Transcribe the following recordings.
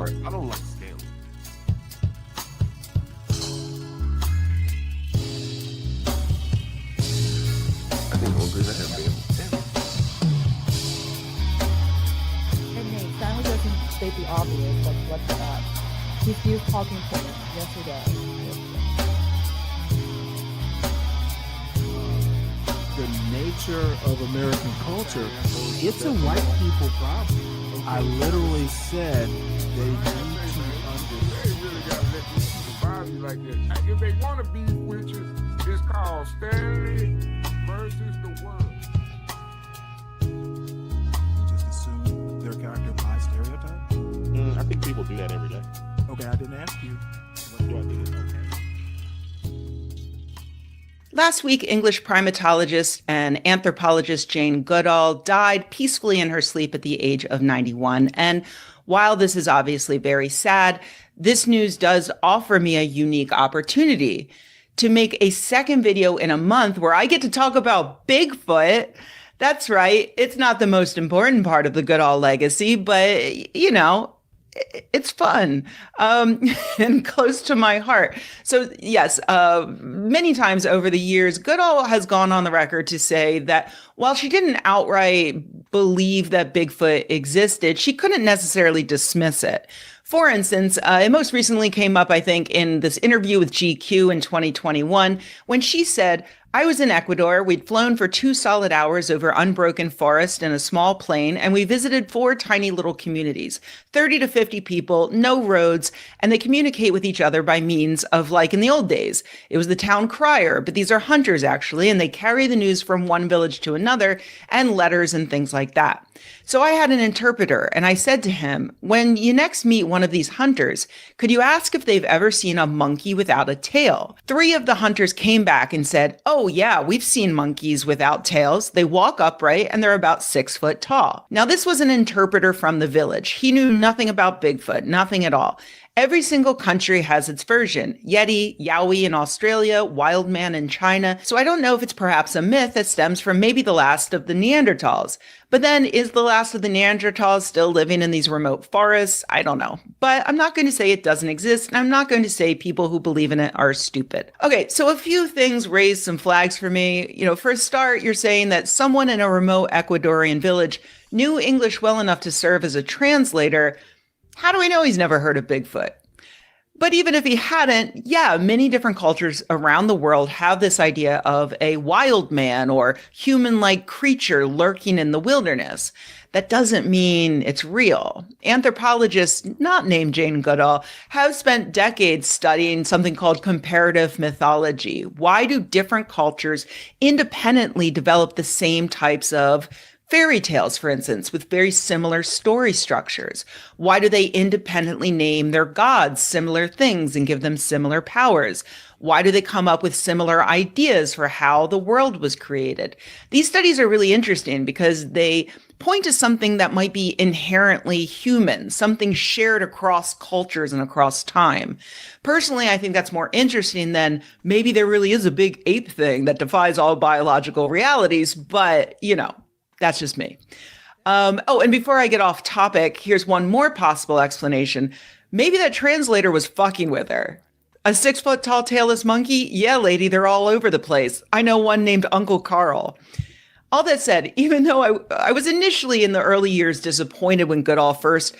I don't like Stanley. I think the only person I have been Stanley. And Nate, Stanley doesn't state the obvious, like what's that? He's used talking points yesterday. The nature of American culture, it's a white people problem. I literally said they need to understand. They really gotta let these people vibe you like that. If they want to be with you, it's called Stanley versus the world. You just assume their character by stereotype? I think people do that every day. Okay, I didn't ask you. What do I do? Okay. Last week, English primatologist and anthropologist Jane Goodall died peacefully in her sleep at the age of 91. And while this is obviously very sad, this news does offer me a unique opportunity to make a second video in a month where I get to talk about Bigfoot. That's right. It's not the most important part of the Goodall legacy, but, you know, it's fun and close to my heart. So yes, many times over the years, Goodall has gone on the record to say that while she didn't outright believe that Bigfoot existed, she couldn't necessarily dismiss it. For instance, it most recently came up, I think, in this interview with GQ in 2021, when she said, I was in Ecuador. We'd flown for 2 solid hours over unbroken forest in a small plain, and we visited 4 tiny little communities, 30 to 50 people, no roads, and they communicate with each other by means of, like in the old days, it was the town crier, but these are hunters actually, and they carry the news from one village to another, and letters and things like that. So I had an interpreter, and I said to him, when you next meet one of these hunters, could you ask if they've ever seen a monkey without a tail? 3 of the hunters came back and said, oh yeah, we've seen monkeys without tails. They walk upright and they're about 6 foot tall. Now this was an interpreter from the village. He knew nothing about Bigfoot, nothing at all. Every single country has its version. Yeti, Yowie in Australia, Wild Man in China. So I don't know if it's perhaps a myth that stems from maybe the last of the Neanderthals. But then is the last of the Neanderthals still living in these remote forests? I don't know. But I'm not going to say it doesn't exist. And I'm not going to say people who believe in it are stupid. Okay, so a few things raised some flags for me. You know, for a start, you're saying that someone in a remote Ecuadorian village knew English well enough to serve as a translator. How do we know he's never heard of Bigfoot? But even if he hadn't, yeah, many different cultures around the world have this idea of a wild man or human-like creature lurking in the wilderness. That doesn't mean it's real. Anthropologists, not named Jane Goodall, have spent decades studying something called comparative mythology. Why do different cultures independently develop the same types of fairy tales, for instance, with very similar story structures? Why do they independently name their gods similar things and give them similar powers? Why do they come up with similar ideas for how the world was created? These studies are really interesting because they point to something that might be inherently human, something shared across cultures and across time. Personally, I think that's more interesting than maybe there really is a big ape thing that defies all biological realities, but, you know, that's just me. And before I get off topic, here's one more possible explanation. Maybe that translator was fucking with her. A 6 foot tall tailless monkey? Yeah, lady, they're all over the place. I know one named Uncle Carl. All that said, even though I was initially in the early years disappointed when Goodall first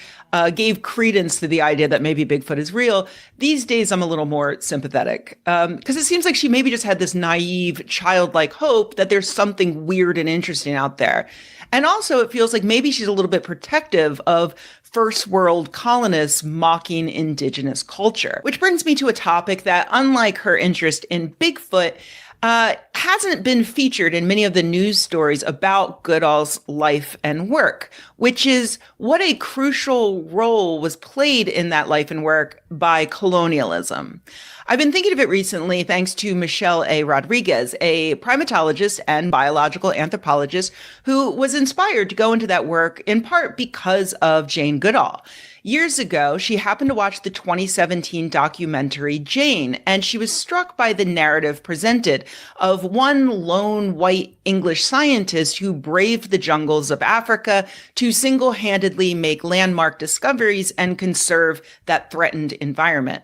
gave credence to the idea that maybe Bigfoot is real, these days I'm a little more sympathetic because it seems like she maybe just had this naive, childlike hope that there's something weird and interesting out there. And also it feels like maybe she's a little bit protective of first world colonists mocking indigenous culture, which brings me to a topic that, unlike her interest in Bigfoot, hasn't been featured in many of the news stories about Goodall's life and work, which is what a crucial role was played in that life and work by colonialism. I've been thinking of it recently thanks to Michelle A. Rodriguez, a primatologist and biological anthropologist who was inspired to go into that work in part because of Jane Goodall. Years ago, she happened to watch the 2017 documentary Jane, and she was struck by the narrative presented of one lone white English scientist who braved the jungles of Africa to single-handedly make landmark discoveries and conserve that threatened environment.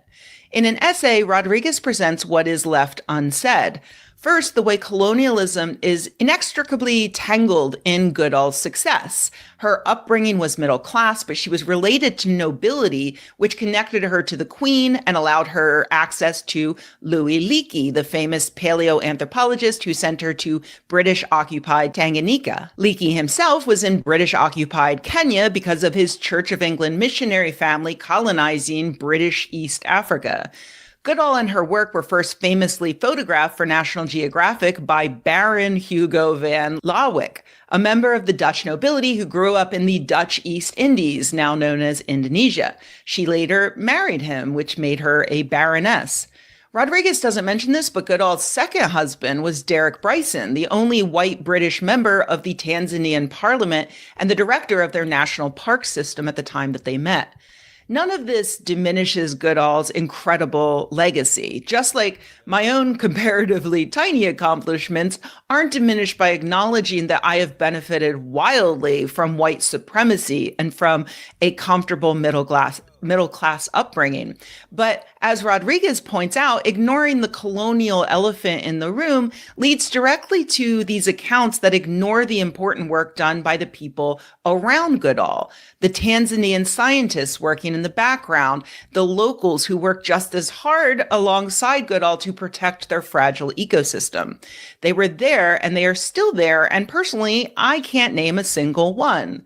In an essay, Rodriguez presents what is left unsaid. First, the way colonialism is inextricably tangled in Goodall's success. Her upbringing was middle class, but she was related to nobility, which connected her to the Queen and allowed her access to Louis Leakey, the famous paleoanthropologist who sent her to British-occupied Tanganyika. Leakey himself was in British-occupied Kenya because of his Church of England missionary family colonizing British East Africa. Goodall and her work were first famously photographed for National Geographic by Baron Hugo van Lawick, a member of the Dutch nobility who grew up in the Dutch East Indies, now known as Indonesia. She later married him, which made her a baroness. Rodriguez doesn't mention this, but Goodall's second husband was Derek Bryson, the only white British member of the Tanzanian parliament and the director of their national park system at the time that they met. None of this diminishes Goodall's incredible legacy, just like my own comparatively tiny accomplishments aren't diminished by acknowledging that I have benefited wildly from white supremacy and from a comfortable middle class upbringing. But as Rodriguez points out, ignoring the colonial elephant in the room leads directly to these accounts that ignore the important work done by the people around Goodall. The Tanzanian scientists working in the background, the locals who work just as hard alongside Goodall to protect their fragile ecosystem. They were there and they are still there, and personally, I can't name a single one.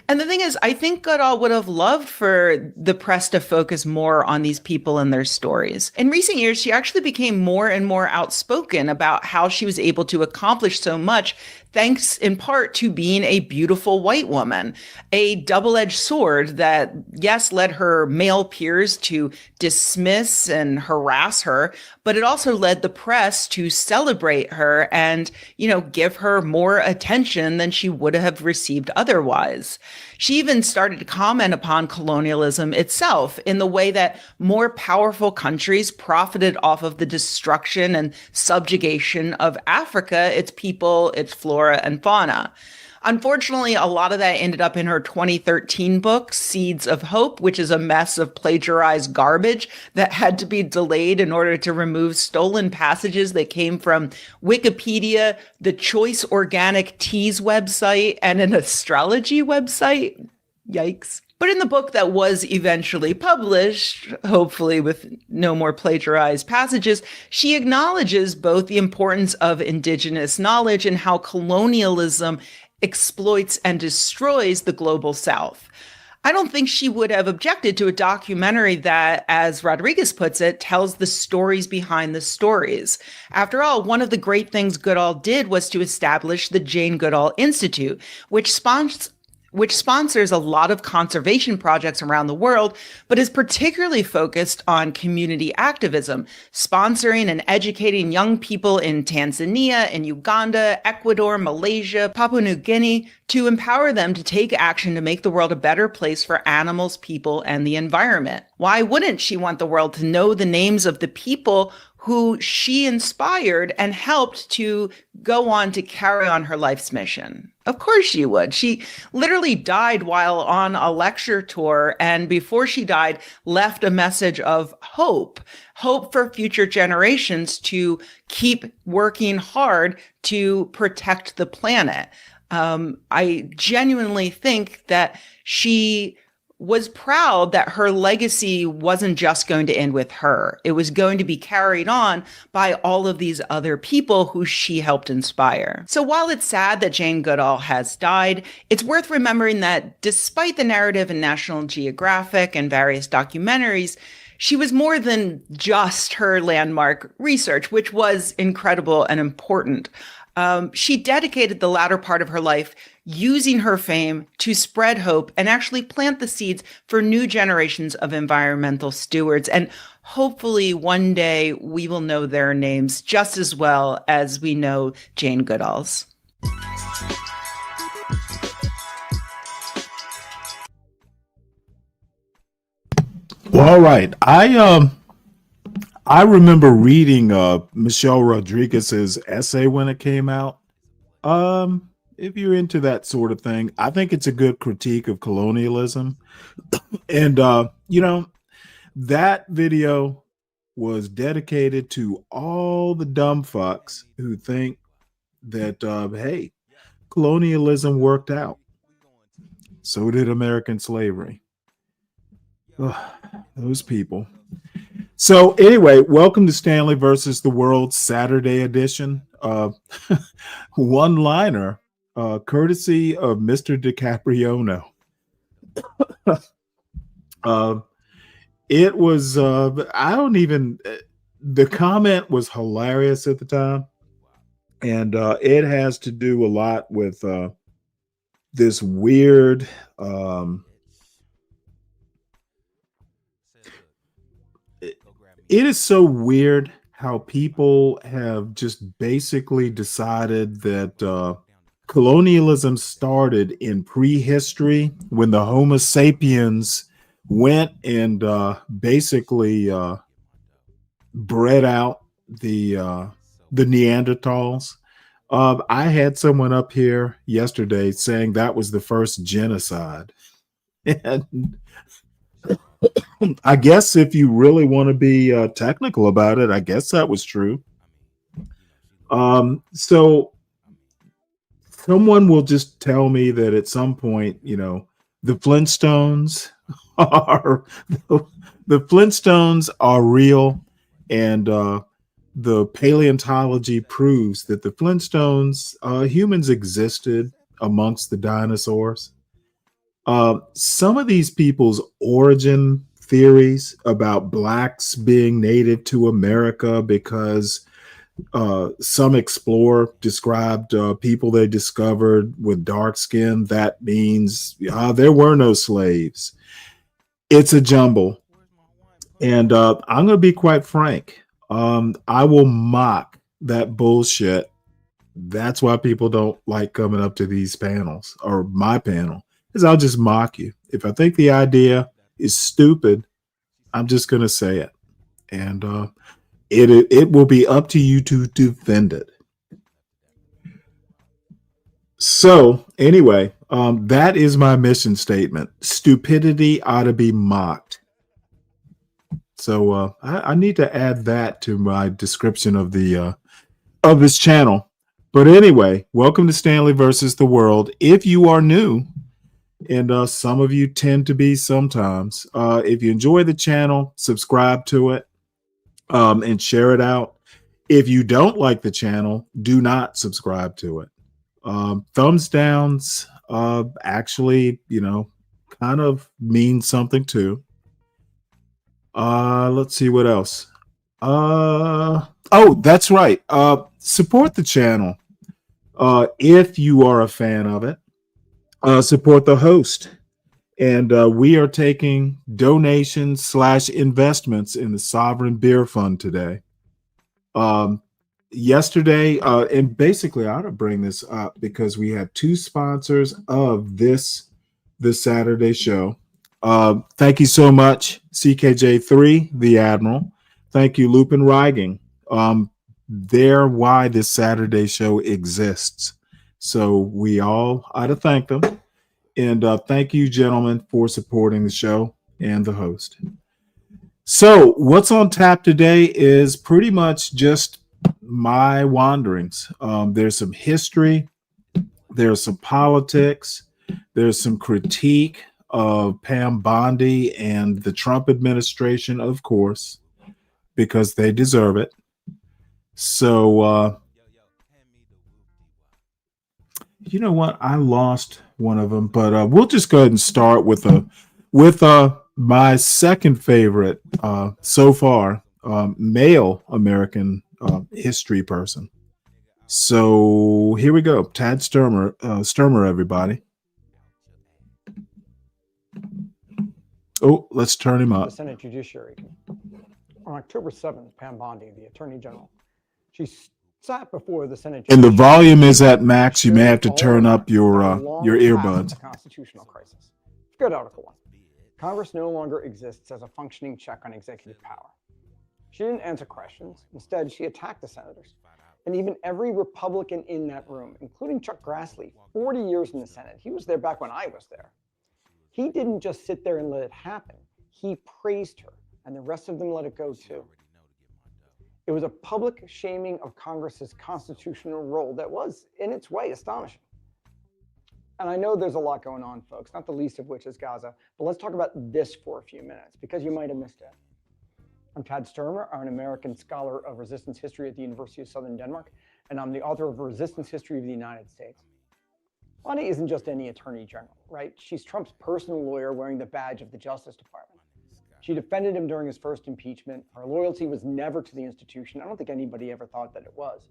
And the thing is, I think Goodall would have loved for the press to focus more on these people and their stories. In recent years, she actually became more and more outspoken about how she was able to accomplish so much, thanks in part to being a beautiful white woman, a double-edged sword that, yes, led her male peers to dismiss and harass her, but it also led the press to celebrate her and, give her more attention than she would have received otherwise. She even started to comment upon colonialism itself in the way that more powerful countries profited off of the destruction and subjugation of Africa, its people, its flora and fauna. Unfortunately, a lot of that ended up in her 2013 book, Seeds of Hope, which is a mess of plagiarized garbage that had to be delayed in order to remove stolen passages that came from Wikipedia, the Choice Organic Teas website, and an astrology website. Yikes. But in the book that was eventually published, hopefully with no more plagiarized passages, she acknowledges both the importance of indigenous knowledge and how colonialism exploits and destroys the global South. I don't think she would have objected to a documentary that, as Rodriguez puts it, tells the stories behind the stories. After all, one of the great things Goodall did was to establish the Jane Goodall Institute, which sponsors a lot of conservation projects around the world, but is particularly focused on community activism, sponsoring and educating young people in Tanzania, in Uganda, Ecuador, Malaysia, Papua New Guinea, to empower them to take action to make the world a better place for animals, people, and the environment. Why wouldn't she want the world to know the names of the people who she inspired and helped to go on to carry on her life's mission? Of course she would. She literally died while on a lecture tour, and before she died, left a message of hope for future generations to keep working hard to protect the planet. I genuinely think that she was proud that her legacy wasn't just going to end with her. It was going to be carried on by all of these other people who she helped inspire. So while it's sad that Jane Goodall has died, it's worth remembering that despite the narrative in National Geographic and various documentaries, she was more than just her landmark research, which was incredible and important. She dedicated the latter part of her life using her fame to spread hope and actually plant the seeds for new generations of environmental stewards. And hopefully one day we will know their names just as well as we know Jane Goodall's. Well, all right. I remember reading Michelle Rodriguez's essay when it came out. If you're into that sort of thing, I think it's a good critique of colonialism. And that video was dedicated to all the dumb fucks who think that hey, colonialism worked out. So did American slavery. Ugh, those people. So anyway, welcome to Stanley versus the World Saturday edition. One-liner, courtesy of Mr. Dicapriono. It was, the comment was hilarious at the time. And it has to do a lot with this weird, it is so weird how people have just basically decided that colonialism started in prehistory when the Homo sapiens went and basically bred out the Neanderthals. I had someone up here yesterday saying that was the first genocide. And I guess if you really want to be technical about it, I guess that was true. So someone will just tell me that at some point, the Flintstones are the Flintstones are real, and the paleontology proves that the Flintstones, humans existed amongst the dinosaurs. Some of these people's origin theories about blacks being native to America because some explorer described people they discovered with dark skin. That means there were no slaves. It's a jumble. And I'm going to be quite frank. I will mock that bullshit. That's why people don't like coming up to these panels or my panel. Is I'll just mock you. If I think the idea is stupid, I'm just going to say it. And it will be up to you to defend it. So anyway, that is my mission statement. Stupidity ought to be mocked. So I need to add that to my description of the of this channel. But anyway, welcome to Stanley versus the World. If you are new, and some of you tend to be sometimes. If you enjoy the channel, subscribe to it and share it out. If you don't like the channel, do not subscribe to it. Thumbs downs actually, kind of mean something too. Let's see what else. Oh, that's right. Support the channel if you are a fan of it. Support the host, and we are taking donations / investments in the Sovereign Beer Fund today. Yesterday, and basically I ought to bring this up because we had two sponsors of this Saturday show. Thank you so much, CKJ3, the Admiral. Thank you, Lupin Reiging. They're why this Saturday show exists. So we all ought to thank them. And thank you, gentlemen, for supporting the show and the host. So what's on tap today is pretty much just my wanderings. There's some history. There's some politics. There's some critique of Pam Bondi and the Trump administration, of course, because they deserve it. So, you know what? I lost one of them, but we'll just go ahead and start with My second favorite so far, male American history person. So here we go. Tad Sturmer, everybody. Oh, let's turn him The up. Senate Judiciary. On October 7th, Pam Bondi, the Attorney General, she sat before the Senate And the Judiciary volume is at max. You may showing have to all turn of up that your we're long past earbuds. the constitutional crisis. Good Article 1. Congress no longer exists as a functioning check on executive power. She didn't answer questions. Instead, she attacked the senators. And even every Republican in that room, including Chuck Grassley, 40 years in the Senate. He was there back when I was there. He didn't just sit there and let it happen. He praised her, and the rest of them let it go too. It was a public shaming of Congress's constitutional role that was, in its way, astonishing. And I know there's a lot going on, folks, not the least of which is Gaza, but let's talk about this for a few minutes, because you might have missed it. I'm Tad Sturmer. I'm an American scholar of resistance history at the University of Southern Denmark, and I'm the author of Resistance History of the United States. Bonnie isn't just any attorney general, right? She's Trump's personal lawyer wearing the badge of the Justice Department. She defended him during his first impeachment. Her loyalty was never to the institution. I don't think anybody ever thought that it was.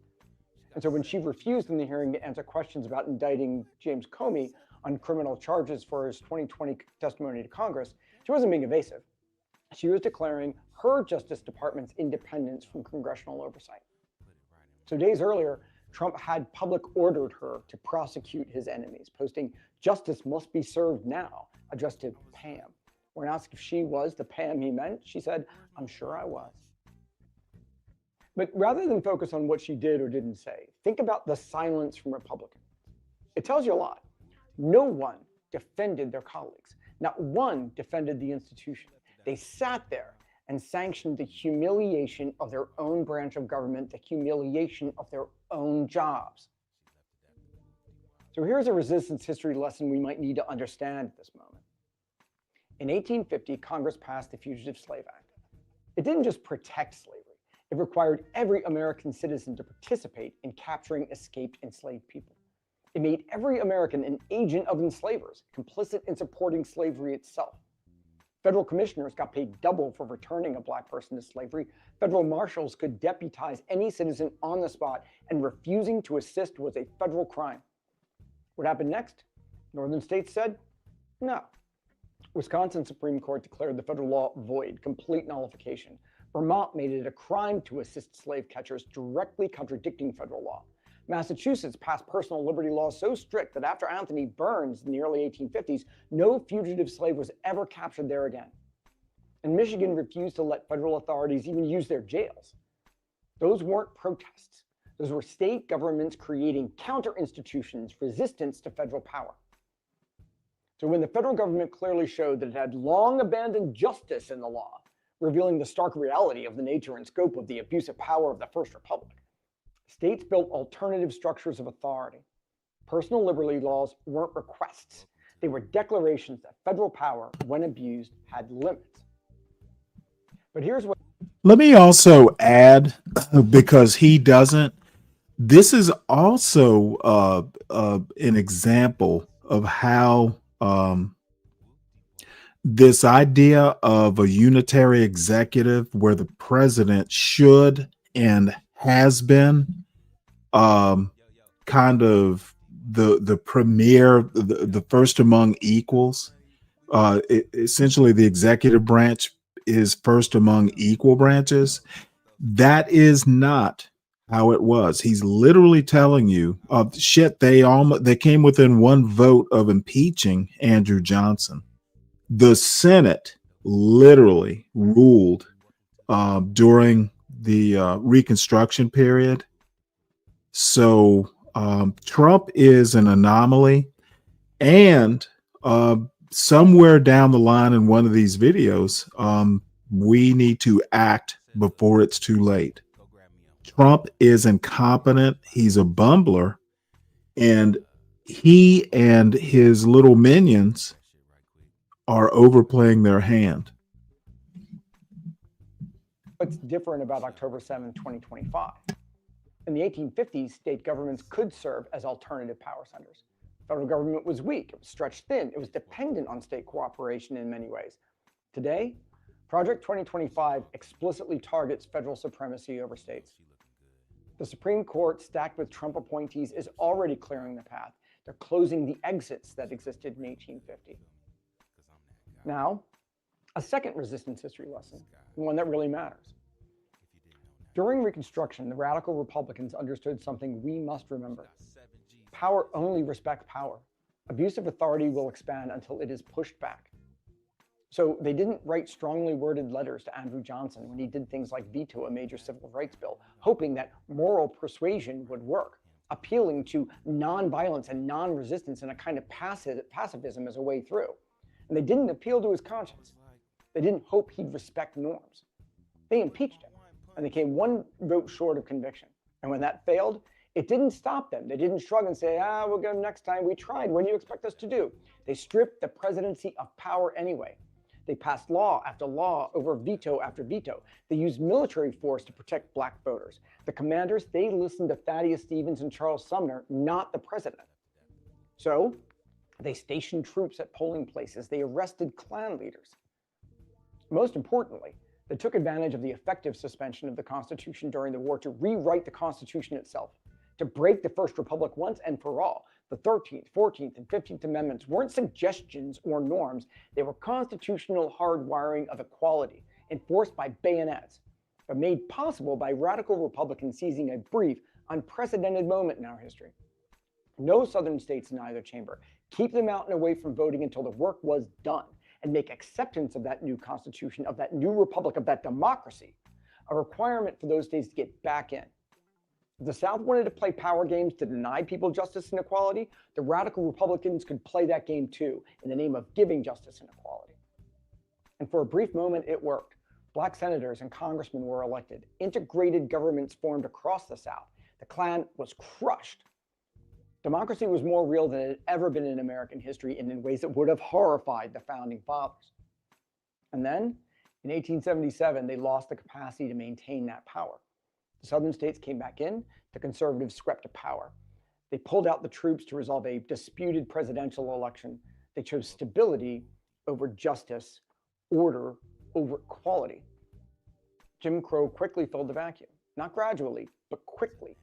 And so when she refused in the hearing to answer questions about indicting James Comey on criminal charges for his 2020 testimony to Congress, she wasn't being evasive. She was declaring her Justice Department's independence from congressional oversight. So days earlier, Trump had public ordered her to prosecute his enemies, posting, "Justice must be served now," addressed to Pam. When asked if she was the Pam he meant, she said, "I'm sure I was." But rather than focus on what she did or didn't say, think about the silence from Republicans. It tells you a lot. No one defended their colleagues. Not one defended the institution. They sat there and sanctioned the humiliation of their own branch of government, the humiliation of their own jobs. So here's a resistance history lesson we might need to understand at this moment. In 1850, Congress passed the Fugitive Slave Act. It didn't just protect slavery. It required every American citizen to participate in capturing escaped enslaved people. It made every American an agent of enslavers, complicit in supporting slavery itself. Federal commissioners got paid double for returning a Black person to slavery. Federal marshals could deputize any citizen on the spot, and refusing to assist was a federal crime. What happened next? Northern states said, no. Wisconsin Supreme Court declared the federal law void, complete nullification. Vermont made it a crime to assist slave catchers, directly contradicting federal law. Massachusetts passed personal liberty laws so strict that after Anthony Burns in the early 1850s, no fugitive slave was ever captured there again. And Michigan refused to let federal authorities even use their jails. Those weren't protests. Those were state governments creating counter-institutions, resistance to federal power. So when the federal government clearly showed that it had long abandoned justice in the law, revealing the stark reality of the nature and scope of the abusive power of the First Republic, states built alternative structures of authority. Personal liberty laws weren't requests. They were declarations that federal power, when abused, had limits. But here's what... Let me also add, because he doesn't, this is also an example of how this idea of a unitary executive where the president should and has been kind of the premier, the first among equals. Essentially, the executive branch is first among equal branches. That is not how it was. He's literally telling you, shit, they came within one vote of impeaching Andrew Johnson. The Senate literally ruled during the Reconstruction period. So Trump is an anomaly, and somewhere down the line in one of these videos, we need to act before it's too late. Trump is incompetent. He's a bumbler, and he and his little minions are overplaying their hand. What's different about October 7, 2025? In the 1850s, state governments could serve as alternative power centers. Federal government was weak, it was stretched thin, it was dependent on state cooperation in many ways. Today, Project 2025 explicitly targets federal supremacy over states. The Supreme Court, stacked with Trump appointees, is already clearing the path. They're closing the exits that existed in 1850. Now, a second resistance history lesson, one that really matters. During Reconstruction, the radical Republicans understood something we must remember. Power only respects power. Abuse of authority will expand until it is pushed back. So they didn't write strongly worded letters to Andrew Johnson when he did things like veto a major civil rights bill, hoping that moral persuasion would work, appealing to nonviolence and non-resistance and a kind of pacifism as a way through. And they didn't appeal to his conscience. They didn't hope he'd respect norms. They impeached him, and they came one vote short of conviction. And when that failed, it didn't stop them. They didn't shrug and say, we'll get him next time. We tried. What do you expect us to do? They stripped the presidency of power anyway. They passed law after law over veto after veto. They used military force to protect black voters. The commanders, they listened to Thaddeus Stevens and Charles Sumner, not the president. So they stationed troops at polling places. They arrested Klan leaders. Most importantly, they took advantage of the effective suspension of the Constitution during the war to rewrite the Constitution itself, to break the First Republic once and for all. The 13th, 14th, and 15th Amendments weren't suggestions or norms. They were constitutional hardwiring of equality, enforced by bayonets, but made possible by radical Republicans seizing a brief, unprecedented moment in our history. No Southern states in either chamber. Keep them out and away from voting until the work was done, and make acceptance of that new Constitution, of that new republic, of that democracy, a requirement for those states to get back in. If the South wanted to play power games to deny people justice and equality, the radical Republicans could play that game too, in the name of giving justice and equality. And for a brief moment, it worked. Black senators and congressmen were elected. Integrated governments formed across the South. The Klan was crushed. Democracy was more real than it had ever been in American history, and in ways that would have horrified the founding fathers. And then, in 1877, they lost the capacity to maintain that power. The Southern states came back in, the conservatives swept to power. They pulled out the troops to resolve a disputed presidential election. They chose stability over justice, order over equality. Jim Crow quickly filled the vacuum, not gradually, but quickly.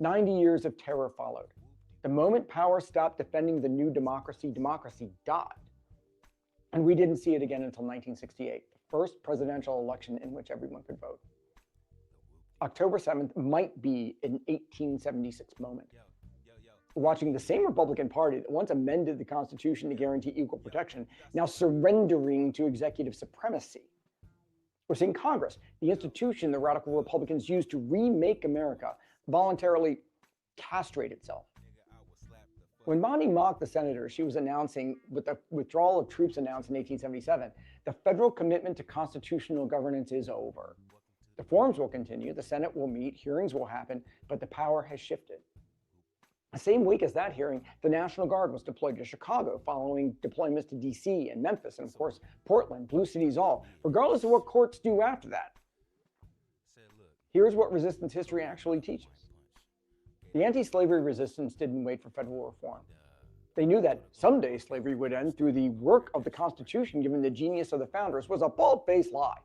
90 years of terror followed. The moment power stopped defending the new democracy, democracy died. And we didn't see it again until 1968, the first presidential election in which everyone could vote. October 7th might be an 1876 moment. We're watching the same Republican Party that once amended the Constitution to guarantee equal protection, now surrendering to executive supremacy. We're seeing Congress, the institution the radical Republicans used to remake America, voluntarily castrate itself. When Bonnie mocked the senators, she was announcing, with the withdrawal of troops announced in 1877, the federal commitment to constitutional governance is over. The forums will continue, the Senate will meet, hearings will happen, but the power has shifted. The same week as that hearing, the National Guard was deployed to Chicago, following deployments to DC and Memphis, and of course, Portland, blue cities all, regardless of what courts do after that. Here's what resistance history actually teaches. The anti-slavery resistance didn't wait for federal reform. They knew that someday slavery would end through the work of the Constitution, given the genius of the founders, was a bald-faced lie.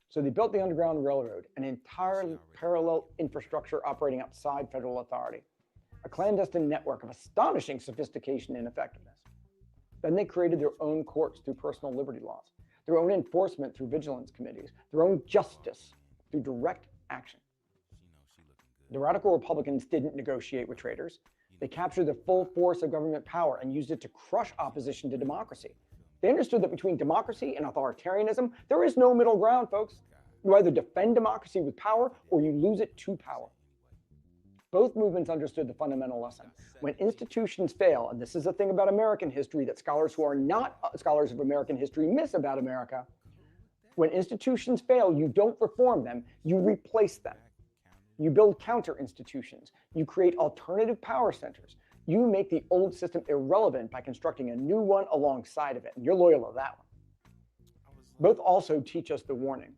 So they built the Underground Railroad, an entirely parallel infrastructure operating outside federal authority, a clandestine network of astonishing sophistication and effectiveness. Then they created their own courts through personal liberty laws, their own enforcement through vigilance committees, their own justice through direct action. The radical Republicans didn't negotiate with traitors. They captured the full force of government power and used it to crush opposition to democracy. They understood that between democracy and authoritarianism, there is no middle ground, folks. You either defend democracy with power or you lose it to power. Both movements understood the fundamental lesson. When institutions fail, and this is the thing about American history that scholars who are not scholars of American history miss about America, when institutions fail, you don't reform them, you replace them. You build counter institutions. You create alternative power centers. You make the old system irrelevant by constructing a new one alongside of it, and you're loyal to that one. Both also teach us the warning.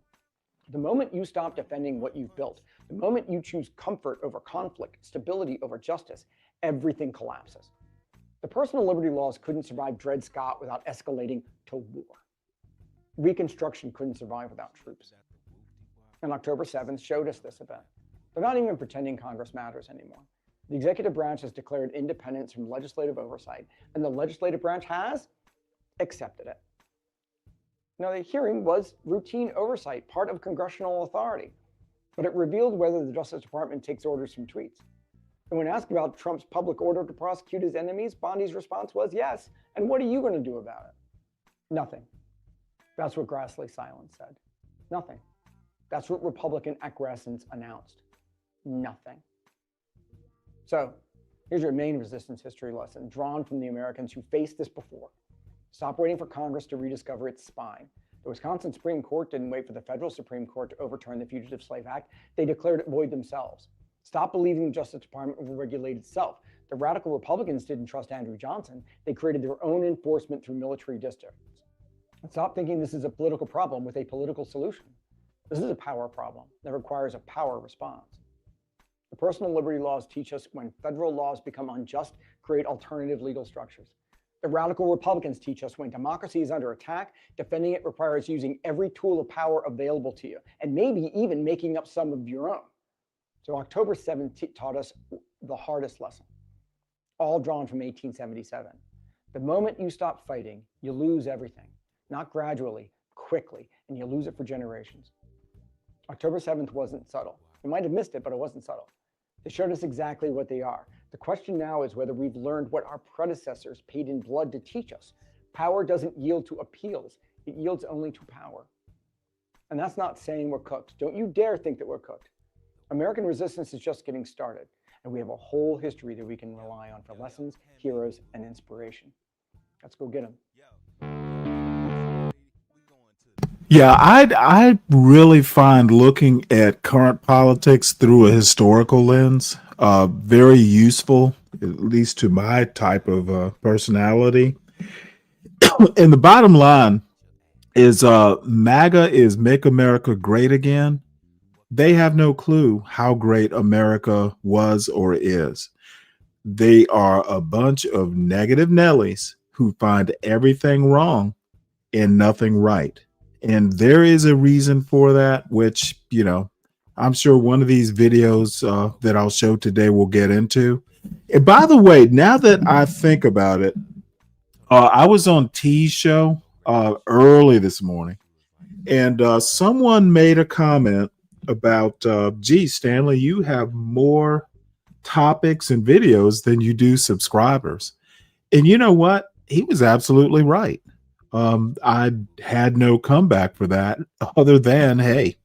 The moment you stop defending what you've built, the moment you choose comfort over conflict, stability over justice, everything collapses. The personal liberty laws couldn't survive Dred Scott without escalating to war. Reconstruction couldn't survive without troops. And October 7th showed us this event. They're not even pretending Congress matters anymore. The executive branch has declared independence from legislative oversight, and the legislative branch has accepted it. Now, the hearing was routine oversight, part of congressional authority, but it revealed whether the Justice Department takes orders from tweets. And when asked about Trump's public order to prosecute his enemies, Bondi's response was yes. And what are you going to do about it? Nothing. That's what Grassley Silence said. Nothing. That's what Republican acquiescence announced. Nothing. So here's your main resistance history lesson, drawn from the Americans who faced this before. Stop waiting for Congress to rediscover its spine. The Wisconsin Supreme Court didn't wait for the federal Supreme Court to overturn the Fugitive Slave Act. They declared it void themselves. Stop believing the Justice Department will regulate itself. The radical Republicans didn't trust Andrew Johnson. They created their own enforcement through military districts. And stop thinking this is a political problem with a political solution. This is a power problem that requires a power response. The personal liberty laws teach us when federal laws become unjust, create alternative legal structures. The radical Republicans teach us when democracy is under attack, defending it requires using every tool of power available to you, and maybe even making up some of your own. So October 7th taught us the hardest lesson, all drawn from 1877. The moment you stop fighting, you lose everything, not gradually, quickly, and you lose it for generations. October 7th wasn't subtle. You might have missed it, but it wasn't subtle. They showed us exactly what they are. The question now is whether we've learned what our predecessors paid in blood to teach us. Power doesn't yield to appeals. It yields only to power. And that's not saying we're cooked. Don't you dare think that we're cooked. American resistance is just getting started, and we have a whole history that we can rely on for lessons, heroes, and inspiration. Let's go get them. Yeah, I really find looking at current politics through a historical lens very useful, at least to my type of personality. And the bottom line is MAGA is Make America Great Again. They have no clue how great America was or is. They are a bunch of negative Nellies who find everything wrong and nothing right. And there is a reason for that, which, you know, I'm sure one of these videos that I'll show today will get into. And by the way, now that I think about it, I was on T's show early this morning, and someone made a comment about, gee, Stanley, you have more topics and videos than you do subscribers. And you know what? He was absolutely right. I had no comeback for that other than, hey,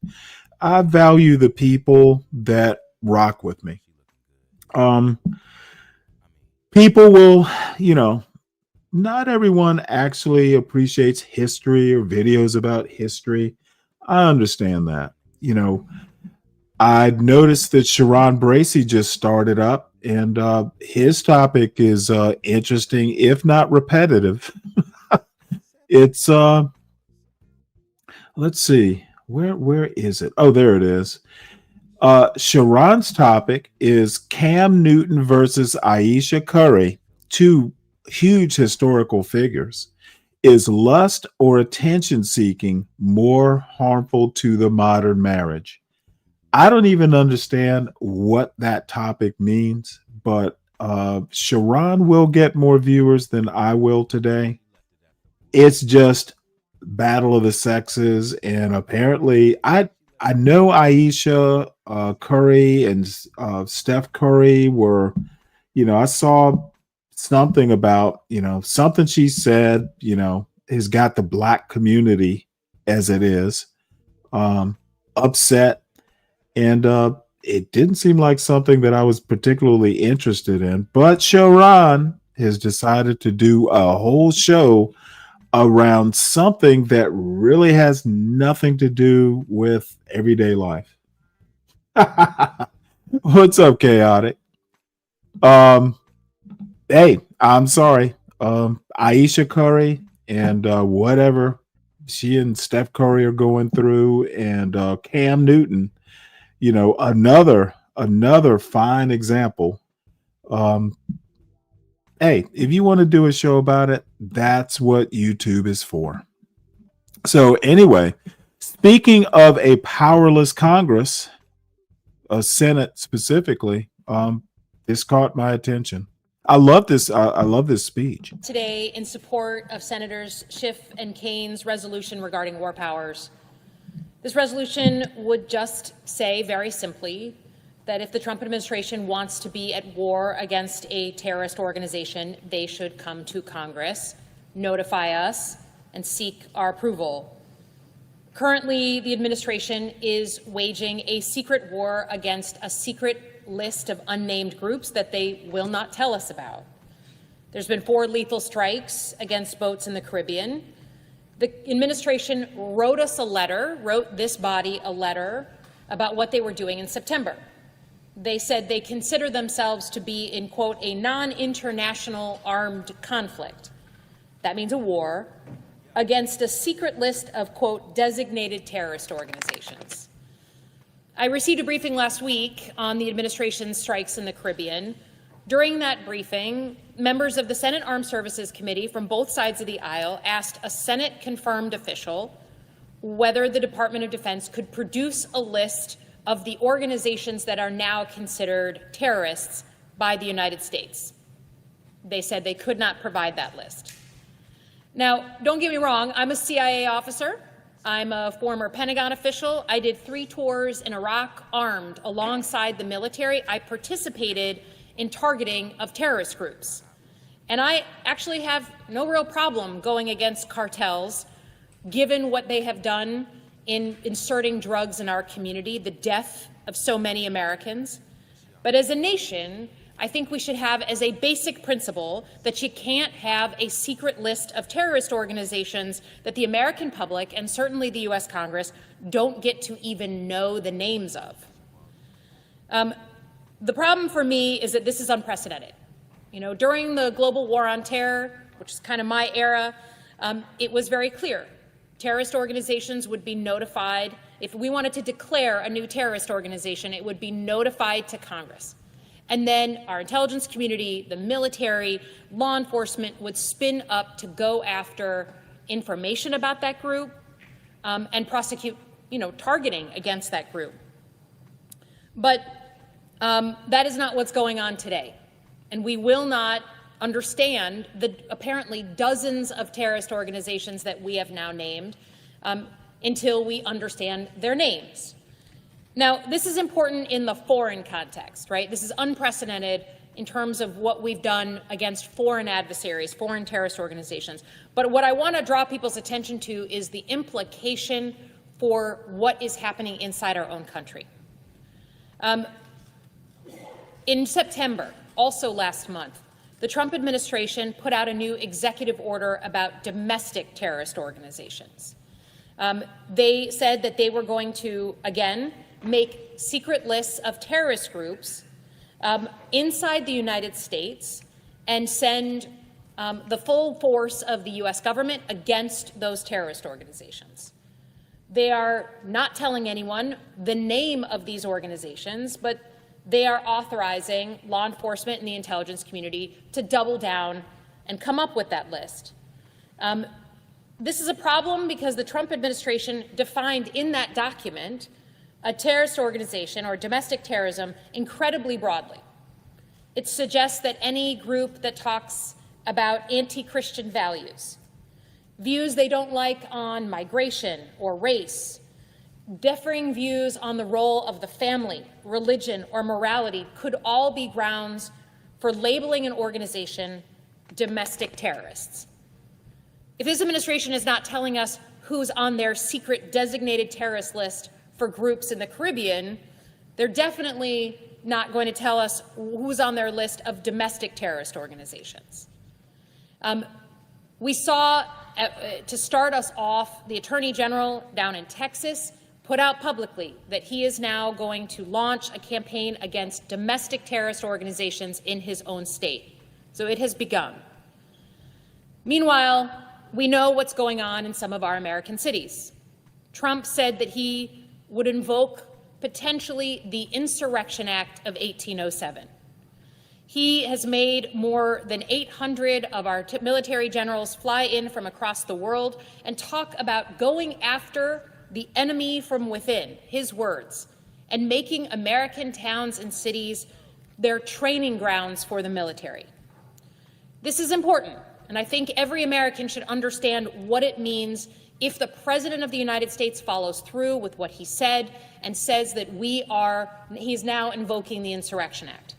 I value the people that rock with me. People will, you know, not everyone actually appreciates history or videos about history. I understand that. You know, I noticed that Sharon Bracey just started up, and his topic is interesting, if not repetitive. It's let's see, where is it? Oh, there it is. Sharon's topic is Cam Newton versus Aisha Curry, two huge historical figures. Is lust or attention seeking more harmful to the modern marriage? I don't even understand what that topic means, but Sharon will get more viewers than I will today. It's just battle of the sexes, and apparently I know Aisha Curry and Steph Curry were, you know, I saw something about, you know, something she said, you know, has got the black community as it is upset, and it didn't seem like something that I was particularly interested in. But Sharon has decided to do a whole show around something that really has nothing to do with everyday life. What's up, Chaotic? Hey, I'm sorry. Aisha Curry and whatever she and Steph Curry are going through, and Cam Newton, you know, another fine example. Hey, if you want to do a show about it, that's what YouTube is for. So anyway, speaking of a powerless Congress, a Senate specifically, this caught my attention. I love this. I love this speech. Today, in support of Senators Schiff and Kane's resolution regarding war powers. This resolution would just say very simply that if the Trump administration wants to be at war against a terrorist organization, they should come to Congress, notify us, and seek our approval. Currently, the administration is waging a secret war against a secret list of unnamed groups that they will not tell us about. There's been 4 lethal strikes against boats in the Caribbean. The administration wrote this body a letter about what they were doing in September. They said they consider themselves to be in, quote, a non-international armed conflict. That means a war against a secret list of, quote, designated terrorist organizations. I received a briefing last week on the administration's strikes in the Caribbean. During that briefing, members of the Senate Armed Services Committee from both sides of the aisle asked a Senate-confirmed official whether the Department of Defense could produce a list of the organizations that are now considered terrorists by the United States. They said they could not provide that list. Now, don't get me wrong, I'm a CIA officer. I'm a former Pentagon official. I did 3 tours in Iraq armed alongside the military. I participated in targeting of terrorist groups. And I actually have no real problem going against cartels, given what they have done in inserting drugs in our community, the death of so many Americans. But as a nation, I think we should have as a basic principle that you can't have a secret list of terrorist organizations that the American public and certainly the U.S. Congress don't get to even know the names of. The problem for me is that this is unprecedented. You know, during the global war on terror, which is kind of my era, it was very clear. Terrorist organizations would be notified. If we wanted to declare a new terrorist organization, it would be notified to Congress. And then our intelligence community, the military, law enforcement would spin up to go after information about that group and prosecute, targeting against that group. But that is not what's going on today. And we will not understand the apparently dozens of terrorist organizations that we have now named until we understand their names. Now, this is important in the foreign context, right? This is unprecedented in terms of what we've done against foreign adversaries, foreign terrorist organizations. But what I want to draw people's attention to is the implication for what is happening inside our own country. In September, also last month, the Trump administration put out a new executive order about domestic terrorist organizations. They said that they were going to, again, make secret lists of terrorist groups inside the United States and send the full force of the U.S. government against those terrorist organizations. They are not telling anyone the name of these organizations, but they are authorizing law enforcement and the intelligence community to double down and come up with that list. This is a problem because the Trump administration defined in that document a terrorist organization or domestic terrorism incredibly broadly. It suggests that any group that talks about anti-Christian values, views they don't like on migration or race, differing views on the role of the family, religion, or morality could all be grounds for labeling an organization domestic terrorists. If this administration is not telling us who's on their secret designated terrorist list for groups in the Caribbean, they're definitely not going to tell us who's on their list of domestic terrorist organizations. We saw, to start us off, the Attorney General down in Texas put out publicly that he is now going to launch a campaign against domestic terrorist organizations in his own state. So it has begun. Meanwhile, we know what's going on in some of our American cities. Trump said that he would invoke potentially the Insurrection Act of 1807. He has made more than 800 of our military generals fly in from across the world and talk about going after the enemy from within, his words, and making American towns and cities their training grounds for the military. This is important, and I think every American should understand what it means if the President of the United States follows through with what he said and says that he's now invoking the Insurrection Act.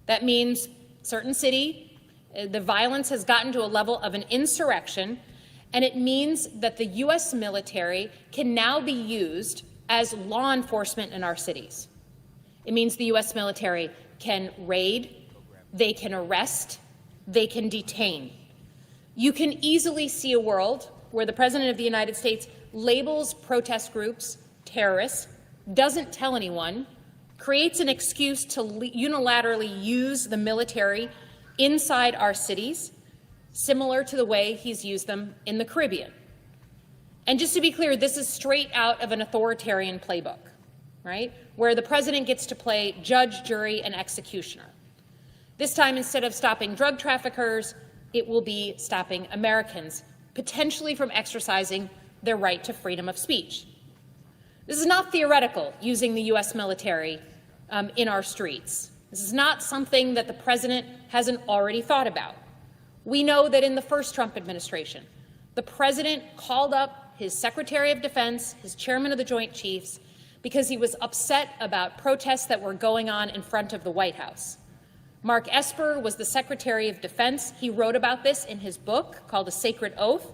That means certain city, the violence has gotten to a level of an insurrection, and it means that the U.S. military can now be used as law enforcement in our cities. It means the U.S. military can raid, they can arrest, they can detain. You can easily see a world where the President of the United States labels protest groups terrorists, doesn't tell anyone, creates an excuse to unilaterally use the military inside our cities, similar to the way he's used them in the Caribbean. And just to be clear, this is straight out of an authoritarian playbook, right? Where the president gets to play judge, jury, and executioner. This time, instead of stopping drug traffickers, it will be stopping Americans, potentially from exercising their right to freedom of speech. This is not theoretical, using the U.S. military in our streets. This is not something that the president hasn't already thought about. We know that in the first Trump administration, the president called up his Secretary of Defense, his chairman of the Joint Chiefs, because he was upset about protests that were going on in front of the White House. Mark Esper was the Secretary of Defense. He wrote about this in his book called A Sacred Oath,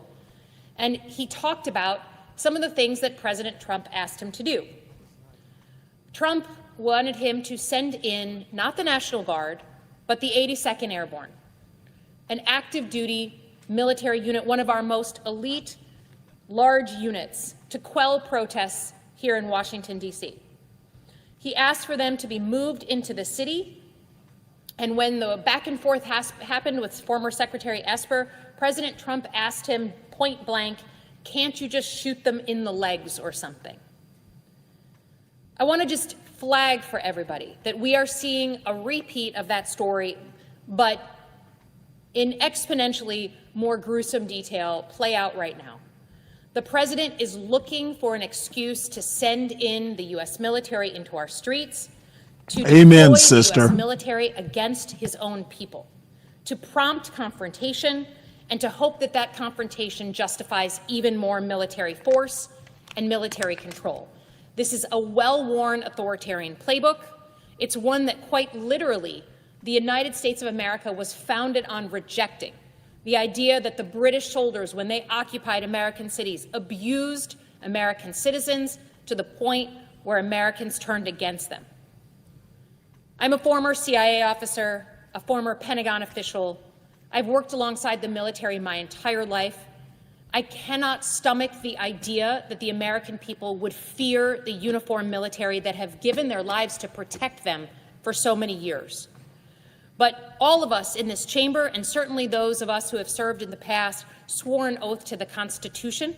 and he talked about some of the things that President Trump asked him to do. Trump wanted him to send in not the National Guard, but the 82nd Airborne, an active duty military unit, one of our most elite, large units, to quell protests here in Washington, D.C. He asked for them to be moved into the city, and when the back and forth happened with former Secretary Esper, President Trump asked him point blank, can't you just shoot them in the legs or something? I want to just flag for everybody that we are seeing a repeat of that story, but in exponentially more gruesome detail play out right now. The president is looking for an excuse to send in the U.S. military into our streets, to Amen, deploy sister. the U.S. military against his own people, to prompt confrontation, and to hope that that confrontation justifies even more military force and military control. This is a well-worn authoritarian playbook. It's one that quite literally the United States of America was founded on rejecting. The idea that the British soldiers, when they occupied American cities, abused American citizens to the point where Americans turned against them. I'm a former CIA officer, a former Pentagon official. I've worked alongside the military my entire life. I cannot stomach the idea that the American people would fear the uniformed military that have given their lives to protect them for so many years. But all of us in this chamber, and certainly those of us who have served in the past, swore an oath to the Constitution,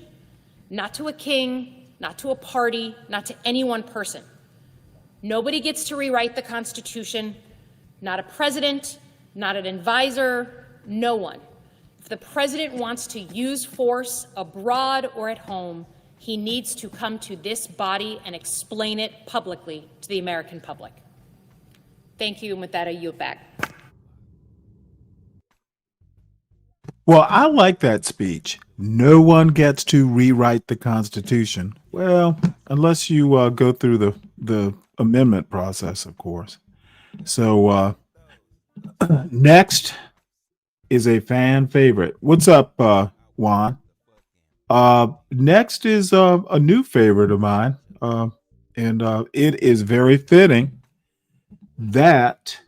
not to a king, not to a party, not to any one person. Nobody gets to rewrite the Constitution, not a president, not an advisor, no one. If the president wants to use force abroad or at home, he needs to come to this body and explain it publicly to the American public. Thank you, and with that, I yield back. Well, I like that speech. No one gets to rewrite the Constitution. Well, unless you go through the amendment process, of course. So next is a fan favorite. What's up, Juan? Next is a new favorite of mine, and it is very fitting that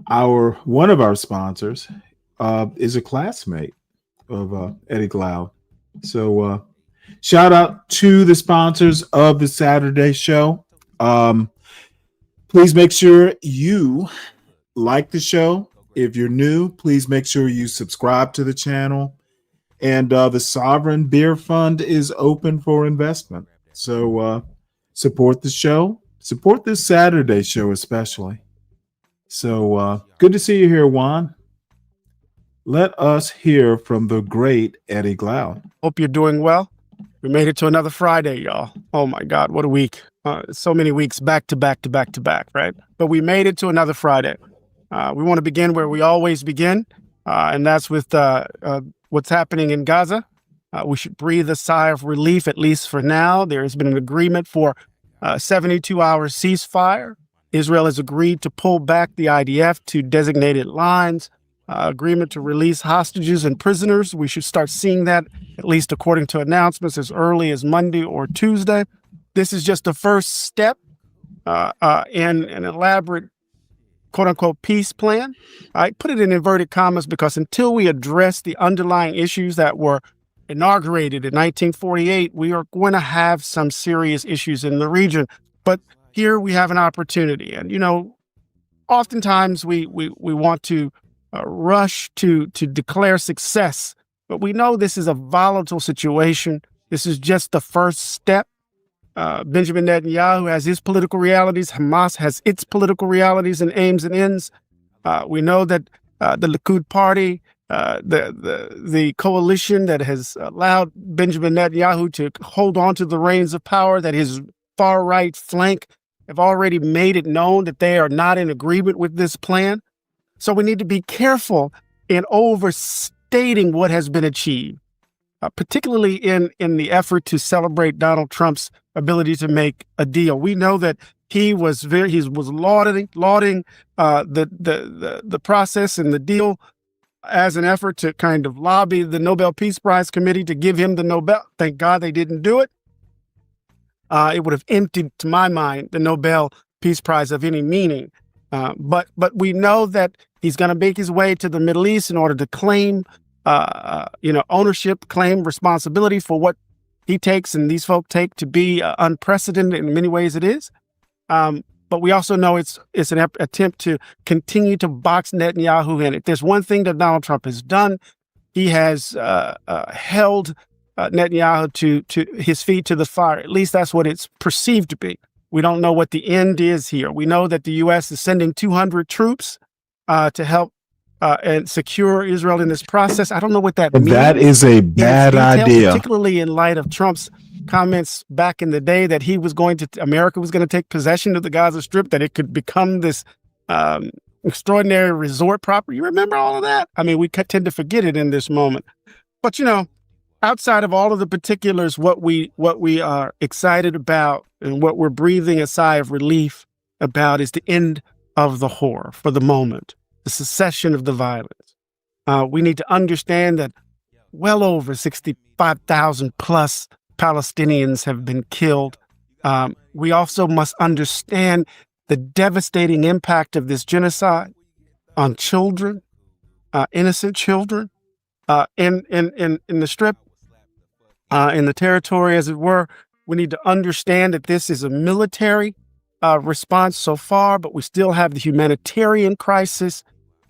one of our sponsors is a classmate of Eddie Glaude. So shout out to the sponsors of the Saturday show. Please make sure you like the show. If you're new, please make sure you subscribe to the channel. And the Sovereign Beer Fund is open for investment. So support the show. Support this Saturday show especially. So good to see you here, Juan. Let us hear from the great Eddie Glaude. Hope you're doing well. We made it to another Friday, y'all. Oh my God, what a week. So many weeks back to back to back to back, right? But we made it to another Friday. We want to begin where we always begin, and that's with what's happening in Gaza. We should breathe a sigh of relief, at least for now. There has been an agreement for 72-hour ceasefire. Israel has agreed to pull back the IDF to designated lines, agreement to release hostages and prisoners. We should start seeing that, at least according to announcements, as early as Monday or Tuesday. This is just the first step in an elaborate, quote unquote, peace plan. I put it in inverted commas because until we address the underlying issues that were inaugurated in 1948, we are going to have some serious issues in the region. But here we have an opportunity. And, you know, oftentimes we want to rush to declare success, but we know this is a volatile situation. This is just the first step. Benjamin Netanyahu has his political realities. Hamas has its political realities and aims and ends. We know that the Likud party, the coalition that has allowed Benjamin Netanyahu to hold on to the reins of power, that his far right flank have already made it known that they are not in agreement with this plan. So we need to be careful in overstating what has been achieved, particularly in the effort to celebrate Donald Trump's ability to make a deal. We know that he was lauding the process and the deal as an effort to kind of lobby the Nobel Peace Prize Committee to give him the Nobel. Thank God they didn't do it. It would have emptied, to my mind, the Nobel Peace Prize of any meaning. But we know that he's going to make his way to the Middle East in order to claim, ownership, claim responsibility for what he takes and these folk take to be unprecedented. In many ways it is. But we also know it's an attempt to continue to box Netanyahu in. If there's one thing that Donald Trump has done, he has held Netanyahu to his feet to the fire. At least that's what it's perceived to be. We don't know what the end is here. We know that the U.S. is sending 200 troops to help and secure Israel in this process. I don't know what that means. That is a bad idea. Particularly in light of Trump's comments back in the day that America was going to take possession of the Gaza Strip, that it could become this extraordinary resort property. You remember all of that? I mean, we tend to forget it in this moment. But, outside of all of the particulars, what we are excited about and what we're breathing a sigh of relief about is the end of the horror for the moment, the cessation of the violence. We need to understand that well over 65,000 plus Palestinians have been killed. We also must understand the devastating impact of this genocide on children, innocent children, in the Strip, in the territory, as it were. We need to understand that this is a military response so far, but we still have the humanitarian crisis.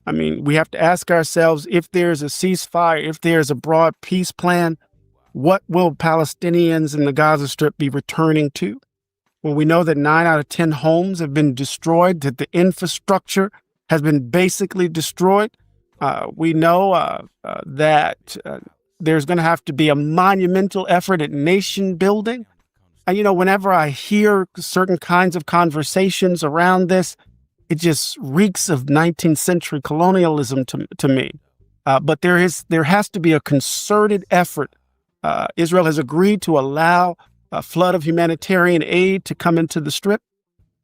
I mean, we have to ask ourselves, if there's a ceasefire, if there's a broad peace plan, what will Palestinians in the Gaza Strip be returning to? When we know that 9 out of 10 homes have been destroyed, that the infrastructure has been basically destroyed. We know that there's going to have to be a monumental effort at nation building. And, whenever I hear certain kinds of conversations around this, it just reeks of 19th century colonialism to me. But there has to be a concerted effort. Israel has agreed to allow a flood of humanitarian aid to come into the Strip.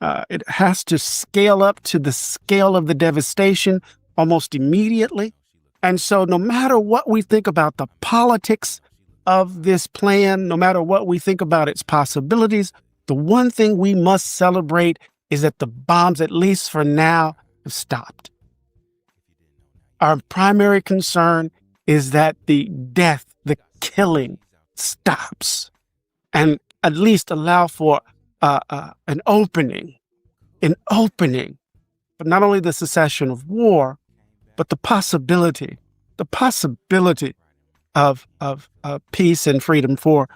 It has to scale up to the scale of the devastation almost immediately. And so no matter what we think about the politics of this plan, no matter what we think about its possibilities, the one thing we must celebrate is that the bombs, at least for now, have stopped. Our primary concern is that the death, the killing stops, and at least allow for an opening, but not only the cessation of war, but the possibility of peace and freedom for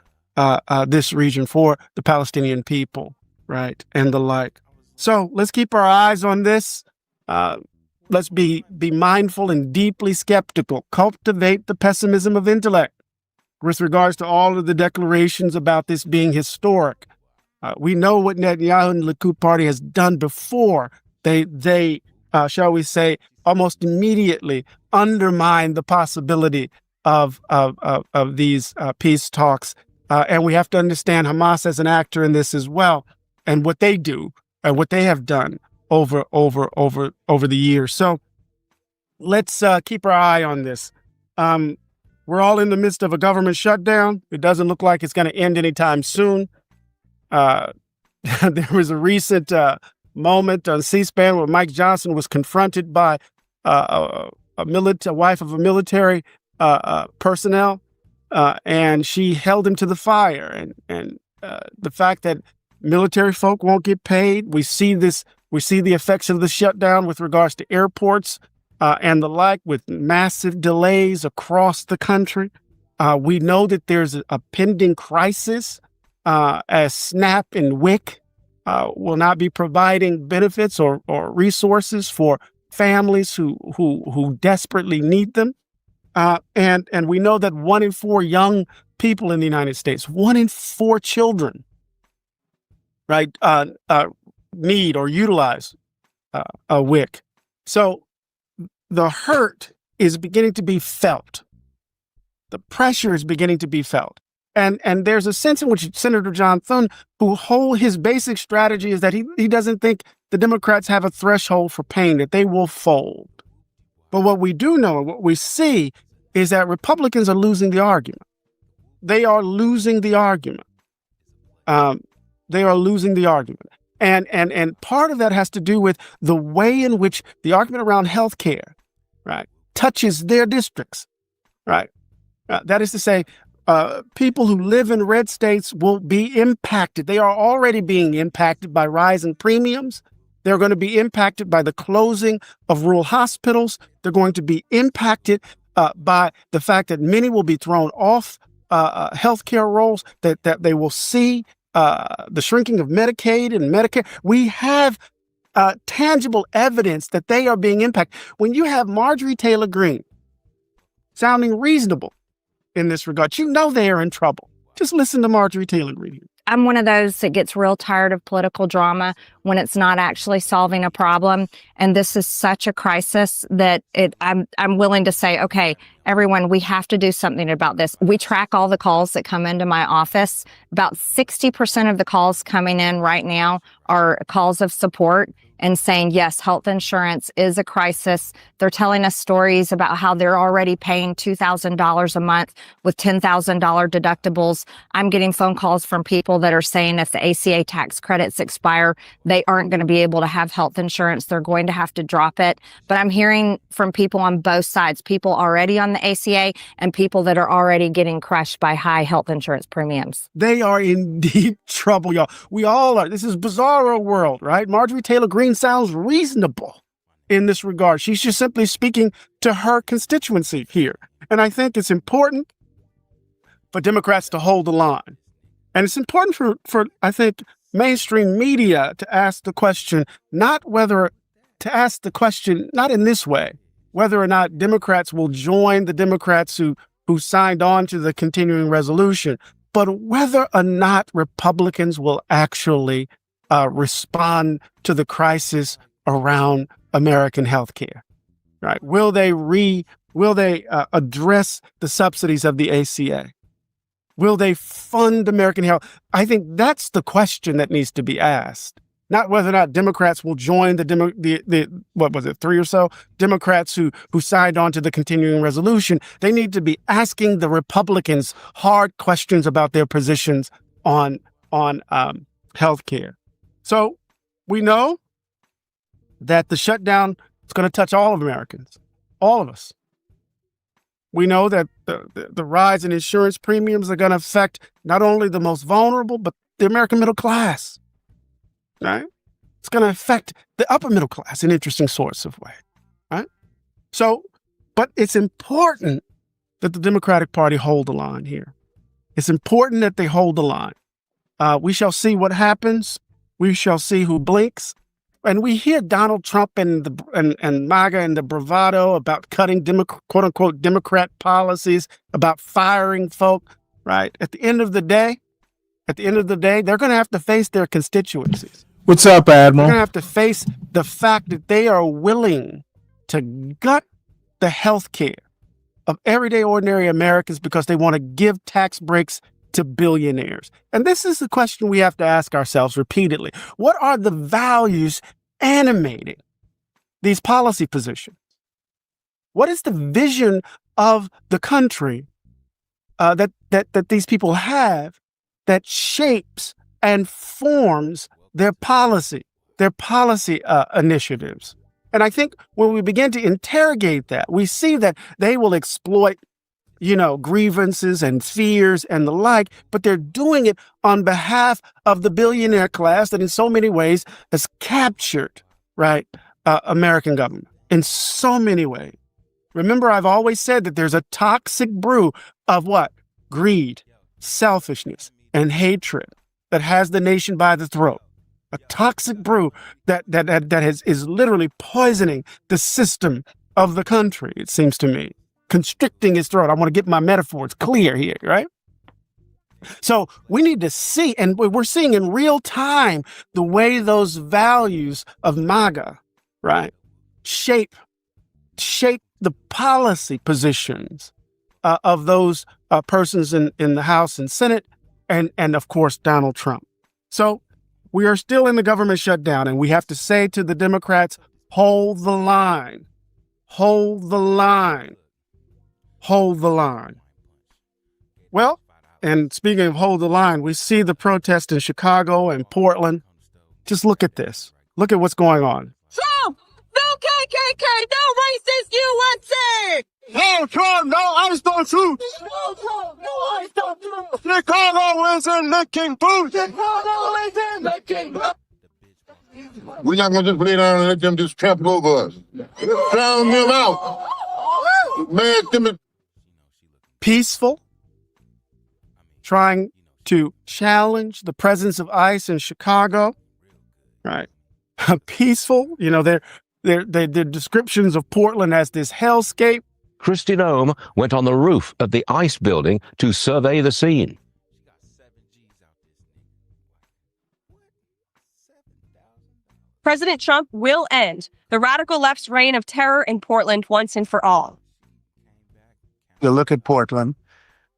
this region, for the Palestinian people, right, and the like. So let's keep our eyes on this. Let's be mindful and deeply skeptical. Cultivate the pessimism of intellect with regards to all of the declarations about this being historic. We know what Netanyahu and the Likud party has done before. They shall we say, almost immediately undermine the possibility of these peace talks. And we have to understand Hamas as an actor in this as well, and what they do and what they have done over the years. So let's keep our eye on this. We're all in the midst of a government shutdown. It doesn't look like it's going to end anytime soon. There was a recent moment on C-SPAN where Mike Johnson was confronted by a wife of a military personnel, and she held him to the fire. And the fact that military folk won't get paid, we see the effects of the shutdown with regards to airports and the like, with massive delays across the country. We know that there's a pending crisis as SNAP and WIC will not be providing benefits or resources for families who desperately need them. And we know that 1 in 4 young people in the United States, 1 in 4 children, right, need or utilize a WIC. So the hurt is beginning to be felt. The pressure is beginning to be felt. And there's a sense in which Senator John Thune, his basic strategy is that he doesn't think the Democrats have a threshold for pain, that they will fold. But what we do know and what we see is that Republicans are losing the argument. They are losing the argument. They are losing the argument. And part of that has to do with the way in which the argument around health care, right, touches their districts, right? That is to say, people who live in red states will be impacted. They are already being impacted by rising premiums. They're going to be impacted by the closing of rural hospitals. They're going to be impacted by the fact that many will be thrown off healthcare rolls, that they will see the shrinking of Medicaid and Medicare. We have tangible evidence that they are being impacted. When you have Marjorie Taylor Greene sounding reasonable in this regard, you know they are in trouble. Just listen to Marjorie Taylor Greene. I'm one of those that gets real tired of political drama when it's not actually solving a problem. And this is such a crisis that I'm willing to say, okay, everyone, we have to do something about this. We track all the calls that come into my office. About 60% of the calls coming in right now are calls of support and saying, yes, health insurance is a crisis. They're telling us stories about how they're already paying $2,000 a month with $10,000 deductibles. I'm getting phone calls from people that are saying if the ACA tax credits expire, they aren't going to be able to have health insurance. They're going to have to drop it. But I'm hearing from people on both sides, people already on the ACA and people that are already getting crushed by high health insurance premiums. They are in deep trouble, y'all. We all are. This is bizarro world, right? Marjorie Taylor Greene sounds reasonable in this regard. She's just simply speaking to her constituency here. And I think it's important for Democrats to hold the line. And it's important for I think, mainstream media to ask the question, not in this way, whether or not Democrats will join the Democrats who signed on to the continuing resolution, but whether or not Republicans will actually respond to the crisis around American health care, right? Will they address the subsidies of the ACA? Will they fund American health? I think that's the question that needs to be asked. Not whether or not Democrats will join the what was it, 3 or so Democrats who signed on to the continuing resolution. They need to be asking the Republicans hard questions about their positions on health care. So we know that the shutdown is going to touch all of Americans, all of us. We know that the rise in insurance premiums are going to affect not only the most vulnerable, but the American middle class, right? It's going to affect the upper middle class in interesting sorts of way, right? So, but it's important that the Democratic Party hold the line here. It's important that they hold the line. We shall see what happens. We shall see who blinks. And we hear Donald Trump and MAGA and the bravado about cutting quote unquote Democrat policies, about firing folk, right? At the end of the day, they're going to have to face their constituencies. What's up, They're Admiral? going to have to face the fact that they are willing to gut the health care of everyday ordinary Americans because they want to give tax breaks to billionaires. And this is the question we have to ask ourselves repeatedly. What are the values animating these policy positions? What is the vision of the country that these people have that shapes and forms their policy initiatives? And I think when we begin to interrogate that, we see that they will exploit, grievances and fears and the like, but they're doing it on behalf of the billionaire class that in so many ways has captured, right, American government in so many ways. Remember, I've always said that there's a toxic brew of what? Greed, selfishness, and hatred that has the nation by the throat. A toxic brew that is literally poisoning the system of the country, it seems to me, constricting its throat. I want to get my metaphors clear here, right? So we need to see, and we're seeing in real time, the way those values of MAGA, right, shape the policy positions of those persons in the House and Senate, and of course, Donald Trump. So we are still in the government shutdown, and we have to say to the Democrats, hold the line, hold the line, hold the line. Well, and speaking of hold the line, we see the protest in Chicago and Portland. Just look at this. Look at what's going on. Trump! No KKK! No racist USA! No Trump! No ICE don't shoot! No Trump! No ICE don't shoot! Chicago is in licking boots! Chicago is in licking boots! We're not gonna just lay down and let them just trample over us. Let's drown them out. Make them Peaceful, trying to challenge the presence of ICE in Chicago, right? Peaceful, their descriptions of Portland as this hellscape. Kristi Noem went on the roof of the ICE building to survey the scene. President Trump will end the radical left's reign of terror in Portland once and for all. You look at Portland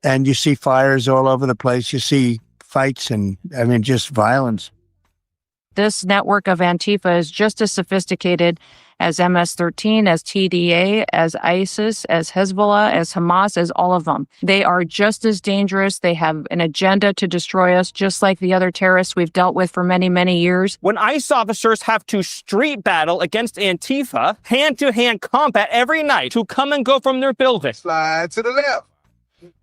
and you see fires all over the place. You see fights and, just violence. This network of Antifa is just as sophisticated as MS-13, as TDA, as ISIS, as Hezbollah, as Hamas, as all of them. They are just as dangerous. They have an agenda to destroy us, just like the other terrorists we've dealt with for many, many years. When ICE officers have to street battle against Antifa, hand-to-hand combat every night to come and go from their building. slide to the left,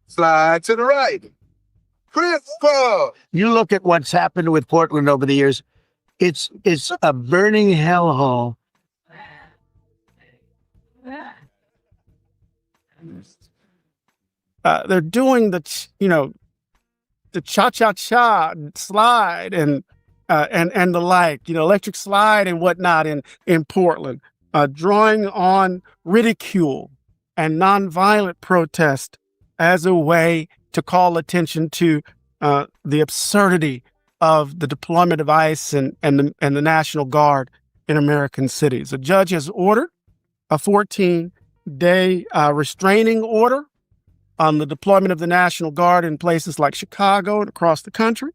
slide to the right. Crisscross. You look at what's happened with Portland over the years. It's a burning hellhole. They're doing the cha-cha-cha slide and the like, electric slide and whatnot in Portland, drawing on ridicule and nonviolent protest as a way to call attention to the absurdity of the deployment of ICE and the National Guard in American cities. A judge has ordered a 14-day restraining order on the deployment of the National Guard in places like Chicago and across the country.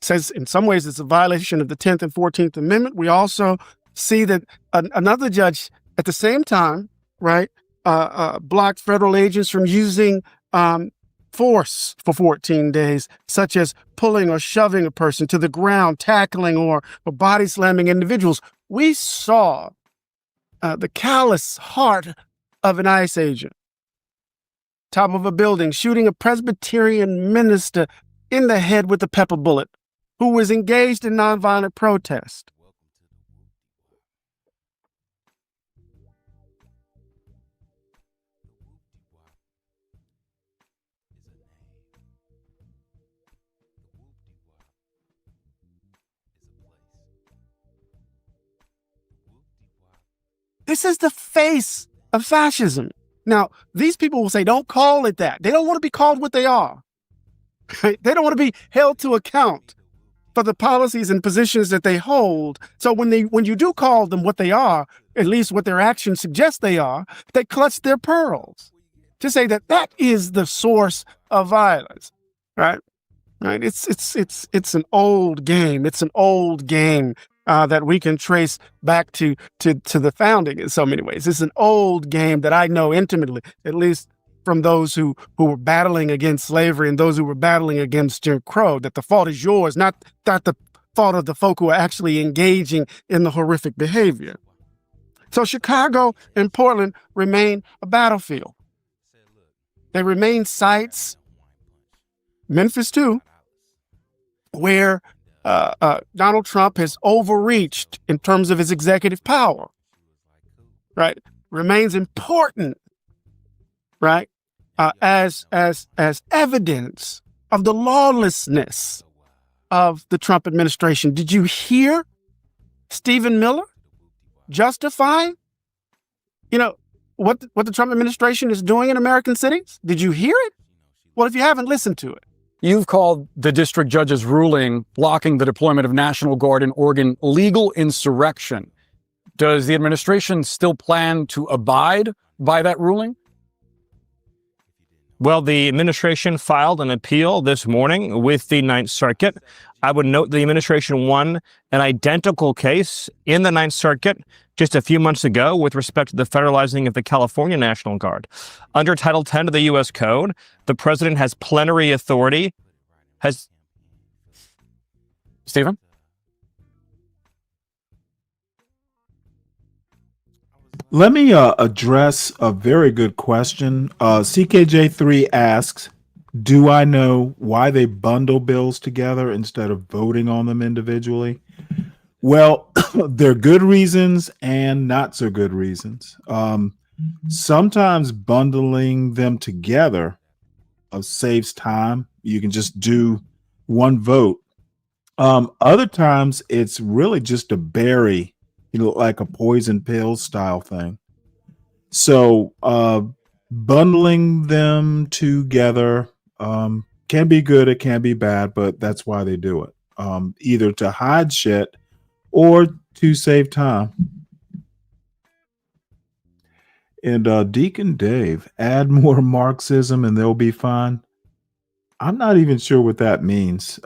Says in some ways it's a violation of the 10th and 14th Amendment. We also see that another judge at the same time, right, blocked federal agents from using force for 14 days, such as pulling or shoving a person to the ground, tackling or body slamming individuals. We saw the callous heart of an ICE agent, top of a building, shooting a Presbyterian minister in the head with a pepper bullet who was engaged in nonviolent protest. This is the face of fascism. Now, these people will say, don't call it that. They don't want to be called what they are. Right? They don't want to be held to account for the policies and positions that they hold. So when you do call them what they are, at least what their actions suggest they are, they clutch their pearls to say that that is the source of violence, right? Right? It's an old game. It's an old game that we can trace back to the founding in so many ways. It's an old game that I know intimately, at least from those who were battling against slavery and those who were battling against Jim Crow, that the fault is yours, not the fault of the folk who are actually engaging in the horrific behavior. So Chicago and Portland remain a battlefield. They remain sites, Memphis too, where Donald Trump has overreached in terms of his executive power, right? Remains important, right? As evidence of the lawlessness of the Trump administration. Did you hear Stephen Miller justify, what the Trump administration is doing in American cities? Did you hear it? Well, if you haven't, listened to it. You've called the district judge's ruling blocking the deployment of National Guard in Oregon legal insurrection. Does the administration still plan to abide by that ruling? Well, the administration filed an appeal this morning with the Ninth Circuit. I would note the administration won an identical case in the Ninth Circuit just a few months ago with respect to the federalizing of the California National Guard. Under Title 10 of the U.S. Code, the president has plenary authority. Stephen? Let me address a very good question. CKJ3 asks, do I know why they bundle bills together instead of voting on them individually? Well, there are good reasons and not so good reasons. Sometimes bundling them together saves time. You can just do one vote. Other times it's really just a bury, like a poison pill style thing. So bundling them together can be good, it can be bad, but that's why they do it. Either to hide shit or to save time. And Deacon Dave, add more Marxism and they'll be fine. I'm not even sure what that means.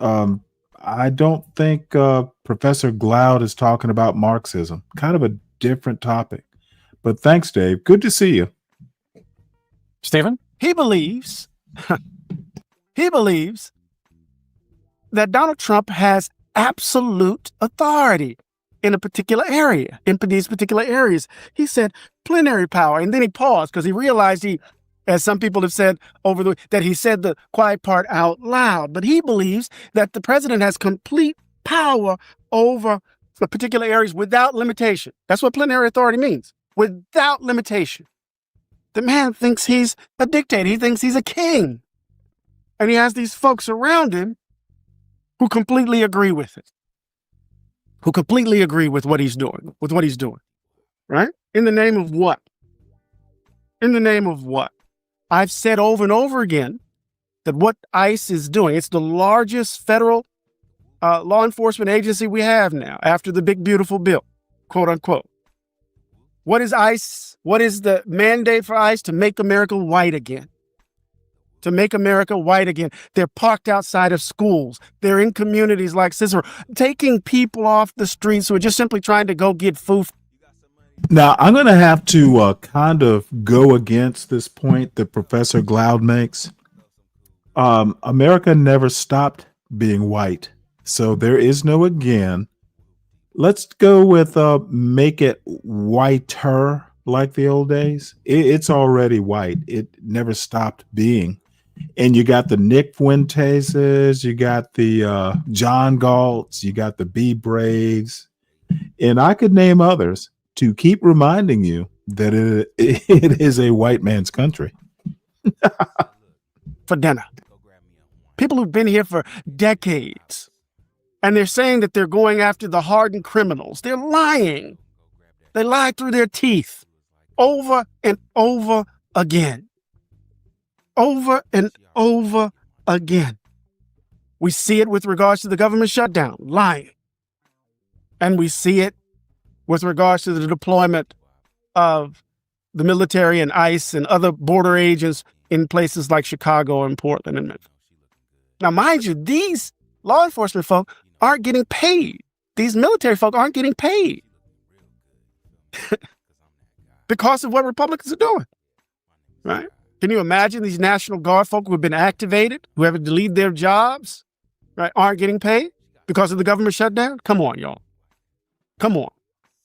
I don't think Professor Glaude is talking about Marxism. Kind of a different topic. But thanks, Dave. Good to see you. Stephen? He believes that Donald Trump has absolute authority in a particular area, in these particular areas. He said plenary power, and then he paused because he realized as some people have said that he said the quiet part out loud. But he believes that the president has complete power over the particular areas without limitation. That's what plenary authority means, without limitation. The man thinks he's a dictator. He thinks he's a king. And he has these folks around him who completely agree with it, who completely agree with what he's doing, right? In the name of what? In the name of what? I've said over and over again that what ICE is doing, it's the largest federal law enforcement agency we have now after the big, beautiful bill, quote unquote. What is ICE? What is the mandate for ICE? To make America white again. To make America white again. They're parked outside of schools. They're in communities like Cicero, taking people off the streets who are just simply trying to go get food. Now, I'm going to have to kind of go against this point that Professor Glaude makes. America never stopped being white. So there is no again. Let's go with make it whiter like the old days. It's already white. It never stopped being. And you got the Nick Fuenteses, you got the John Galts, you got the B. Braves, and I could name others to keep reminding you that it is a white man's country. For dinner. People who've been here for decades. And they're saying that they're going after the hardened criminals. They're lying. They lied through their teeth over and over again. Over and over again. We see it with regards to the government shutdown, lying. And we see it with regards to the deployment of the military and ICE and other border agents in places like Chicago and Portland and Memphis. Now, mind you, these law enforcement folk aren't getting paid. These military folk aren't getting paid because of what Republicans are doing, right? Can you imagine these National Guard folk who have been activated, who have to leave their jobs, right, aren't getting paid because of the government shutdown? Come on, y'all. Come on.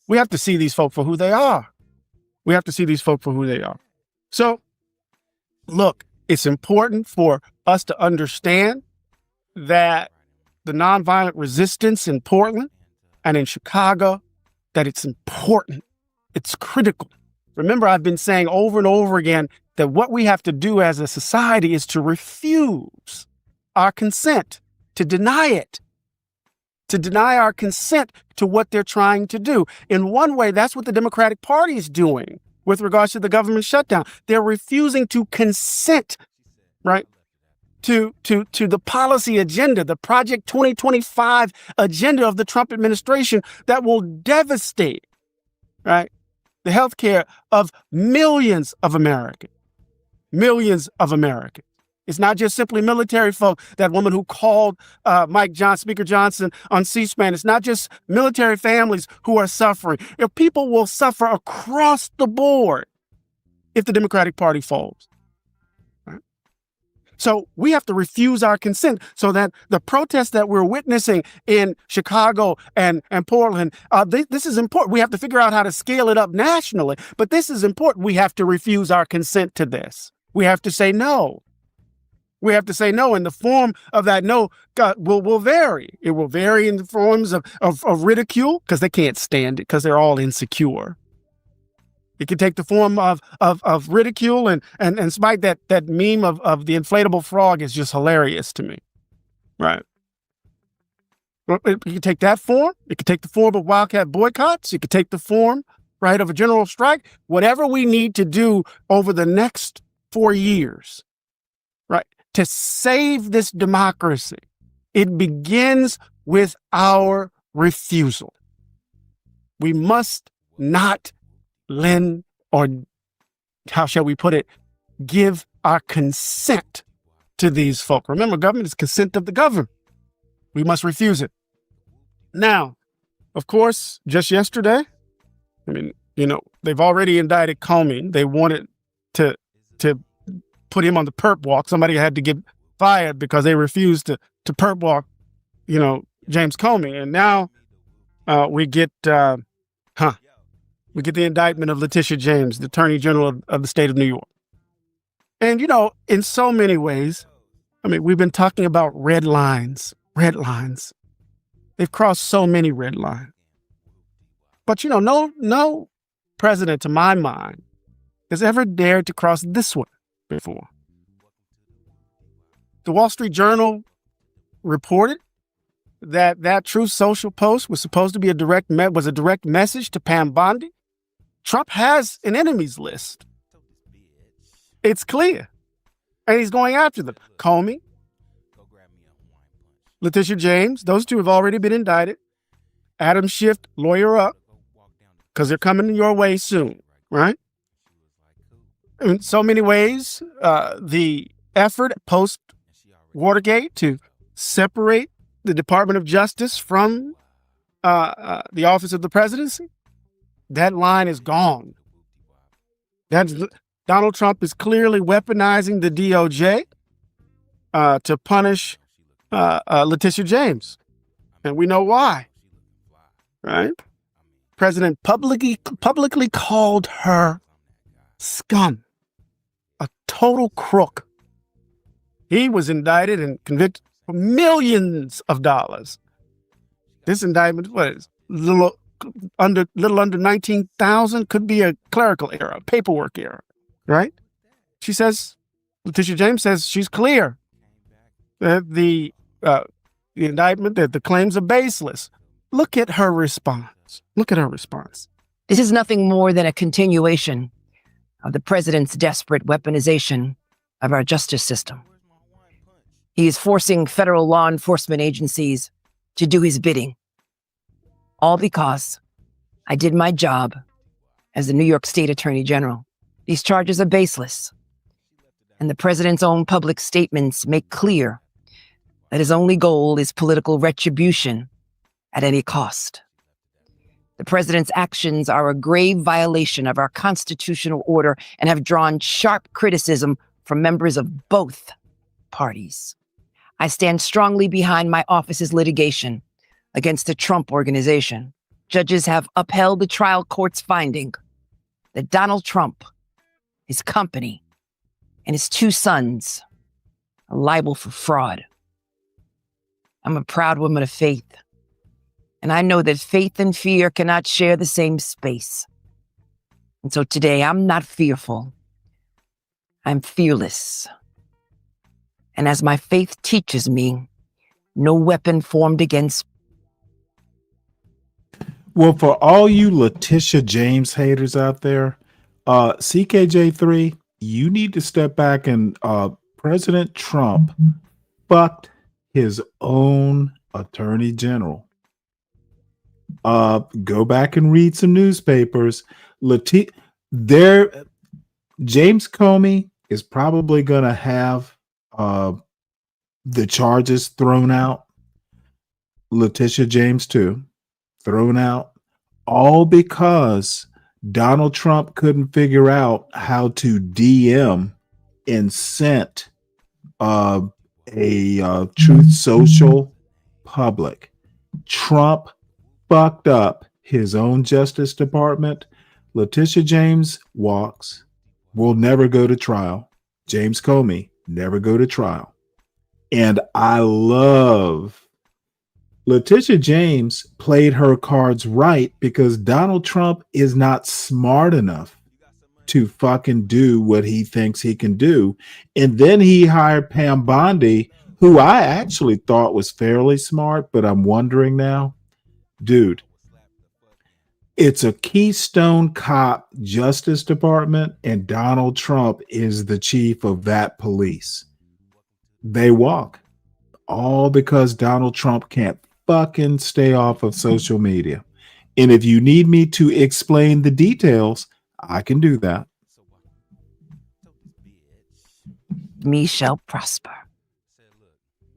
We have to see these folk for who they are. We have to see these folk for who they are. So, look, it's important for us to understand that the nonviolent resistance in Portland and in Chicago, that it's important. It's critical. Remember, I've been saying over and over again that what we have to do as a society is to refuse our consent, to deny it, to deny our consent to what they're trying to do. In one way, that's what the Democratic Party is doing with regards to the government shutdown. They're refusing to consent, right, to the policy agenda, the Project 2025 agenda of the Trump administration that will devastate, right, the healthcare of millions of Americans. Millions of Americans. It's not just simply military folk, that woman who called Speaker Johnson on C-SPAN. It's not just military families who are suffering. If people will suffer across the board if the Democratic Party falls. Right? So we have to refuse our consent so that the protests that we're witnessing in Chicago and Portland, this is important. We have to figure out how to scale it up nationally, but this is important. We have to refuse our consent to this. We have to say no. We have to say no, and the form of that no will vary. It will vary in the forms of ridicule, because they can't stand it, because they're all insecure. It can take the form of ridicule, and Spike, that meme of the inflatable frog is just hilarious to me. Right. It can take that form. It can take the form of wildcat boycotts. It could take the form, right, of a general strike. Whatever we need to do over the next 4 years, right, to save this democracy, it begins with our refusal. We must not lend, or how shall we put it, give our consent to these folk. Remember, government is consent of the governed. We must refuse it. Now, of course, just yesterday, they've already indicted Comey. They wanted to put him on the perp walk. Somebody had to get fired because they refused to perp walk, James Comey. And now we get the indictment of Letitia James, the Attorney General of the state of New York. And, in so many ways, we've been talking about red lines. They've crossed so many red lines. But, no president, to my mind, has ever dared to cross this one before. The Wall Street Journal reported that Truth Social post was supposed to be a direct message to Pam Bondi. Trump has an enemies list. It's clear. And he's going after them. Comey, Letitia James, those two have already been indicted. Adam Schiff, lawyer up, because they're coming your way soon, right? In so many ways, the effort post-Watergate to separate the Department of Justice from the Office of the Presidency, that line is gone. Donald Trump is clearly weaponizing the DOJ to punish Letitia James. And we know why, right? President publicly called her scum, a total crook. He was indicted and convicted for millions of dollars. This indictment was little under 19,000, could be a clerical error, paperwork error, right? Letitia James says she's clear that the indictment, that the claims are baseless. Look at her response. This is nothing more than a continuation of the president's desperate weaponization of our justice system. He is forcing federal law enforcement agencies to do his bidding, all because I did my job as the New York State Attorney General. These charges are baseless, and the president's own public statements make clear that his only goal is political retribution at any cost. The president's actions are a grave violation of our constitutional order and have drawn sharp criticism from members of both parties. I stand strongly behind my office's litigation against the Trump Organization. Judges have upheld the trial court's finding that Donald Trump, his company, and his 2 sons are liable for fraud. I'm a proud woman of faith, and I know that faith and fear cannot share the same space. And so today, I'm not fearful. I'm fearless. And as my faith teaches me, no weapon formed against. Well, for all you Letitia James haters out there, CKJ3, you need to step back and President Trump fucked his own attorney general. Go back and read some newspapers. James Comey is probably going to have the charges thrown out. Letitia James too, thrown out, all because Donald Trump couldn't figure out how to DM and sent a Truth Social public. Trump fucked up his own Justice Department. Letitia James will never go to trial. James Comey never go to trial. And I love Letitia James played her cards right because Donald Trump is not smart enough to fucking do what he thinks he can do. And then he hired Pam Bondi, who I actually thought was fairly smart, but I'm wondering now, dude, it's a Keystone Cop Justice Department, and Donald Trump is the chief of that police. They walk, all because Donald Trump can't fucking stay off of social media. And if you need me to explain the details, I can do that. Me shall prosper.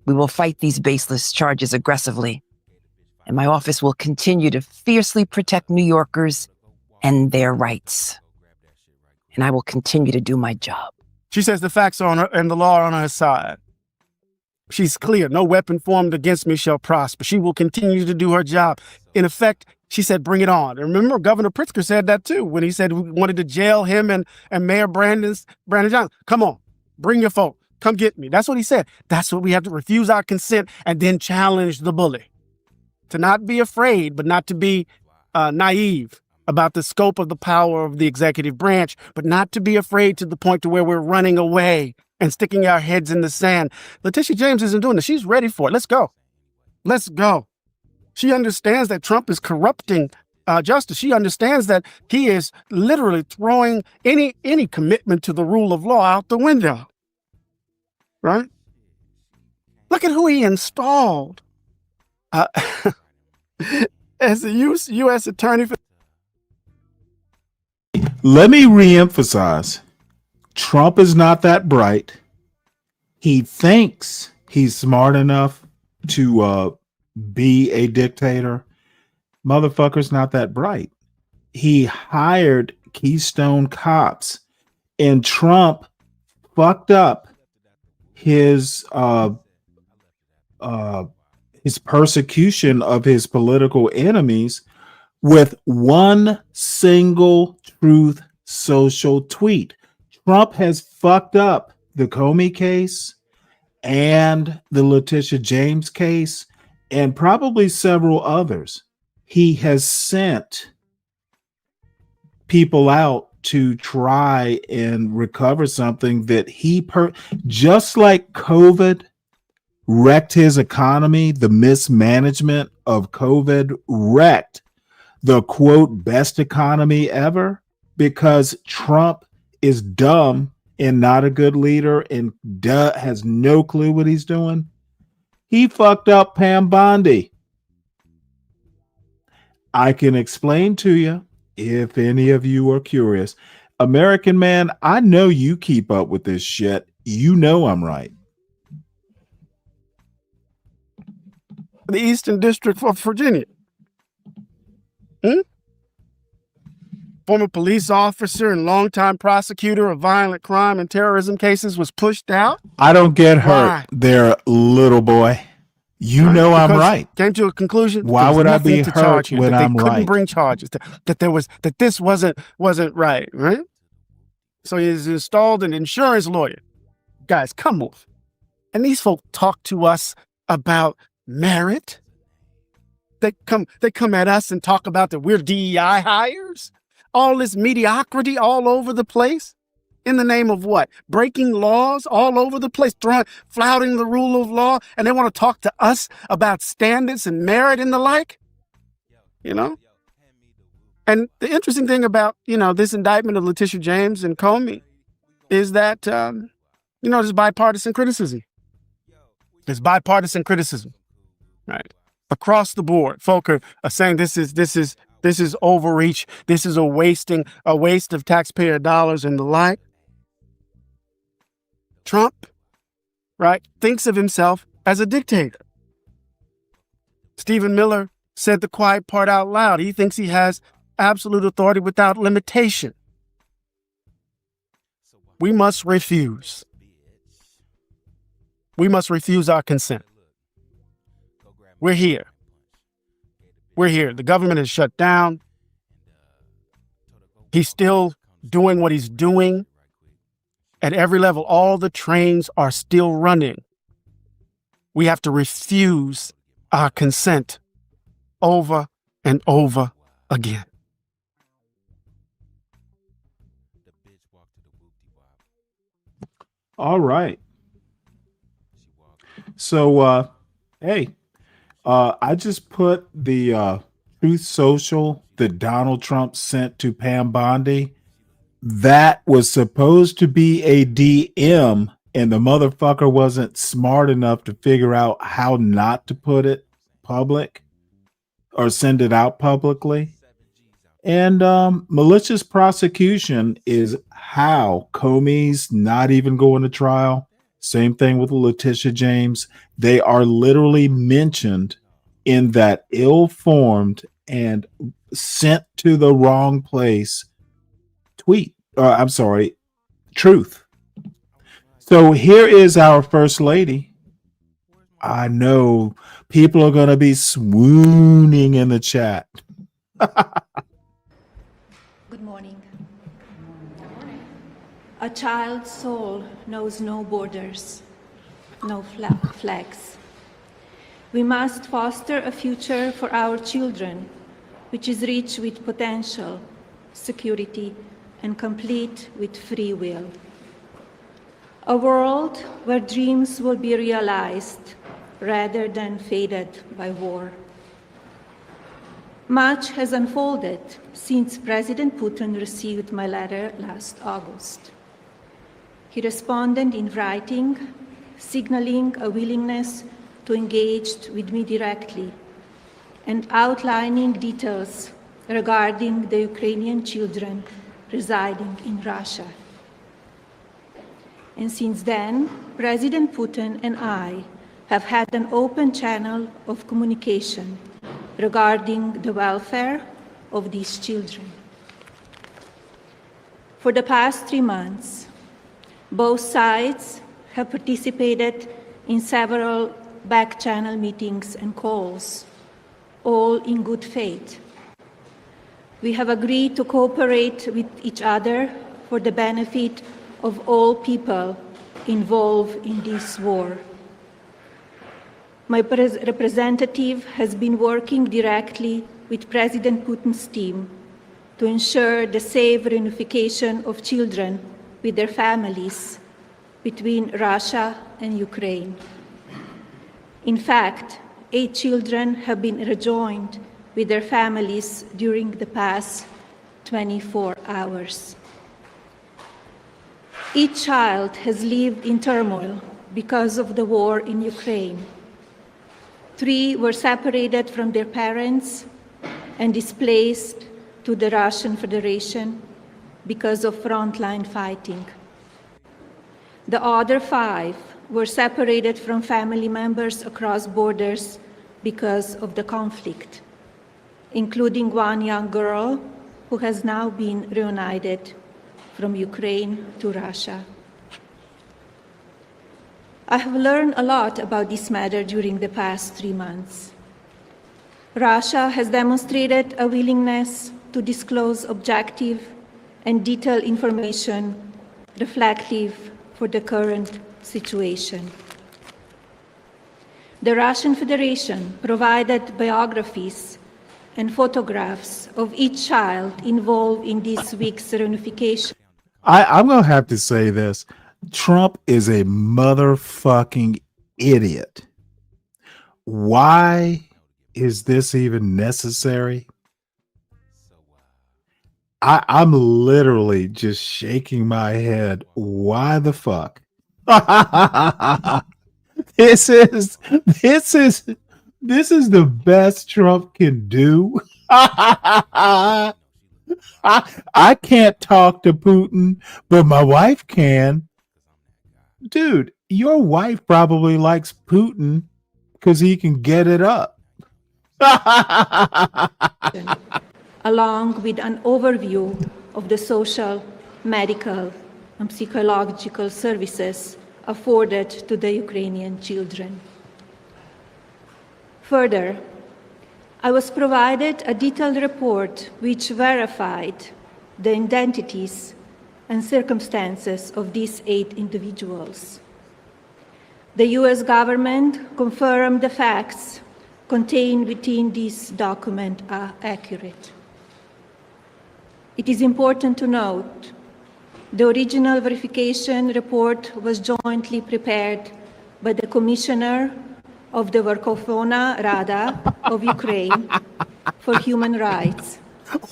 We will fight these baseless charges aggressively, and my office will continue to fiercely protect New Yorkers and their rights. And I will continue to do my job. She says the facts are on her and the law are on her side. She's clear. No weapon formed against me shall prosper. She will continue to do her job. In effect, she said, bring it on. And remember, Governor Pritzker said that too when he said we wanted to jail him and Mayor Brandon Johnson. Come on, bring your folk. Come get me. That's what he said. That's what we have to refuse our consent and then challenge the bully. To not be afraid, but not to be naive about the scope of the power of the executive branch, but not to be afraid to the point to where we're running away and sticking our heads in the sand. Letitia James isn't doing this. She's ready for it. Let's go. Let's go. She understands that Trump is corrupting justice. She understands that he is literally throwing any commitment to the rule of law out the window. Right? Look at who he installed as the U.S. attorney. Let me reemphasize. Trump is not that bright. He thinks he's smart enough to be a dictator. Motherfucker's not that bright. He hired Keystone Cops, and Trump fucked up his persecution of his political enemies with one single Truth Social tweet. Trump has fucked up the Comey case and the Letitia James case and probably several others. He has sent people out to try and recover something that just like COVID wrecked his economy, the mismanagement of COVID wrecked the quote best economy ever because Trump is dumb and not a good leader and has no clue what he's doing? He fucked up Pam Bondi. I can explain to you if any of you are curious. American man, I know you keep up with this shit. You know I'm right. The Eastern District of Virginia. Former police officer and longtime prosecutor of violent crime and terrorism cases was pushed out. I don't get hurt Why? there, little boy. You know I'm Because right. Came to a conclusion. Why there was would I nothing be to hurt charge here, when that they I'm couldn't right? bring charges. That this wasn't right. So he's installed an insurance lawyer. Guys, come on. And these folk talk to us about merit. They come at us and talk about that we're DEI hires. All this mediocrity all over the place. In the name of what? Breaking laws all over the place, flouting the rule of law, and they want to talk to us about standards and merit and the like, And the interesting thing about, this indictment of Letitia James and Comey is that, there's bipartisan criticism. There's bipartisan criticism, right? Across the board, folk are saying this is overreach. This is a waste of taxpayer dollars and the like. Trump, right, thinks of himself as a dictator. Stephen Miller said the quiet part out loud. He thinks he has absolute authority without limitation. We must refuse. We must refuse our consent. We're here. We're here. The government is shut down. He's still doing what he's doing. At every level, all the trains are still running. We have to refuse our consent over and over again. All right. So, hey, I just put the Truth Social that Donald Trump sent to Pam Bondi. That was supposed to be a DM, and the motherfucker wasn't smart enough to figure out how not to put it public or send it out publicly. And malicious prosecution is how Comey's not even going to trial. Same thing with Letitia James. They are literally mentioned in that ill-formed and sent to the wrong place truth. So here is our first lady. I know people are going to be swooning in the chat. Good morning. A child's soul knows no borders, no flags. We must foster a future for our children, which is rich with potential, security, and complete with free will. A world where dreams will be realized rather than faded by war. Much has unfolded since President Putin received my letter last August. He responded in writing, signaling a willingness to engage with me directly and outlining details regarding the Ukrainian children residing in Russia. And since then, President Putin and I have had an open channel of communication regarding the welfare of these children. For the past 3 months, both sides have participated in several back-channel meetings and calls, all in good faith. We have agreed to cooperate with each other for the benefit of all people involved in this war. My representative has been working directly with President Putin's team to ensure the safe reunification of children with their families between Russia and Ukraine. In fact, 8 children have been rejoined with their families during the past 24 hours. Each child has lived in turmoil because of the war in Ukraine. 3 were separated from their parents and displaced to the Russian Federation because of frontline fighting. The other 5 were separated from family members across borders because of the conflict, including one young girl who has now been reunited from Ukraine to Russia. I have learned a lot about this matter during the past 3 months. Russia has demonstrated a willingness to disclose objective and detailed information reflective for the current situation. The Russian Federation provided biographies and photographs of each child involved in this week's reunification. I'm going to have to say this. Trump is a motherfucking idiot. Why is this even necessary? I'm literally just shaking my head. Why the fuck? This is the best Trump can do. I can't talk to Putin, but my wife can. Dude, your wife probably likes Putin because he can get it up. Along with an overview of the social, medical, and psychological services afforded to the Ukrainian children. Further, I was provided a detailed report which verified the identities and circumstances of these 8 individuals. The US government confirmed the facts contained within this document are accurate. It is important to note the original verification report was jointly prepared by the Commissioner of the Verkhovna Rada of Ukraine for Human Rights.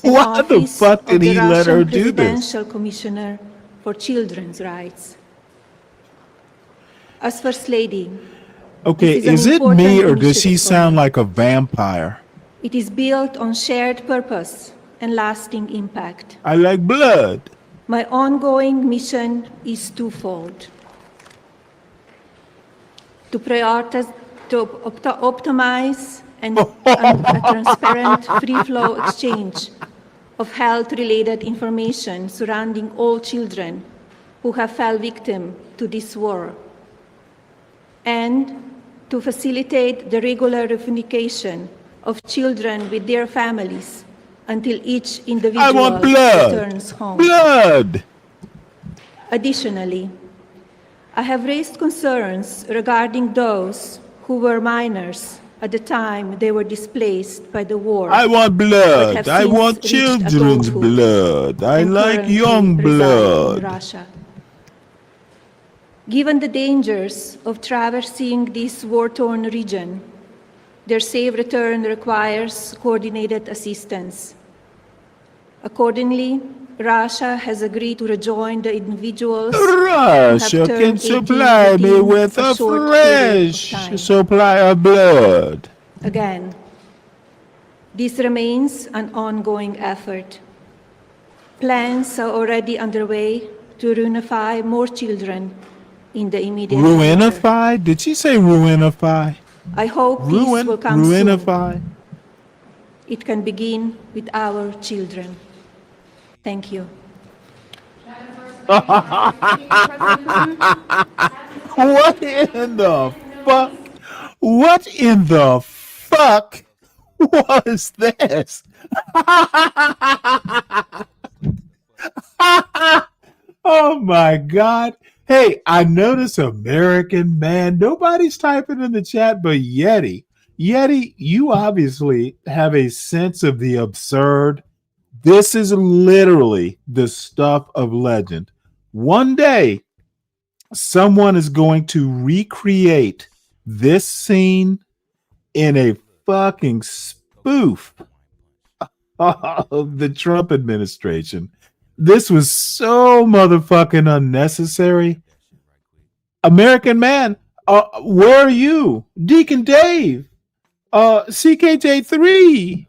Why the fuck did he let her do this? Presidential Commissioner for Children's Rights. As First Lady, Okay, is it me or does she sound like a vampire? it is built on shared purpose and lasting impact. I like blood. My ongoing mission is twofold. To prioritize, to optimize and a transparent free flow exchange of health-related information surrounding all children who have fell victim to this war, and to facilitate the regular reunification of children with their families until each individual returns home. Blood! Additionally, I have raised concerns regarding those who were minors at the time they were displaced by the war. I want but blood. have I since want reached children's adulthood blood. I and like currently young reside in blood. Russia. Given the dangers of traversing this war-torn region, their safe return requires coordinated assistance. Accordingly, Russia has agreed to rejoin the individuals who have Russia turned can 18 supply me within with a short period of fresh time. supply of blood. Again, this remains an ongoing effort. Plans are already underway to reunify more children in the immediate future. Ruinify? Did she say ruinify? I hope peace will come Ruinify? soon. It can begin with our children. Thank you. What in the fuck? What in the fuck was this? Oh my God. Hey, I notice American man. Nobody's typing in the chat but Yeti. Yeti, you obviously have a sense of the absurd. This is literally the stuff of legend. One day, someone is going to recreate this scene in a fucking spoof of the Trump administration. This was so motherfucking unnecessary. American Man, where are you? Deacon Dave, CKJ3,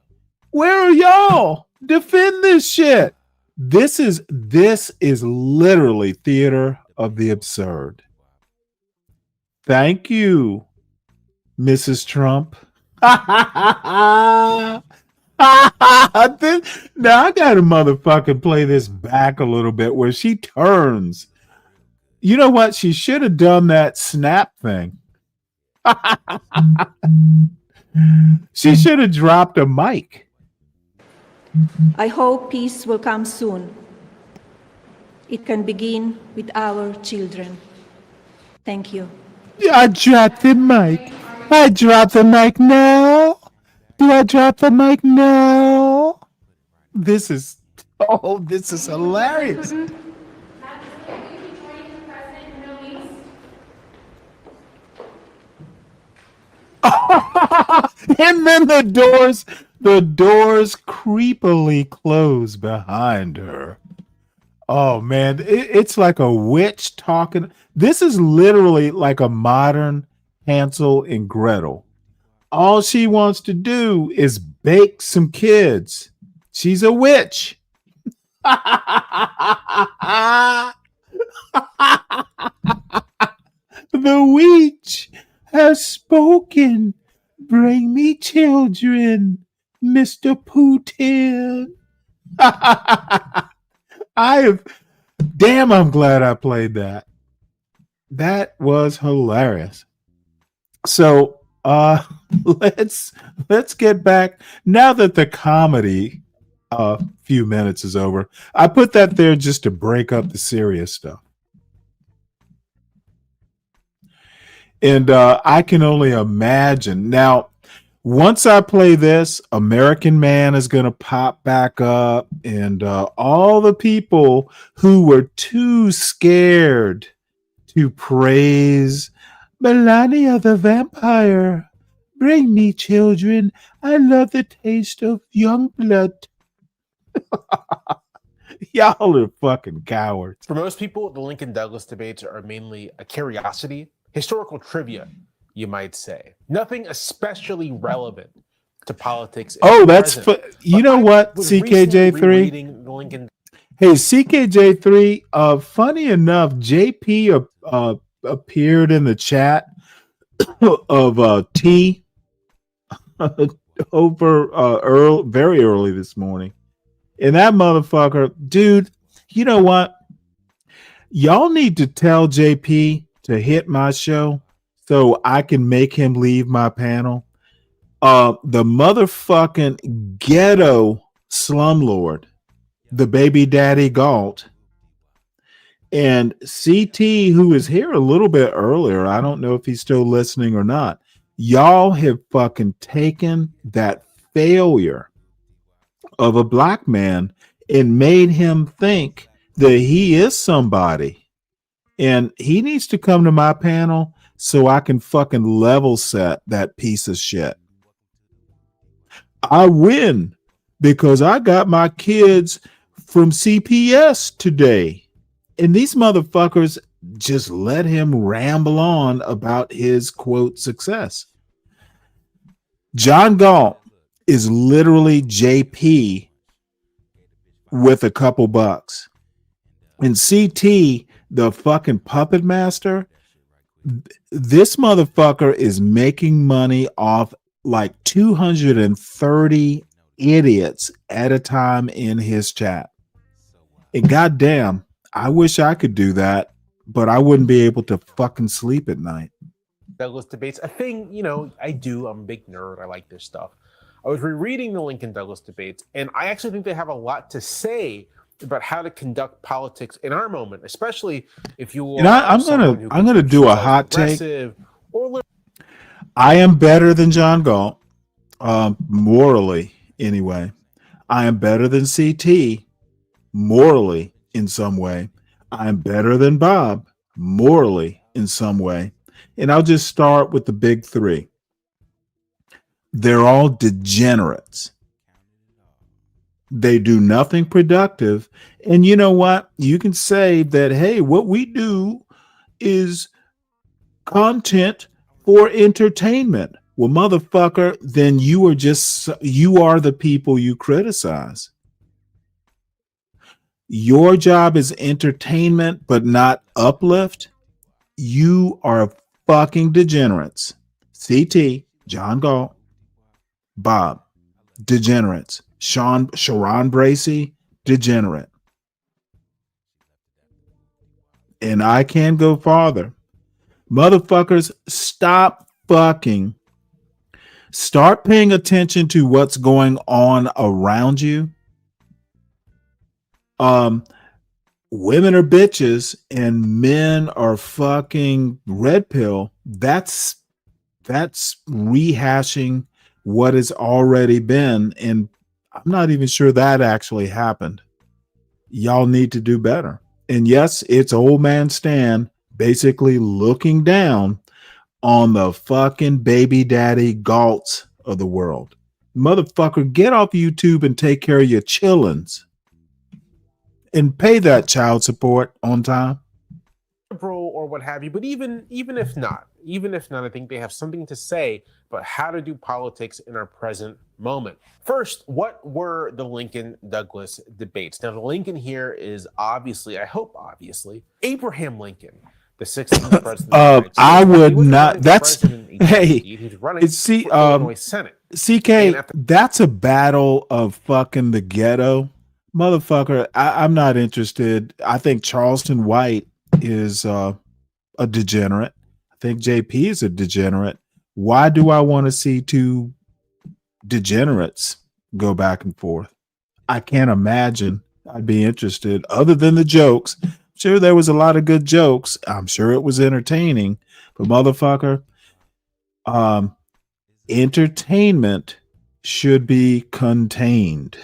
where are y'all? Defend this shit. This is literally theater of the absurd. Thank you, Mrs. Trump. Now I gotta motherfucking play this back a little bit where she turns. You know what? She should have done that snap thing. She should have dropped a mic. I hope peace will come soon. It can begin with our children. Thank you. I dropped the mic. I dropped the mic now. Do I drop the mic now? This is hilarious. And then the doors creepily close behind her. Oh man, it's like a witch talking. This is literally like a modern Hansel and Gretel. All she wants to do is bake some kids. She's a witch. The witch has spoken. Bring me children, Mr. Putin. I'm glad I played that. That was hilarious. So let's get back now that the comedy few minutes is over. I put that there just to break up the serious stuff. And I can only imagine. Now, once I play this, American Man is going to pop back up, and all the people who were too scared to praise Melania the vampire. Bring me children. I love the taste of young blood. Y'all are fucking cowards. For most people, the Lincoln Douglas debates are mainly a curiosity, historical trivia, you might say. Nothing especially relevant to politics. Oh, that's you know what, CKJ3? Hey, CKJ3, funny enough, JP appeared in the chat of T over very early this morning. And that motherfucker, dude, you know what? Y'all need to tell JP to hit my show so I can make him leave my panel. The motherfucking ghetto slumlord, the baby daddy Galt, and CT, who is here a little bit earlier. I don't know if he's still listening or not. Y'all have fucking taken that failure of a black man and made him think that he is somebody. And he needs to come to my panel so I can fucking level set that piece of shit. I win because I got my kids from CPS today. And these motherfuckers just let him ramble on about his quote success. John Galt is literally JP with a couple bucks. And CT, the fucking puppet master, this motherfucker is making money off like 230 idiots at a time in his chat. And goddamn, I wish I could do that, but I wouldn't be able to fucking sleep at night. Douglas debates, a thing, I do. I'm a big nerd. I like this stuff. I was rereading the Lincoln Douglas debates, and I actually think they have a lot to say about how to conduct politics in our moment, especially if you are. I'm gonna do a hot take. I am better than John Galt, morally anyway. I am better than CT, morally in some way. I am better than Bob, morally in some way. And I'll just start with the big three. They're all degenerates. They do nothing productive. And you know what? You can say that, hey, what we do is content for entertainment. Well, motherfucker, then you are the people you criticize. Your job is entertainment, but not uplift. You are fucking degenerates. CT, John Galt, Bob, degenerates. Sharon Bracey, degenerate. And I can go farther. Motherfuckers, stop fucking. Start paying attention to what's going on around you. Women are bitches and men are fucking red pill. That's rehashing what has already been, and I'm not even sure that actually happened. Y'all need to do better. And yes, it's old man Stan basically looking down on the fucking baby daddy Galts of the world. Motherfucker, get off YouTube and take care of your chillins and pay that child support on time. Liberal or what have you, but even if not, I think they have something to say about how to do politics in our present moment. First, what were the Lincoln-Douglas debates? Now, the Lincoln here is obviously, I hope obviously, Abraham Lincoln, the 16th president of the United States. I would not. That's hey. He's running for Illinois Senate. CK, that's a battle of fucking the ghetto, motherfucker. I'm not interested. I think Charleston White is a degenerate. I think JP is a degenerate. Why do I want to see two degenerates go back and forth? I can't imagine I'd be interested, other than the jokes. Sure, there was a lot of good jokes. I'm sure it was entertaining, but motherfucker, entertainment should be contained.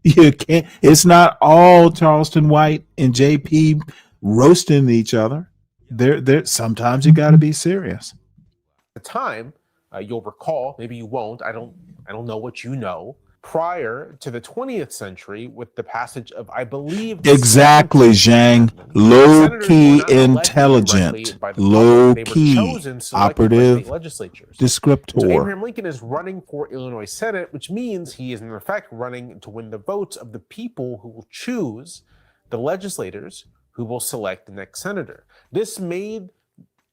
You can't. It's not all Charleston White and JP roasting each other. There. Sometimes you got to be serious. At the time, you'll recall, maybe you won't. I don't know what you know. Prior to the 20th century, with the passage of, I believe, exactly, Zhang, low-key intelligent, low-key operative descriptor. So Abraham Lincoln is running for Illinois Senate, which means he is in effect running to win the votes of the people who will choose the legislators who will select the next senator. This made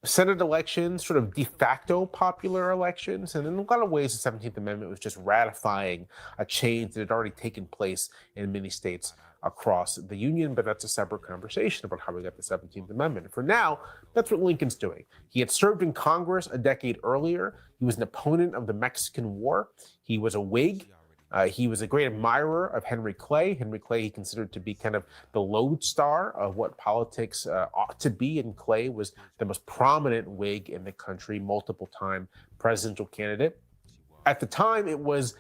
Senate elections sort of de facto popular elections, and in a lot of ways the 17th Amendment was just ratifying a change that had already taken place in many states across the Union, but that's a separate conversation about how we got the 17th Amendment. For now, that's what Lincoln's doing. He had served in Congress a decade earlier. He was an opponent of the Mexican War. He was a Whig. He was a great admirer of Henry Clay. Henry Clay he considered to be kind of the lodestar of what politics ought to be, and Clay was the most prominent Whig in the country, multiple-time presidential candidate. At the time, it was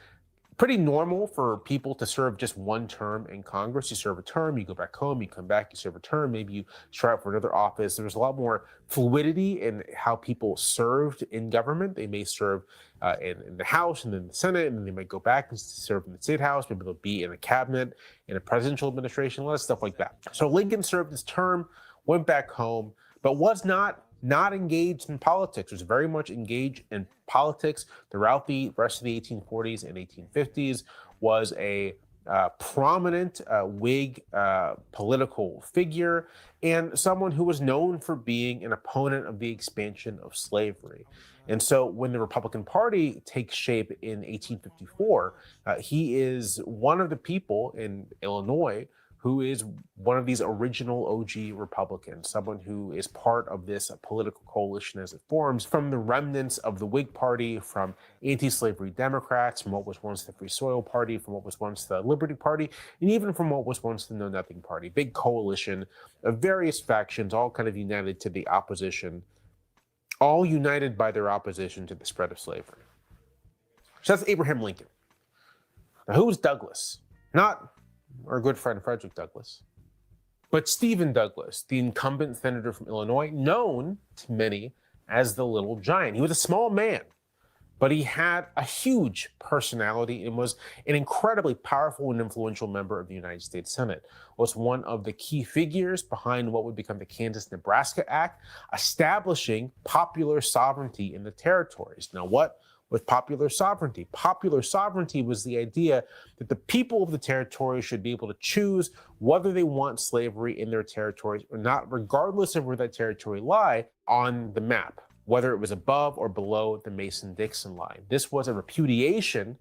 pretty normal for people to serve just one term in Congress. You serve a term, you go back home, you come back, you serve a term, maybe you try out for another office. There was a lot more fluidity in how people served in government. They may serve in the House and then the Senate, and then they might go back and serve in the State House. Maybe they'll be in a cabinet, in a presidential administration, a lot of stuff like that. So Lincoln served his term, went back home, but was not engaged in politics, was very much engaged in politics throughout the rest of the 1840s and 1850s, was a prominent Whig political figure, and someone who was known for being an opponent of the expansion of slavery. And so when the Republican Party takes shape in 1854, he is one of the people in Illinois who is one of these original OG Republicans, someone who is part of this political coalition as it forms from the remnants of the Whig Party, from anti-slavery Democrats, from what was once the Free Soil Party, from what was once the Liberty Party, and even from what was once the Know Nothing Party. Big coalition of various factions, all kind of united to the opposition, all united by their opposition to the spread of slavery. So that's Abraham Lincoln. Now, who's Douglas? Not our good friend Frederick Douglass, but Stephen Douglas, the incumbent senator from Illinois, known to many as the Little Giant. He was a small man, but he had a huge personality and was an incredibly powerful and influential member of the United States Senate, was one of the key figures behind what would become the Kansas-Nebraska Act, establishing popular sovereignty in the territories. Now, what was popular sovereignty? Popular sovereignty was the idea that the people of the territory should be able to choose whether they want slavery in their territories or not, regardless of where that territory lie on the map, whether it was above or below the Mason-Dixon line. This was a repudiation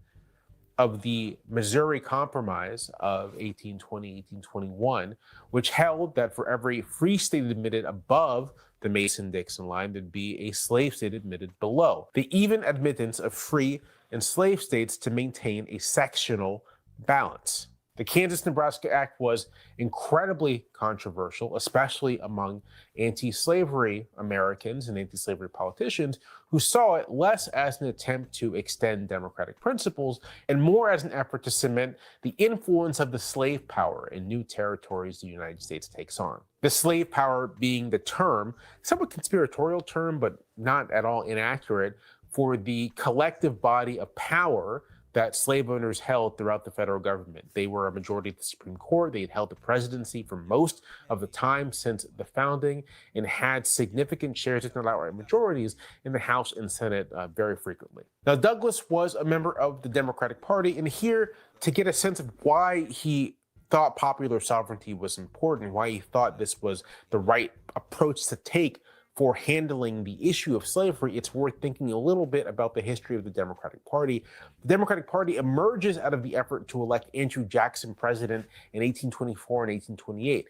of the Missouri Compromise of 1820, 1821, which held that for every free state admitted above the Mason-Dixon line, there'd be a slave state admitted below. The even admittance of free and slave states to maintain a sectional balance. The Kansas-Nebraska Act was incredibly controversial, especially among anti-slavery Americans and anti-slavery politicians who saw it less as an attempt to extend democratic principles and more as an effort to cement the influence of the slave power in new territories the United States takes on. The slave power being the term, somewhat conspiratorial term, but not at all inaccurate, for the collective body of power that slave owners held throughout the federal government. They were a majority of the Supreme Court. They had held the presidency for most of the time since the founding and had significant shares, if not outright majorities, in the House and Senate very frequently. Now, Douglas was a member of the Democratic Party, and here, to get a sense of why he thought popular sovereignty was important, why he thought this was the right approach to take for handling the issue of slavery, it's worth thinking a little bit about the history of the Democratic Party. The Democratic Party emerges out of the effort to elect Andrew Jackson president in 1824 and 1828.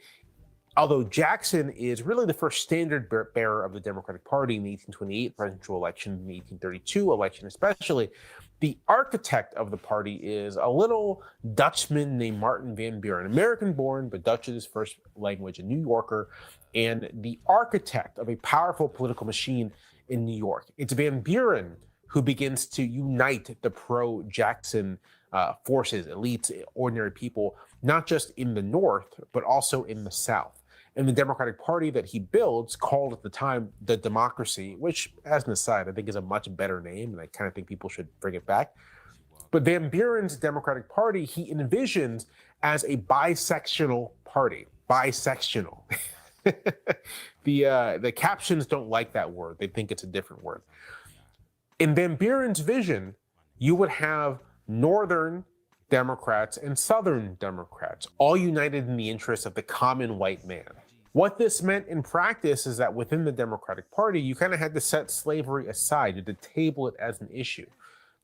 Although Jackson is really the first standard bearer of the Democratic Party in the 1828 presidential election, and the 1832 election especially, the architect of the party is a little Dutchman named Martin Van Buren, American-born, but Dutch is his first language, a New Yorker, and the architect of a powerful political machine in New York. It's Van Buren who begins to unite the pro-Jackson forces, elites, ordinary people, not just in the North, but also in the South. And the Democratic Party that he builds, called at the time the Democracy, which, as an aside, I think is a much better name, and I kind of think people should bring it back. But Van Buren's Democratic Party, he envisions as a bisectional party. Bisectional. The captions don't like that word. They think it's a different word. In Van Buren's vision, you would have Northern Democrats and Southern Democrats, all united in the interests of the common white man. What this meant in practice is that within the Democratic Party, you kind of had to set slavery aside, you had to table it as an issue.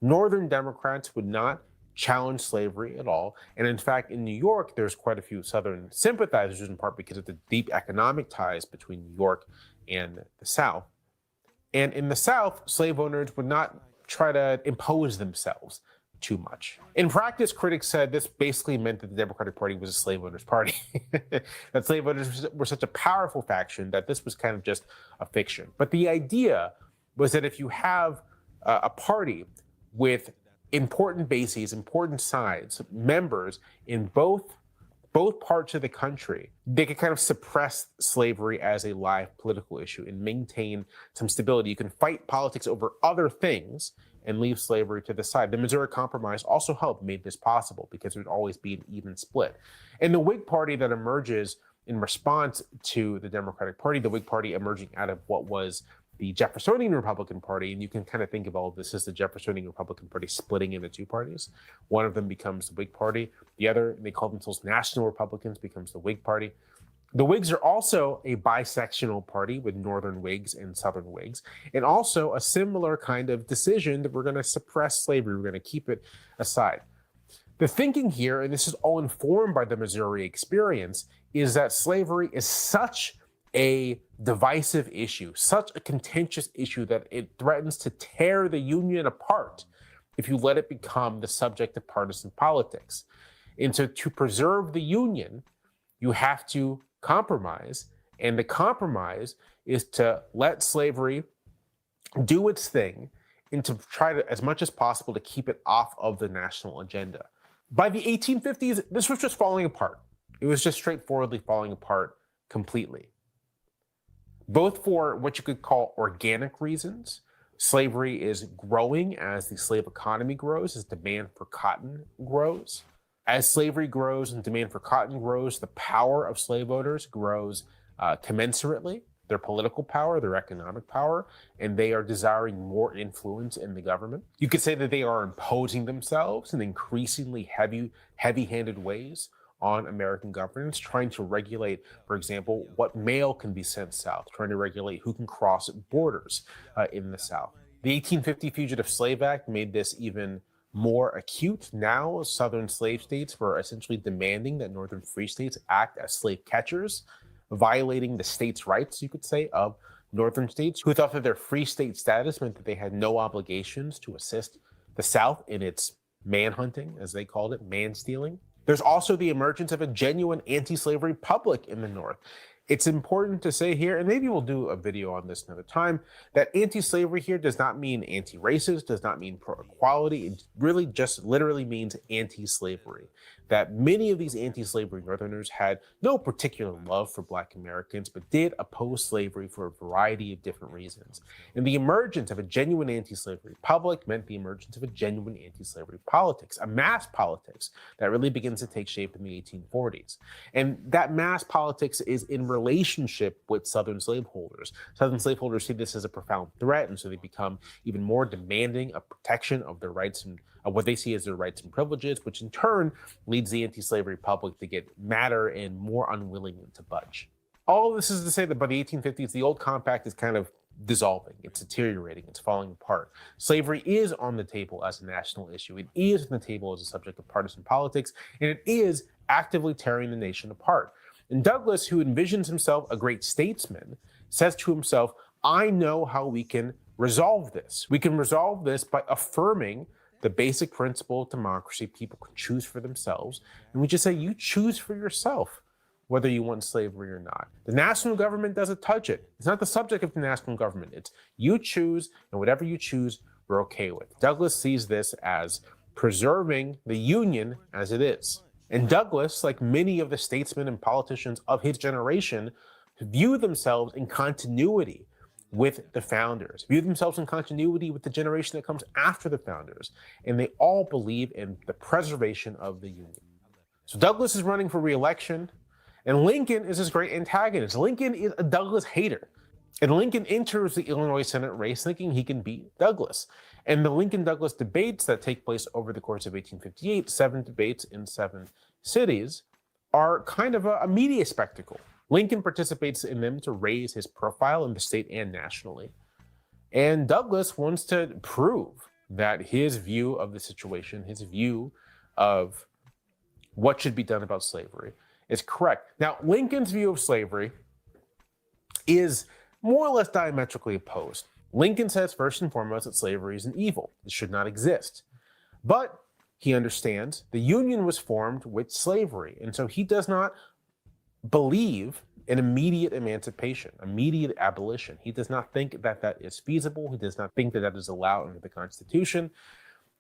Northern Democrats would not challenge slavery at all. And in fact, in New York, there's quite a few Southern sympathizers, in part because of the deep economic ties between New York and the South. And in the South, slave owners would not try to impose themselves too much. In practice, critics said this basically meant that the Democratic Party was a slave owners' party. That slave owners were such a powerful faction that this was kind of just a fiction. But the idea was that if you have a party with important bases, important sides, members in both parts of the country, they could kind of suppress slavery as a live political issue and maintain some stability. You can fight politics over other things and leave slavery to the side. The Missouri Compromise also helped made this possible because there would always be an even split. And the Whig Party that emerges in response to the Democratic Party, the Whig Party emerging out of what was the Jeffersonian Republican Party, and you can kind of think of all of this as the Jeffersonian Republican Party splitting into two parties. One of them becomes the Whig Party. The other, they call themselves National Republicans, becomes the Whig Party. The Whigs are also a bisectional party with Northern Whigs and Southern Whigs, and also a similar kind of decision that we're going to suppress slavery. We're going to keep it aside. The thinking here, and this is all informed by the Missouri experience, is that slavery is such a divisive issue, such a contentious issue that it threatens to tear the Union apart if you let it become the subject of partisan politics. And so to preserve the Union, you have to compromise, and the compromise is to let slavery do its thing and to try to, as much as possible, to keep it off of the national agenda. By the 1850s, this was just falling apart. It was just straightforwardly falling apart completely. Both for what you could call organic reasons, Slavery is growing as the slave economy grows, as demand for cotton grows. As slavery grows and demand for cotton grows, the power of slave owners grows commensurately, their political power, their economic power, and they are desiring more influence in the government. You could say that they are imposing themselves in increasingly heavy-handed ways on American governance, trying to regulate, for example, what mail can be sent south, trying to regulate who can cross borders in the South. The 1850 Fugitive Slave Act made this even more acute. Now, Southern slave states were essentially demanding that Northern free states act as slave catchers, violating the states' rights, you could say, of Northern states, who thought that their free state status meant that they had no obligations to assist the South in its manhunting, as they called it, man-stealing. There's also the emergence of a genuine anti-slavery public in the North. It's important to say here, and maybe we'll do a video on this another time, that anti-slavery here does not mean anti-racist, does not mean pro-equality. It really just literally means anti-slavery. That many of these anti-slavery Northerners had no particular love for Black Americans, but did oppose slavery for a variety of different reasons. And the emergence of a genuine anti-slavery public meant the emergence of a genuine anti-slavery politics, a mass politics that really begins to take shape in the 1840s. And that mass politics is in relationship with Southern slaveholders. Southern slaveholders see this as a profound threat, and so they become even more demanding of protection of their rights and of what they see as their rights and privileges, which in turn leads the anti-slavery public to get madder and more unwilling to budge. All of this is to say that by the 1850s, the old compact is kind of dissolving, it's deteriorating, it's falling apart. Slavery is on the table as a national issue. It is on the table as a subject of partisan politics, and it is actively tearing the nation apart. And Douglass, who envisions himself a great statesman, says to himself, I know how we can resolve this. We can resolve this by affirming the basic principle of democracy. People can choose for themselves. And we just say, you choose for yourself whether you want slavery or not. The national government doesn't touch it. It's not the subject of the national government. It's you choose, and whatever you choose, we're okay with. Douglass sees this as preserving the Union as it is. And Douglass, like many of the statesmen and politicians of his generation, view themselves in continuity with the founders, view themselves in continuity with the generation that comes after the founders, and they all believe in the preservation of the Union. So Douglass is running for re-election, and Lincoln is his great antagonist. Lincoln is a Douglass hater, and Lincoln enters the Illinois Senate race thinking he can beat Douglass. And the Lincoln-Douglass debates that take place over the course of 1858, 7 debates in 7 cities, are kind of a media spectacle. Lincoln participates in them to raise his profile in the state and nationally. And Douglass wants to prove that his view of the situation, his view of what should be done about slavery, is correct. Now, Lincoln's view of slavery is more or less diametrically opposed. Lincoln says first and foremost that slavery is an evil. It should not exist. But he understands the Union was formed with slavery, and so he does not believe in immediate emancipation, immediate abolition. He does not think that that is feasible. He does not think that that is allowed under the Constitution.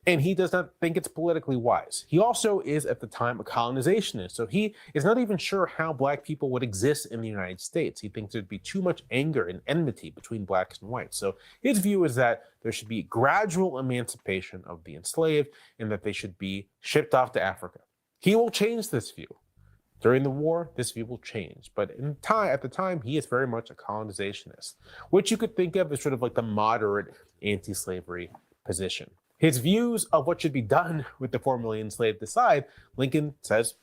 And he does not think it's politically wise. He also is, at the time, a colonizationist. So he is not even sure how Black people would exist in the United States. He thinks there'd be too much anger and enmity between Blacks and whites. So his view is that there should be gradual emancipation of the enslaved and that they should be shipped off to Africa. He will change this view. During the war, this view will change. But at the time, he is very much a colonizationist, which you could think of as sort of like the moderate anti-slavery position. His views of what should be done with the formerly enslaved aside, Lincoln says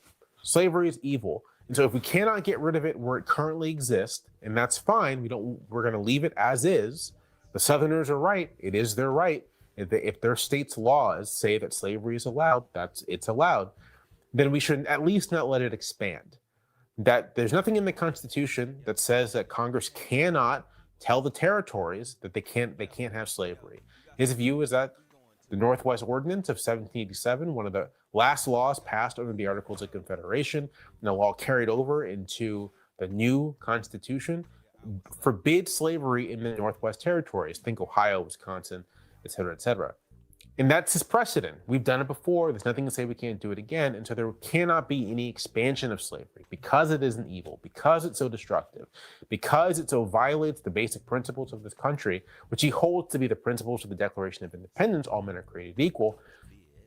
slavery is evil. And so if we cannot get rid of it where it currently exists, and that's fine, we're going to leave it as is. The Southerners are right. It is their right. If their state's laws say that slavery is allowed, it's allowed. Then we should at least not let it expand. That there's nothing in the Constitution that says that Congress cannot tell the territories that they can't have slavery. His view is that the Northwest Ordinance of 1787, one of the last laws passed under the Articles of Confederation, and a law carried over into the new Constitution, forbids slavery in the Northwest Territories. Think Ohio, Wisconsin, et cetera, et cetera. And that's his precedent. We've done it before. There's nothing to say we can't do it again. And so there cannot be any expansion of slavery because it is an evil, because it's so destructive, because it so violates the basic principles of this country, which he holds to be the principles of the Declaration of Independence, all men are created equal.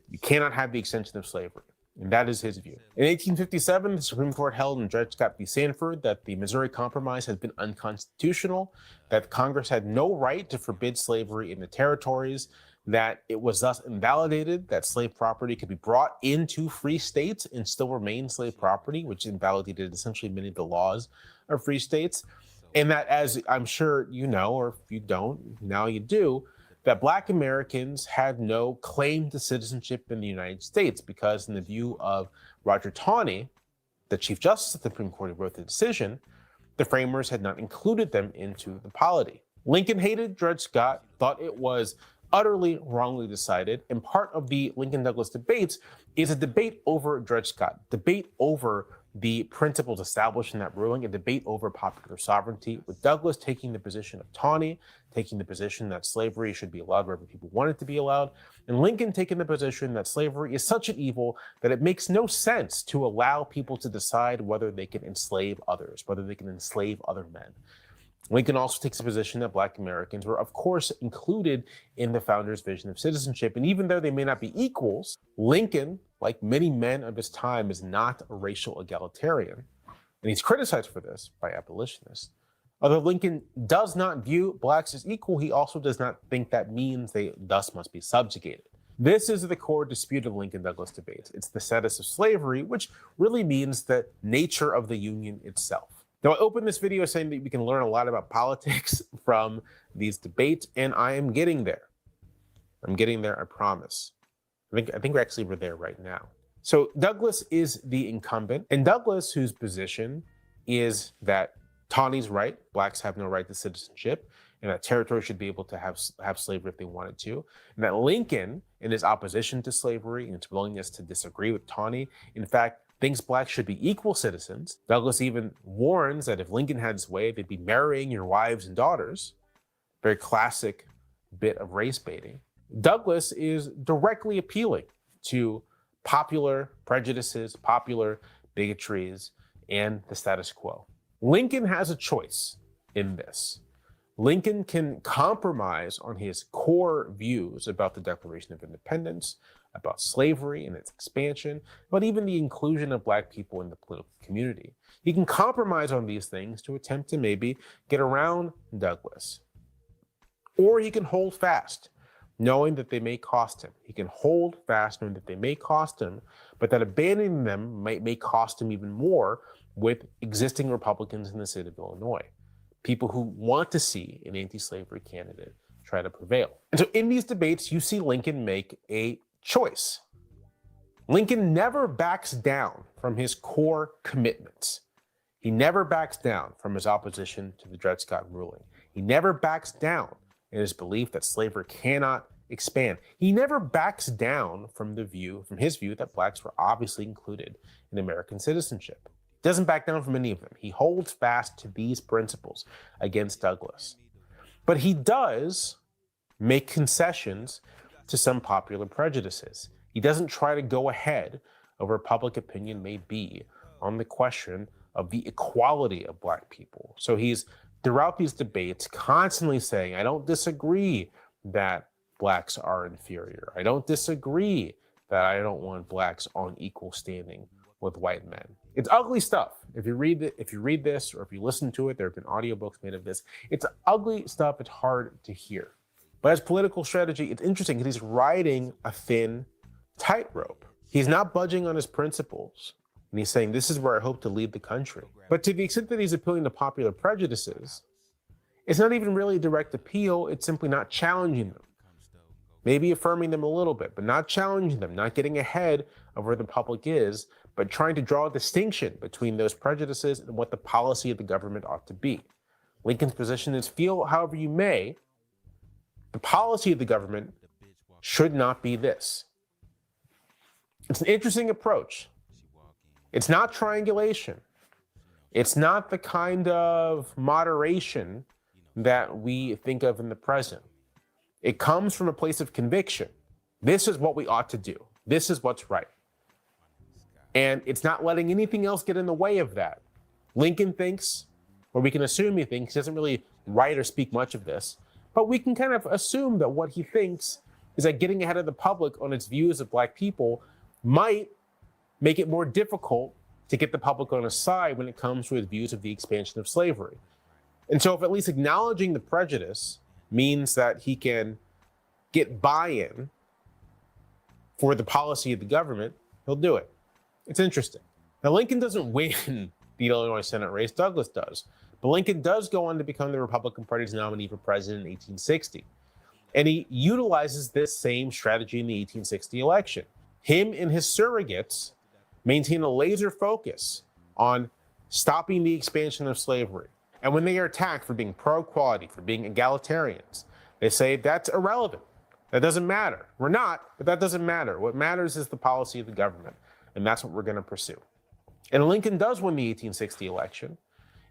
You cannot have the extension of slavery. And that is his view. In 1857, the Supreme Court held in Dred Scott v. Sanford that the Missouri Compromise had been unconstitutional, that Congress had no right to forbid slavery in the territories, that it was thus invalidated that slave property could be brought into free states and still remain slave property, which invalidated essentially many of the laws of free states. And that, as I'm sure you know, or if you don't, now you do, that Black Americans had no claim to citizenship in the United States because, in the view of Roger Taney, the Chief Justice of the Supreme Court who wrote the decision, the framers had not included them into the polity. Lincoln hated Dred Scott, thought it was utterly wrongly decided, and part of the Lincoln-Douglas debates is a debate over Dred Scott, debate over the principles established in that ruling, a debate over popular sovereignty, with Douglas taking the position of Taney, taking the position that slavery should be allowed wherever people want it to be allowed, and Lincoln taking the position that slavery is such an evil that it makes no sense to allow people to decide whether they can enslave others, whether they can enslave other men. Lincoln also takes a position that Black Americans were, of course, included in the founders' vision of citizenship. And even though they may not be equals, Lincoln, like many men of his time, is not a racial egalitarian. And he's criticized for this by abolitionists. Although Lincoln does not view blacks as equal, he also does not think that means they thus must be subjugated. This is the core dispute of Lincoln-Douglas debates. It's the status of slavery, which really means the nature of the Union itself. Now, I opened this video saying that we can learn a lot about politics from these debates, and I am getting there. I'm getting there, I promise. I think we're actually there right now. So Douglas is the incumbent, and Douglas, whose position is that Taney's right, blacks have no right to citizenship, and that territory should be able to have slavery if they wanted to, and that Lincoln, in his opposition to slavery and his willingness to disagree with Taney, in fact, thinks blacks should be equal citizens. Douglas even warns that if Lincoln had his way, they'd be marrying your wives and daughters. Very classic bit of race baiting. Douglas is directly appealing to popular prejudices, popular bigotries, and the status quo. Lincoln has a choice in this. Lincoln can compromise on his core views about the Declaration of Independence, about slavery and its expansion, but even the inclusion of Black people in the political community. He can compromise on these things to attempt to maybe get around Douglas. Or he can hold fast, knowing that they may cost him. He can hold fast, knowing that they may cost him, but that abandoning them may cost him even more with existing Republicans in the state of Illinois. People who want to see an anti-slavery candidate try to prevail. And so in these debates, you see Lincoln make a choice. Lincoln never backs down from his core commitments. He never backs down from his opposition to the Dred Scott ruling. He never backs down in his belief that slavery cannot expand. He never backs down from his view that blacks were obviously included in American citizenship. He doesn't back down from any of them. He holds fast to these principles against Douglas. But he does make concessions to some popular prejudices. He doesn't try to go ahead of where public opinion may be on the question of the equality of Black people. So he's, throughout these debates, constantly saying, I don't disagree that Blacks are inferior. I don't disagree that I don't want Blacks on equal standing with white men. It's ugly stuff. If you read this, or if you listen to it, there have been audiobooks made of this. It's ugly stuff. It's hard to hear. But as political strategy, it's interesting because he's riding a thin tightrope. He's not budging on his principles. And he's saying, this is where I hope to lead the country. But to the extent that he's appealing to popular prejudices, it's not even really a direct appeal. It's simply not challenging them. Maybe affirming them a little bit, but not challenging them, not getting ahead of where the public is, but trying to draw a distinction between those prejudices and what the policy of the government ought to be. Lincoln's position is, feel however you may, the policy of the government should not be this. It's an interesting approach. It's not triangulation. It's not the kind of moderation that we think of in the present. It comes from a place of conviction. This is what we ought to do. This is what's right. And it's not letting anything else get in the way of that. Lincoln thinks, or we can assume he thinks, he doesn't really write or speak much of this, but we can kind of assume that what he thinks is that getting ahead of the public on its views of Black people might make it more difficult to get the public on his side when it comes to his views of the expansion of slavery. And so if at least acknowledging the prejudice means that he can get buy-in for the policy of the government, he'll do it. It's interesting. Now, Lincoln doesn't win the Illinois Senate race, Douglas does. But Lincoln does go on to become the Republican Party's nominee for president in 1860. And he utilizes this same strategy in the 1860 election. Him and his surrogates maintain a laser focus on stopping the expansion of slavery. And when they are attacked for being pro-equality, for being egalitarians, they say that's irrelevant. That doesn't matter. We're not, but that doesn't matter. What matters is the policy of the government, and that's what we're going to pursue. And Lincoln does win the 1860 election.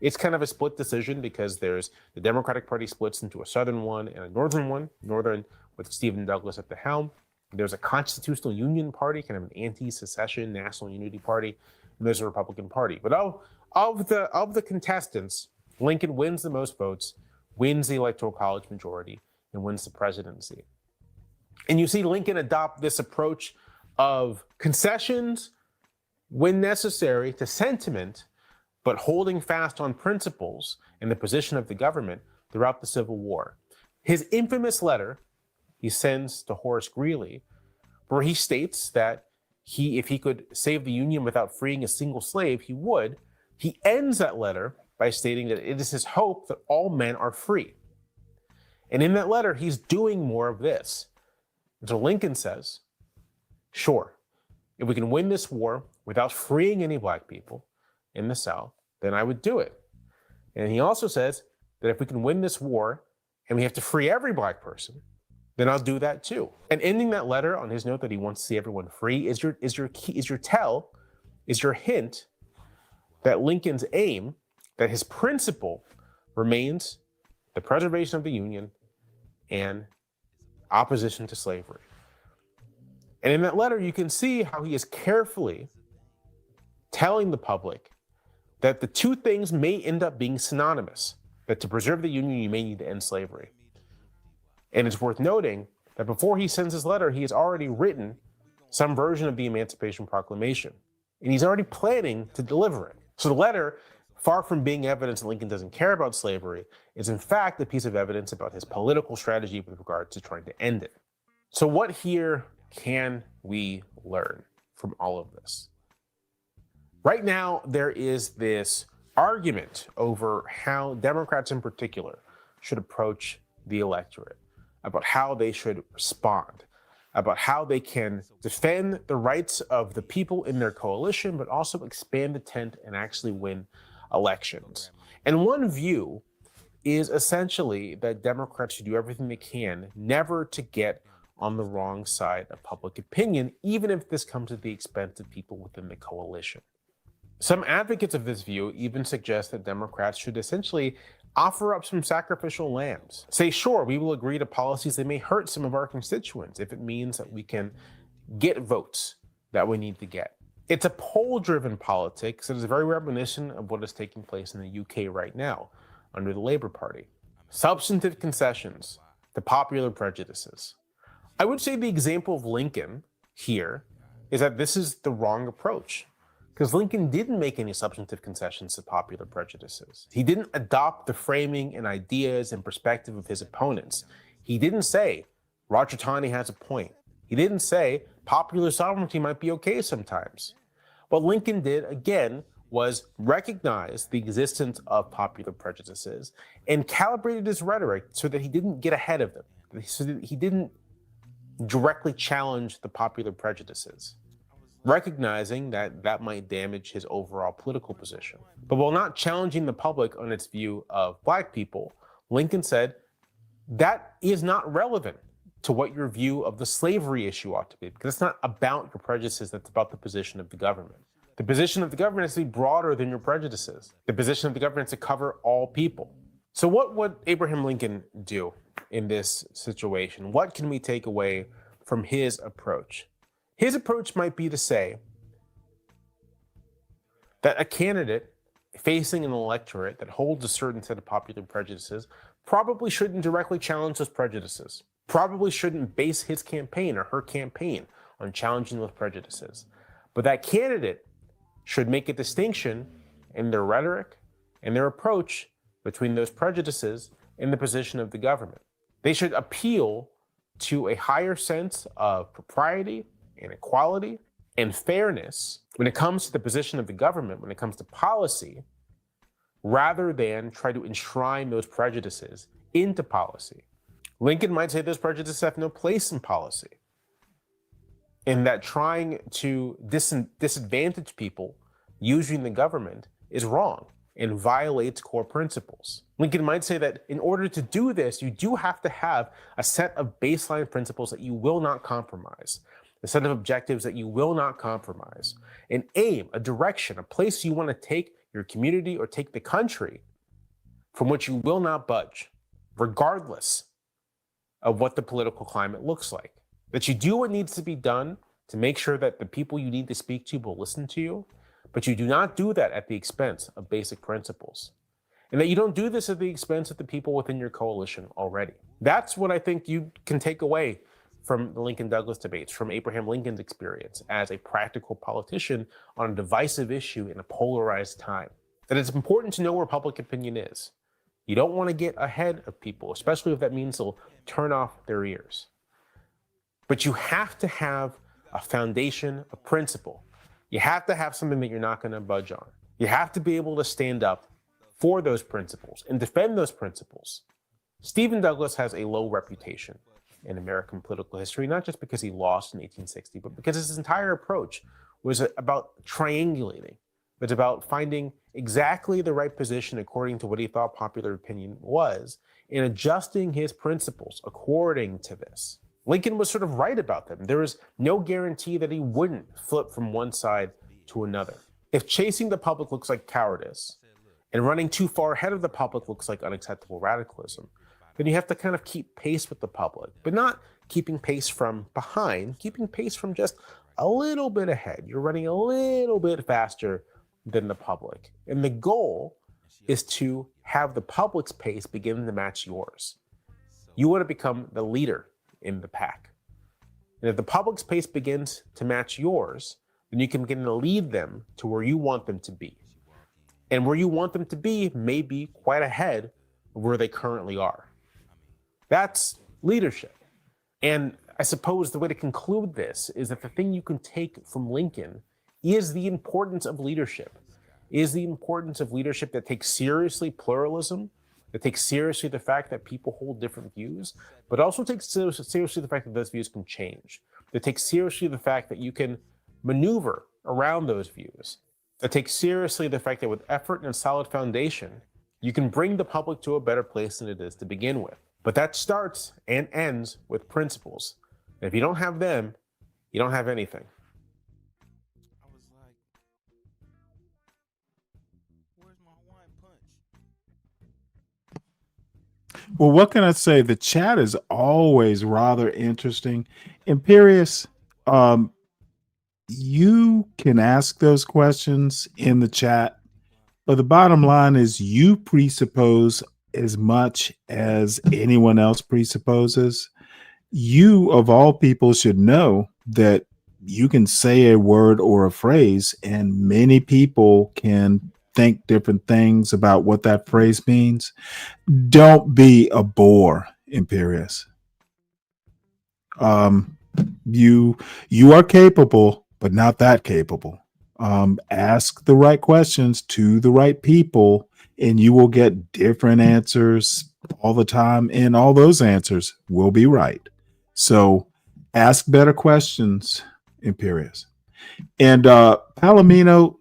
It's kind of a split decision because there's the Democratic Party splits into a Southern one and a Northern one, Northern with Stephen Douglas at the helm. There's a Constitutional Union Party, kind of an anti-secession national unity party, and there's a Republican Party. But of the contestants, Lincoln wins the most votes, wins the Electoral College majority, and wins the presidency. And you see Lincoln adopt this approach of concessions when necessary to sentiment, but holding fast on principles and the position of the government throughout the Civil War. His infamous letter he sends to Horace Greeley, where he states that if he could save the Union without freeing a single slave, he would. He ends that letter by stating that it is his hope that all men are free. And in that letter, he's doing more of this. And so Lincoln says, sure, if we can win this war without freeing any Black people in the South, then I would do it. And he also says that if we can win this war and we have to free every Black person, then I'll do that too. And ending that letter on his note that he wants to see everyone free is your hint that Lincoln's aim, that his principle remains the preservation of the Union and opposition to slavery. And in that letter, you can see how he is carefully telling the public that the two things may end up being synonymous, that to preserve the Union, you may need to end slavery. And it's worth noting that before he sends his letter, he has already written some version of the Emancipation Proclamation, and he's already planning to deliver it. So the letter, far from being evidence that Lincoln doesn't care about slavery, is in fact a piece of evidence about his political strategy with regard to trying to end it. So what here can we learn from all of this? Right now, there is this argument over how Democrats in particular should approach the electorate, about how they should respond, about how they can defend the rights of the people in their coalition, but also expand the tent and actually win elections. And one view is essentially that Democrats should do everything they can never to get on the wrong side of public opinion, even if this comes at the expense of people within the coalition. Some advocates of this view even suggest that Democrats should essentially offer up some sacrificial lambs. Say, sure, we will agree to policies that may hurt some of our constituents if it means that we can get votes that we need to get. It's a poll-driven politics that is very reminiscent of what is taking place in the UK right now under the Labour Party. Substantive concessions to popular prejudices. I would say the example of Lincoln here is that this is the wrong approach, because Lincoln didn't make any substantive concessions to popular prejudices. He didn't adopt the framing and ideas and perspective of his opponents. He didn't say, Roger Taney has a point. He didn't say, popular sovereignty might be okay sometimes. What Lincoln did, again, was recognize the existence of popular prejudices and calibrated his rhetoric so that he didn't get ahead of them, so that he didn't directly challenge the popular prejudices, recognizing that that might damage his overall political position. But while not challenging the public on its view of Black people, Lincoln said, that is not relevant to what your view of the slavery issue ought to be, because it's not about your prejudices, that's about the position of the government. The position of the government is to be broader than your prejudices. The position of the government is to cover all people. So what would Abraham Lincoln do in this situation? What can we take away from his approach. His approach might be to say that a candidate facing an electorate that holds a certain set of popular prejudices probably shouldn't directly challenge those prejudices, probably shouldn't base his campaign or her campaign on challenging those prejudices. But that candidate should make a distinction in their rhetoric and their approach between those prejudices and the position of the government. They should appeal to a higher sense of propriety and equality and fairness when it comes to the position of the government, when it comes to policy, rather than try to enshrine those prejudices into policy. Lincoln might say those prejudices have no place in policy, and that trying to disadvantage people using the government is wrong and violates core principles. Lincoln might say that in order to do this, you do have to have a set of baseline principles that you will not compromise, a set of objectives that you will not compromise, an aim, a direction, a place you want to take your community or take the country from which you will not budge, regardless of what the political climate looks like. That you do what needs to be done to make sure that the people you need to speak to will listen to you, but you do not do that at the expense of basic principles. And that you don't do this at the expense of the people within your coalition already. That's what I think you can take away from the Lincoln-Douglas debates, from Abraham Lincoln's experience as a practical politician on a divisive issue in a polarized time. That it's important to know where public opinion is. You don't want to get ahead of people, especially if that means they'll turn off their ears. But you have to have a foundation, a principle. You have to have something that you're not going to budge on. You have to be able to stand up for those principles and defend those principles. Stephen Douglas has a low reputation in American political history, not just because he lost in 1860, but because his entire approach was about triangulating. It's about finding exactly the right position according to what he thought popular opinion was and adjusting his principles according to this. Lincoln was sort of right about them. There was no guarantee that he wouldn't flip from one side to another. If chasing the public looks like cowardice and running too far ahead of the public looks like unacceptable radicalism, then you have to kind of keep pace with the public, but not keeping pace from behind, keeping pace from just a little bit ahead. You're running a little bit faster than the public. And the goal is to have the public's pace begin to match yours. You want to become the leader in the pack. And if the public's pace begins to match yours, then you can begin to lead them to where you want them to be. And where you want them to be may be quite ahead of where they currently are. That's leadership. And I suppose the way to conclude this is that the thing you can take from Lincoln is the importance of leadership, that takes seriously pluralism, that takes seriously the fact that people hold different views, but also takes seriously the fact that those views can change, that takes seriously the fact that you can maneuver around those views, that takes seriously the fact that with effort and a solid foundation, you can bring the public to a better place than it is to begin with. But that starts and ends with principles. And if you don't have them, you don't have anything. Well, what can I say? The chat is always rather interesting. Imperious, you can ask those questions in the chat, but the bottom line is you presuppose as much as anyone else presupposes. You, of all people, should know that you can say a word or a phrase, and many people can think different things about what that phrase means. Don't be a bore, Imperious. You are capable, but not that capable. Ask the right questions to the right people, and you will get different answers all the time, and all those answers will be right. So ask better questions, Imperious. And Palomino,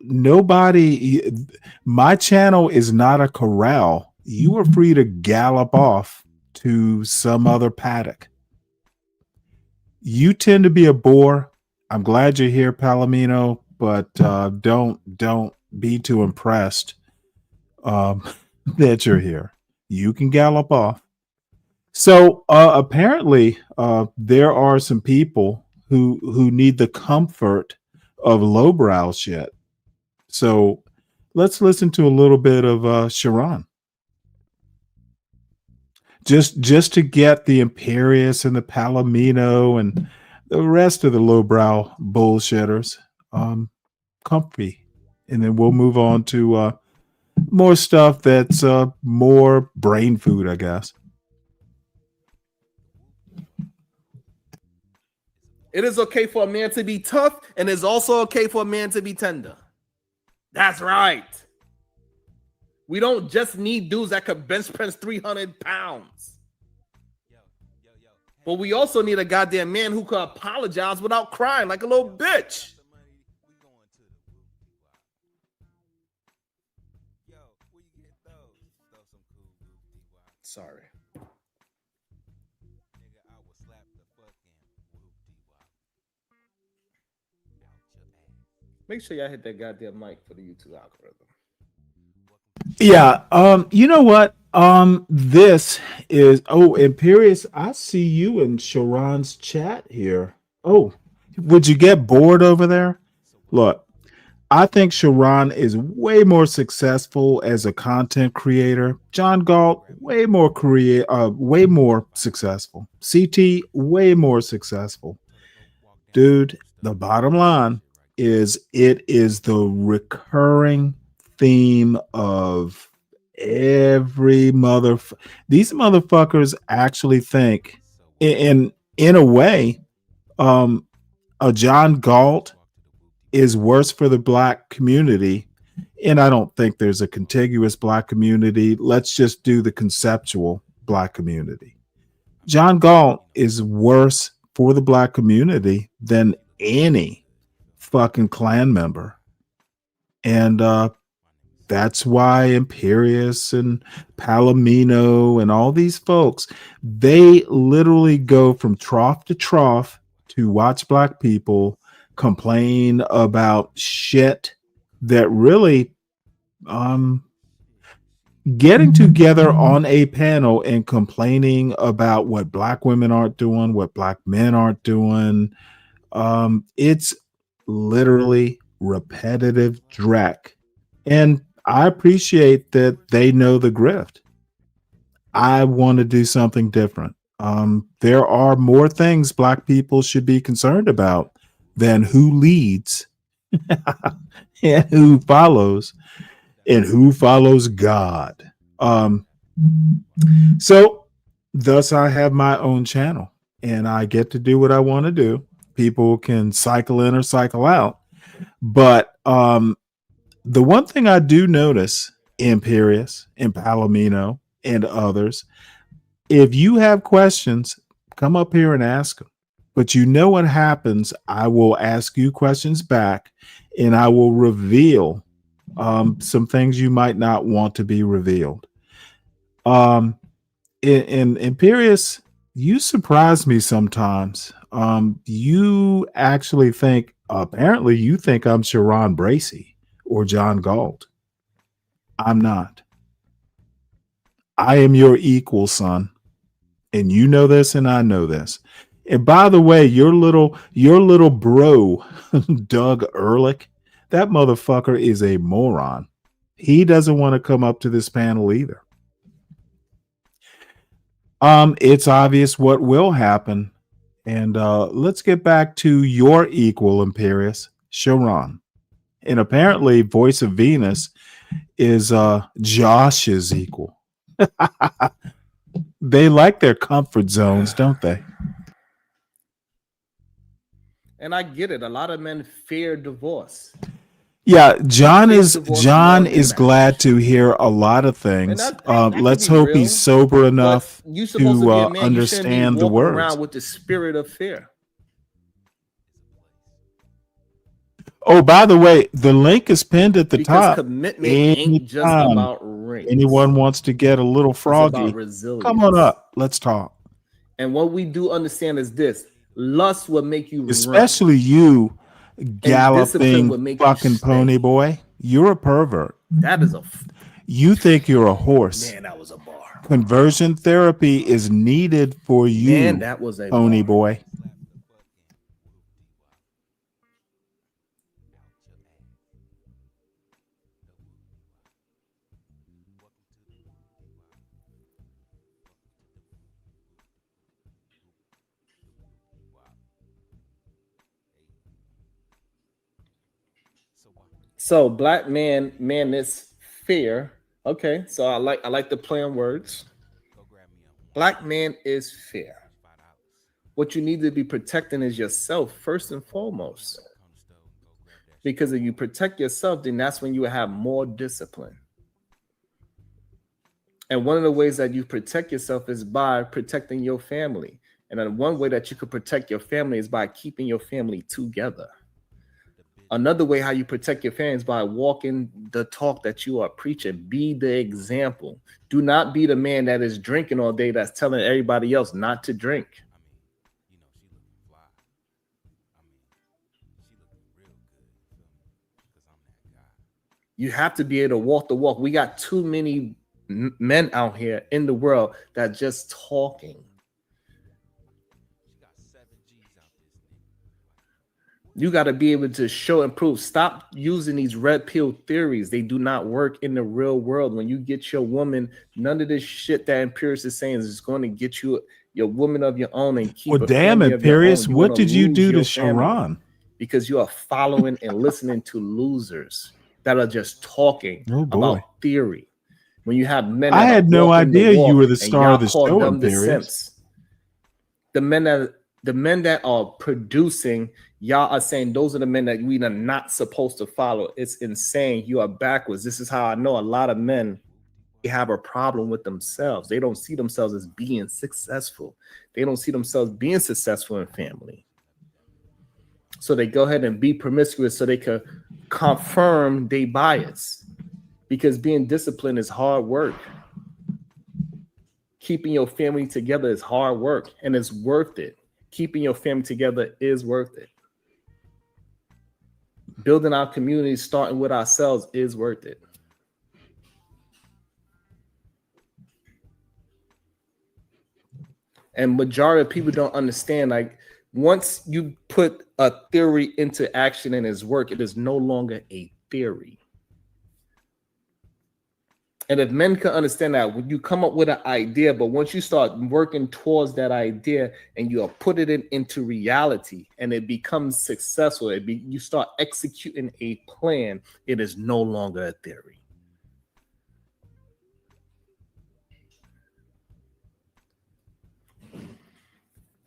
my channel is not a corral. You are free to gallop off to some other paddock. You tend to be a bore. I'm glad you're here, Palomino, but don't be too impressed that you're here. You can gallop off. So apparently, there are some people who need the comfort of lowbrow shit. So let's listen to a little bit of Sharon, just to get the Imperious and the Palomino and the rest of the lowbrow bullshitters comfy, and then we'll move on to more stuff that's more brain food, I guess. It is okay for a man to be tough, and it's also okay for a man to be tender. That's right. We don't just need dudes that could bench press 300 pounds. But we also need a goddamn man who could apologize without crying like a little bitch. Sorry. Make sure y'all hit that goddamn mic for the YouTube algorithm. Yeah. You know what? This is Imperious. I see you in Sharon's chat here. Oh, would you get bored over there? Look, I think Sharon is way more successful as a content creator. John Galt, way more successful. CT, way more successful. Dude, the bottom line is it is the recurring theme of every these motherfuckers actually think in a way a John Galt is worse for the black community, and I don't think there's a contiguous black community. Let's just do the conceptual black community. John Galt is worse for the black community than any fucking Klan member, and that's why Imperious and Palomino and all these folks, they literally go from trough to trough to watch black people complain about shit that really getting together on a panel and complaining about what black women aren't doing, what black men aren't doing. It's literally repetitive dreck. And I appreciate that they know the grift. I want to do something different. There are more things black people should be concerned about than who leads and who follows God. So thus I have my own channel and I get to do what I want to do. People can cycle in or cycle out. But the one thing I do notice, Imperious and Palomino and others, if you have questions, come up here and ask them. But you know what happens? I will ask you questions back and I will reveal some things you might not want to be revealed. In Imperious, you surprise me sometimes. You actually think, apparently you think I'm Sharon Bracey or John Galt. I'm not. I am your equal, son. And you know this and I know this. And by the way, your little bro, Doug Ehrlich, that motherfucker is a moron. He doesn't want to come up to this panel either. It's obvious what will happen. And let's get back to your equal, Imperious, Sharon. And apparently Voice of Venus is Josh's equal. They like their comfort zones, don't they? And I get it. A lot of men fear divorce. Yeah, John is glad to hear a lot of things. Let's hope he's sober enough to understand the words. Around with the spirit of fear. Oh, by the way, the link is pinned at the top. Commitment ain't just about rings. Anyone wants to get a little froggy, come on up. Let's talk. And what we do understand is this: lust will make you especially run. You galloping fucking pony boy. You're a pervert. That is you think you're a horse. Man, that was a bar. Conversion therapy is needed for you, Man, that was a Pony Boy. So black man is fair. Okay, so I like the play on words. Black man is fair. What you need to be protecting is yourself first and foremost. Because if you protect yourself, then that's when you have more discipline. And one of the ways that you protect yourself is by protecting your family. And then one way that you could protect your family is by keeping your family together. Another way how you protect your family is by walking the talk that you are preaching. Be the example. Do not be the man that is drinking all day that's telling everybody else not to drink. You have to be able to walk the walk. We got too many men out here in the world that just talking. You got to be able to show and prove. Stop using these red pill theories. They do not work in the real world. When you get your woman, none of this shit that Imperius is saying is going to get you your woman of your own and keep. Well, a damn, family of your Imperius, own. what did you do to lose your family Sharon? Because you are following and listening to losers that are just talking Oh, boy. about theory. When you have men, I that had are no walking idea walk you were the and star y'all of the call show, them the Imperius. simps. The men that are producing, y'all are saying those are the men that we are not supposed to follow. It's insane. You are backwards. This is how I know a lot of men, they have a problem with themselves. They don't see themselves as being successful. They don't see themselves being successful in family. So they go ahead and be promiscuous so they could confirm their bias. Because being disciplined is hard work. Keeping your family together is hard work, and it's worth it. Keeping your family together is worth it. Building our community, starting with ourselves, is worth it. And majority of people don't understand, like, once you put a theory into action and its work, it is no longer a theory. And if men can understand that, when you come up with an idea, but once you start working towards that idea and you put it into reality and it becomes successful, you start executing a plan, it is no longer a theory.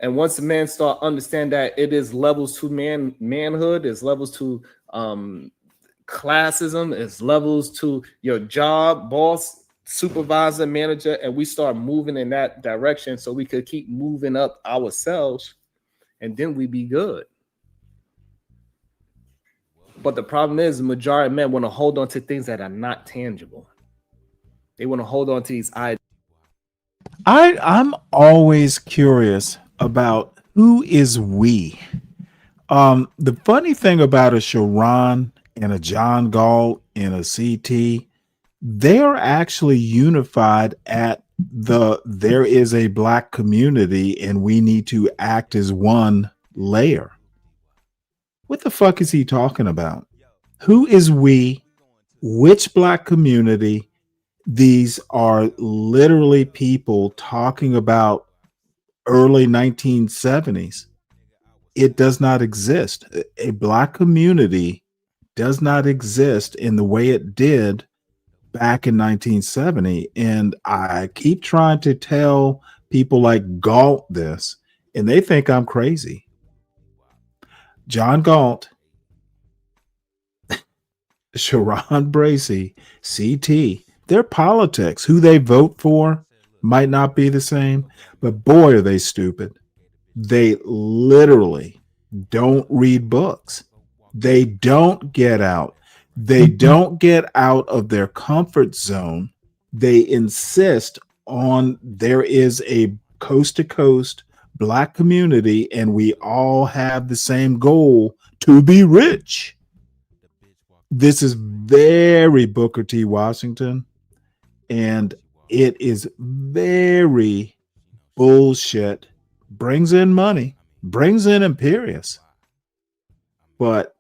And once a man start understand that it is levels to manhood, it's levels to classism, it's levels to your job, boss, supervisor, manager, and we start moving in that direction so we could keep moving up ourselves, and then we be good. But the problem is the majority of men want to hold on to things that are not tangible. They want to hold on to these ideas. I'm always curious about who is we. The funny thing about a Sharon and a John Galt and a CT, they are actually unified at there is a black community and we need to act as one layer. What the fuck is he talking about? Who is we? Which black community? These are literally people talking about early 1970s. It does not exist. A black community does not exist in the way it did back in 1970. And I keep trying to tell people like Galt this, and they think I'm crazy. John Galt, Sharon Bracey, CT, their politics, who they vote for might not be the same, but boy, are they stupid. They literally don't read books. They don't get out. They don't get out of their comfort zone. They insist on there is a coast to coast black community and we all have the same goal to be rich. This is very Booker T. Washington. And It is very bullshit. Brings in money, brings in Imperius. But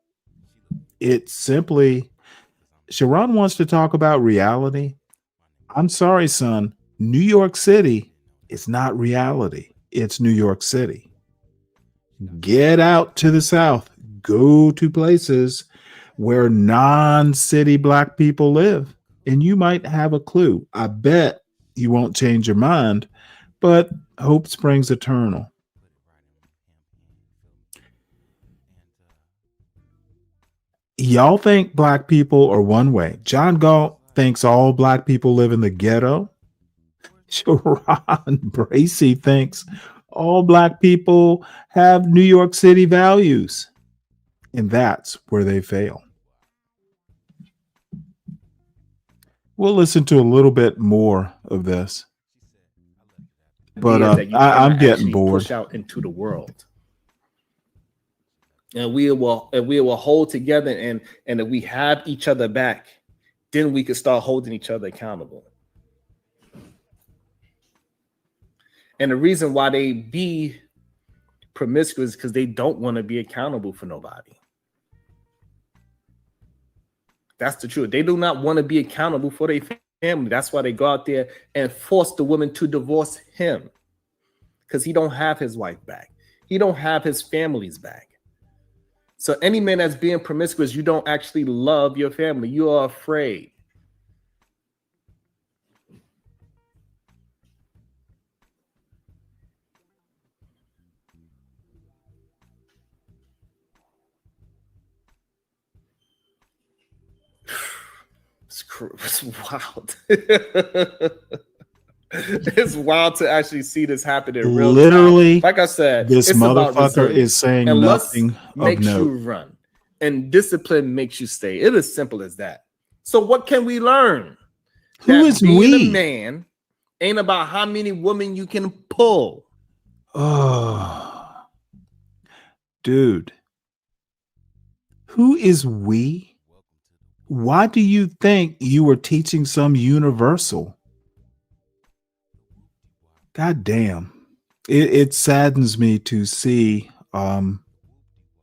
it's simply, Sharon wants to talk about reality. I'm sorry, son. New York City is not reality. It's New York City. Get out to the South. Go to places where non-city Black people live, and you might have a clue. I bet you won't change your mind, but hope springs eternal. Y'all think Black people are one way. John Galt thinks all Black people live in the ghetto. Sharon Bracey thinks all Black people have New York City values. And that's where they fail. We'll listen to a little bit more of this. But Ideas that you I'm cannot getting actually bored. push out into the world. And we will hold together, and if we have each other back, then we can start holding each other accountable. And the reason why they be promiscuous is because they don't want to be accountable for nobody. That's the truth. They do not want to be accountable for their family. That's why they go out there and force the woman to divorce him, because he don't have his wife back. He don't have his family's back. So any man that's being promiscuous, you don't actually love your family. You are afraid. It's wild. It's wild to actually see this happen in real Literally, time. Like I said, this it's about motherfucker resilience. is saying And lust nothing of makes you note. run, and discipline makes you stay. It is simple as that. So what can we learn? Who That is being we? a man ain't about how many women you can pull. Oh, dude. Who is we? Why do you think you were teaching some universal? God damn. It saddens me to see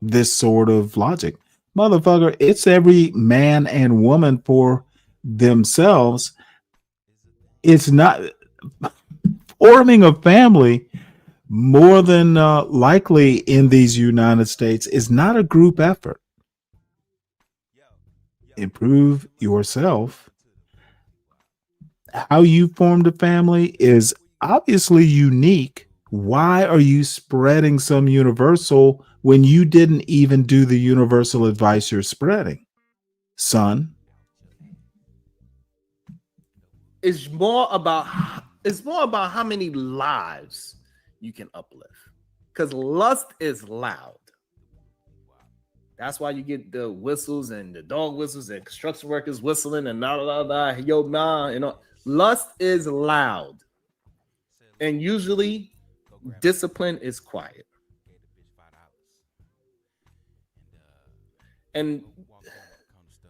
this sort of logic. Motherfucker, it's every man and woman for themselves. It's not forming a family, more than likely in these United States, is not a group effort. Improve yourself. How you formed a family is obviously unique. Why are you spreading some universal when you didn't even do the universal advice you're spreading, son? It's more about how many lives you can uplift. Because lust is loud. That's why you get the whistles and the dog whistles and construction workers whistling and yo man, you know. Lust is loud. And usually discipline is quiet. And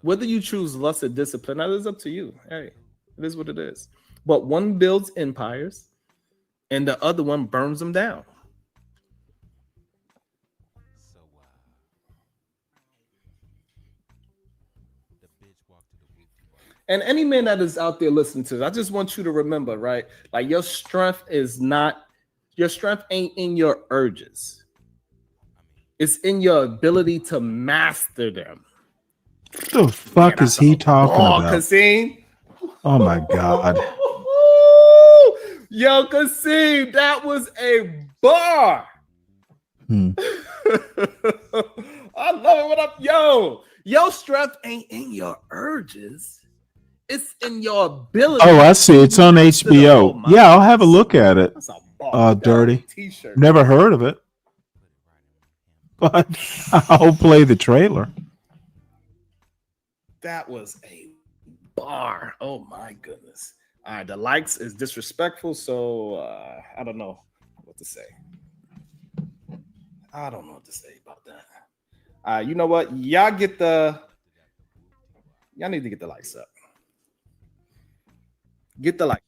whether you choose lust or discipline, that is up to you. Hey, it is what it is. But one builds empires and the other one burns them down. And any man that is out there listening to this, I just want you to remember, right? Like your strength ain't in your urges. It's in your ability to master them. What the fuck is he talking about? Kasim. Oh my God. Yo, Kasim, that was a bar. I love it. What up? Yo, your strength ain't in your urges. It's in your ability. Oh, I see. It's on HBO. Yeah, I'll have a look at it. Dirty. Never heard of it. But I'll play the trailer. That was a bar. Oh my goodness. All right, the likes is disrespectful, so I don't know what to say. I don't know what to say about that. You know what? Y'all need to get the likes up. Get the like.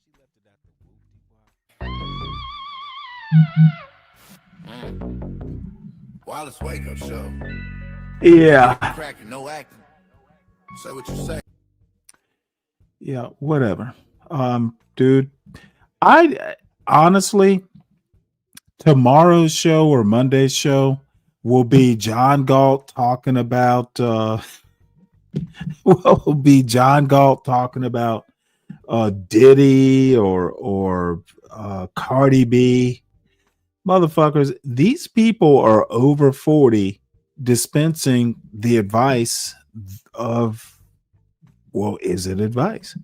Wallace Wake Up Show. Yeah. Cracking, no acting. Say what you say. Yeah, whatever. Dude, I honestly, tomorrow's show or Monday's show will be John Galt talking about will be John Galt talking about Diddy or Cardi B. Motherfuckers, these people are over 40 dispensing the advice of, well, is it advice?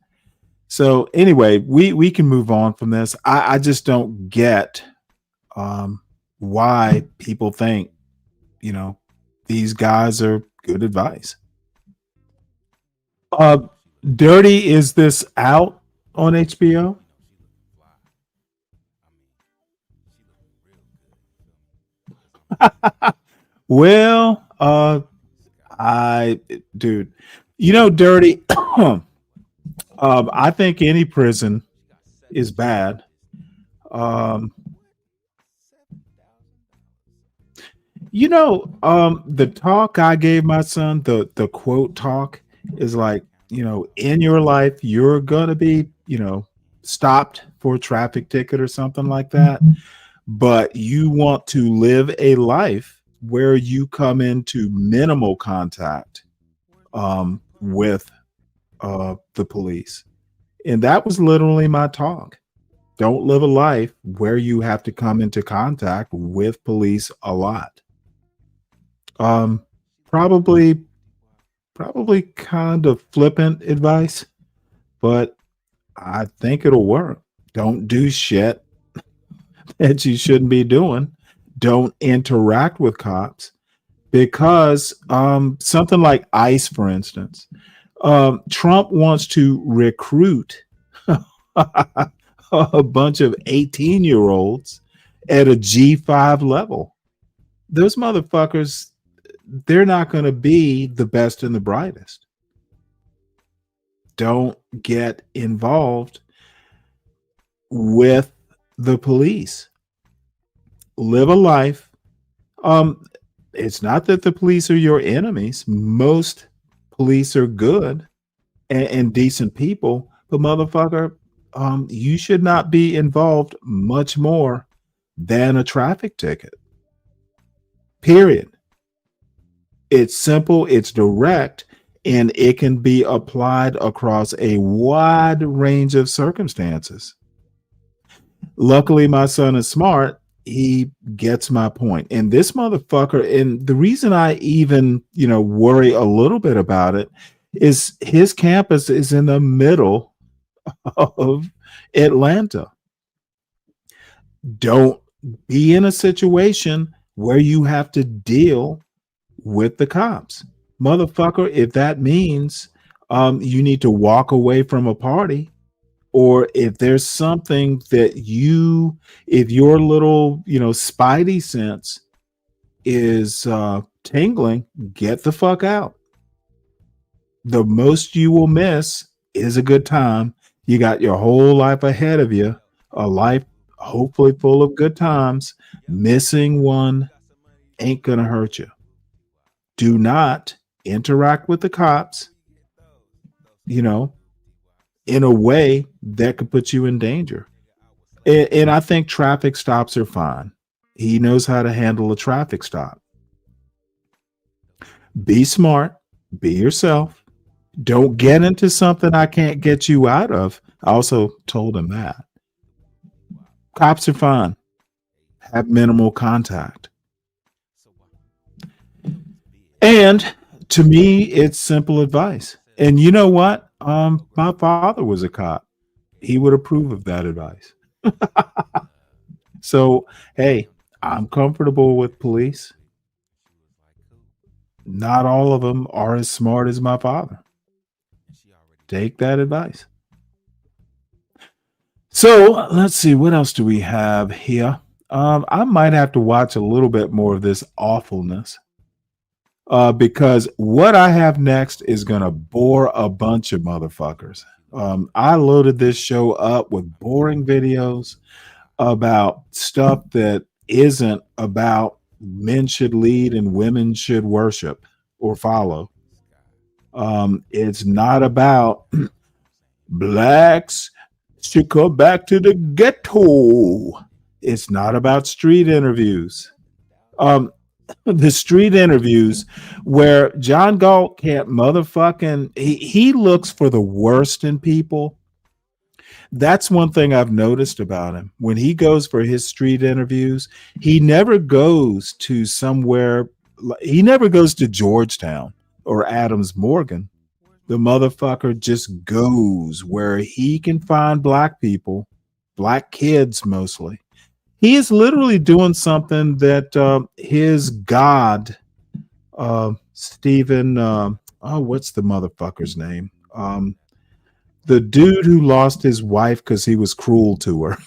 So anyway, we can move on from this. I just don't get why people think, these guys are good advice. Dirty, is this out on HBO? Well, dude, Dirty, I think any prison is bad. The talk I gave my son, the quote talk is like, in your life, you're going to be, stopped for a traffic ticket or something like that. But you want to live a life where you come into minimal contact with the police. And that was literally my talk. Don't live a life where you have to come into contact with police a lot. Probably kind of flippant advice, but I think it'll work. Don't do shit that you shouldn't be doing. Don't interact with cops, because something like ICE, for instance, Trump wants to recruit a bunch of 18-year-olds at a G5 level. Those motherfuckers, they're not going to be the best and the brightest. Don't get involved with the police. Live a life. It's not that the police are your enemies. Most police are good and decent people, but motherfucker, you should not be involved much more than a traffic ticket. Period. It's simple, it's direct, and it can be applied across a wide range of circumstances. Luckily, my son is smart. He gets my point. And this motherfucker, and the reason I even, worry a little bit about it is his campus is in the middle of Atlanta. Don't be in a situation where you have to deal with the cops. Motherfucker, if that means you need to walk away from a party, or if there's something that if your little, spidey sense is tingling, get the fuck out. The most you will miss is a good time. You got your whole life ahead of you, a life hopefully full of good times. Missing one ain't gonna hurt you. Do not interact with the cops, in a way that could put you in danger. And I think traffic stops are fine. He knows how to handle a traffic stop. Be smart, be yourself. Don't get into something I can't get you out of. I also told him that. Cops are fine. Have minimal contact. And to me, it's simple advice. And you know what? My father was a cop. He would approve of that advice. So, hey, I'm comfortable with police. Not all of them are as smart as my father. Take that advice. So let's see, what else do we have here? I might have to watch a little bit more of this awfulness. Because what I have next is going to bore a bunch of motherfuckers. I loaded this show up with boring videos. about stuff that isn't about men should lead and women should worship or follow. It's not about blacks should come back to the ghetto. It's not about street interviews. The street interviews where John Galt can't motherfucking he looks for the worst in people. That's one thing I've noticed about him. When he goes for his street interviews, he never goes to somewhere, he never goes to Georgetown or Adams Morgan. The motherfucker just goes where he can find black people, black kids mostly. He is literally doing something that his God, Stephen, what's the motherfucker's name? The dude who lost his wife because he was cruel to her.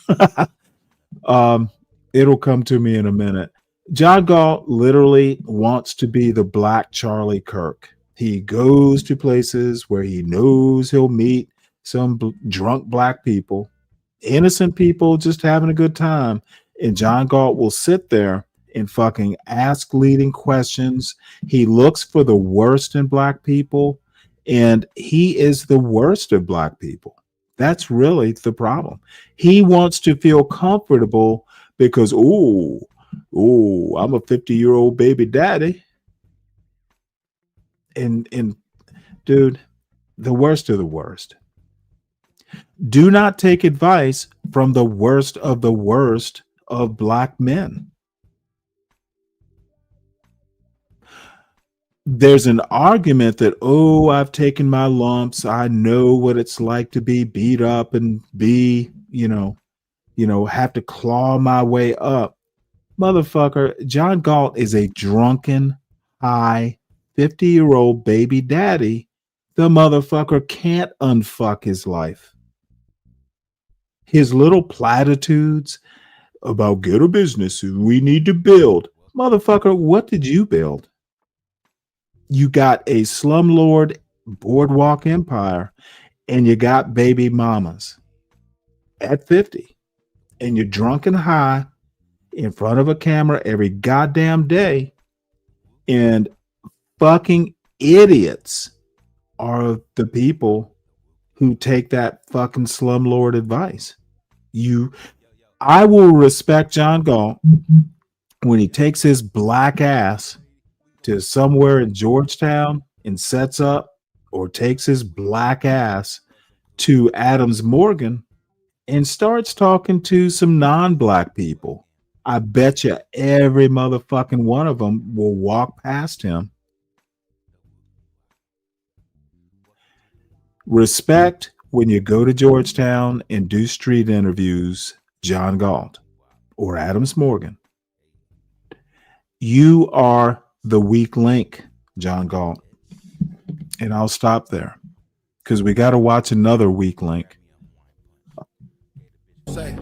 It'll come to me in a minute. John Galt literally wants to be the black Charlie Kirk. He goes to places where he knows he'll meet some drunk black people, innocent people just having a good time. And John Galt will sit there and fucking ask leading questions. He looks for the worst in black people, and he is the worst of black people. That's really the problem. He wants to feel comfortable because, I'm a 50-year-old baby daddy. And dude, the worst of the worst. Do not take advice from the worst of black men. There's an argument that, I've taken my lumps. I know what it's like to be beat up and be, have to claw my way up. Motherfucker, John Galt is a drunken, high, 50-year-old baby daddy. The motherfucker can't unfuck his life. His little platitudes about get a business we need to build. Motherfucker, what did you build? You got a slumlord boardwalk empire and you got baby mamas at 50 and you're drunk and high in front of a camera every goddamn day, and fucking idiots are the people who take that fucking slumlord advice. I will respect John Galt when he takes his black ass to somewhere in Georgetown and sets up, or takes his black ass to Adams Morgan and starts talking to some non-black people. I bet you every motherfucking one of them will walk past him. Respect when you go to Georgetown and do street interviews, John Galt or Adams Morgan. You are the weak link, John Galt. And I'll stop there because we got to watch another weak link. Say,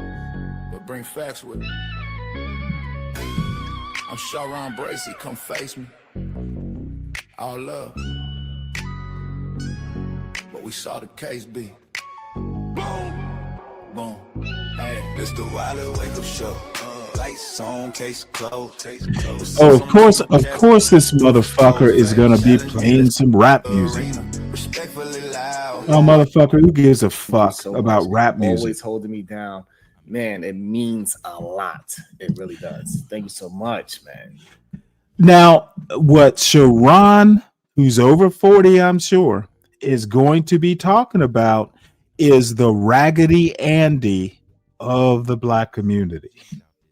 but bring facts with me. I'm Showdown Bracy, come face me. All love. But we saw the case be. Boom. Boom. Hey, it's the Wilder Wake Up Show. Lights on, case closed. Of course, this motherfucker is gonna be playing some rap music. Oh, motherfucker, who gives a fuck about rap music? Always holding me down. Man, it means a lot. It really does. Thank you so much, man. Now, what Sharon, who's over 40, I'm sure, is going to be talking about is the Raggedy Andy of the black community.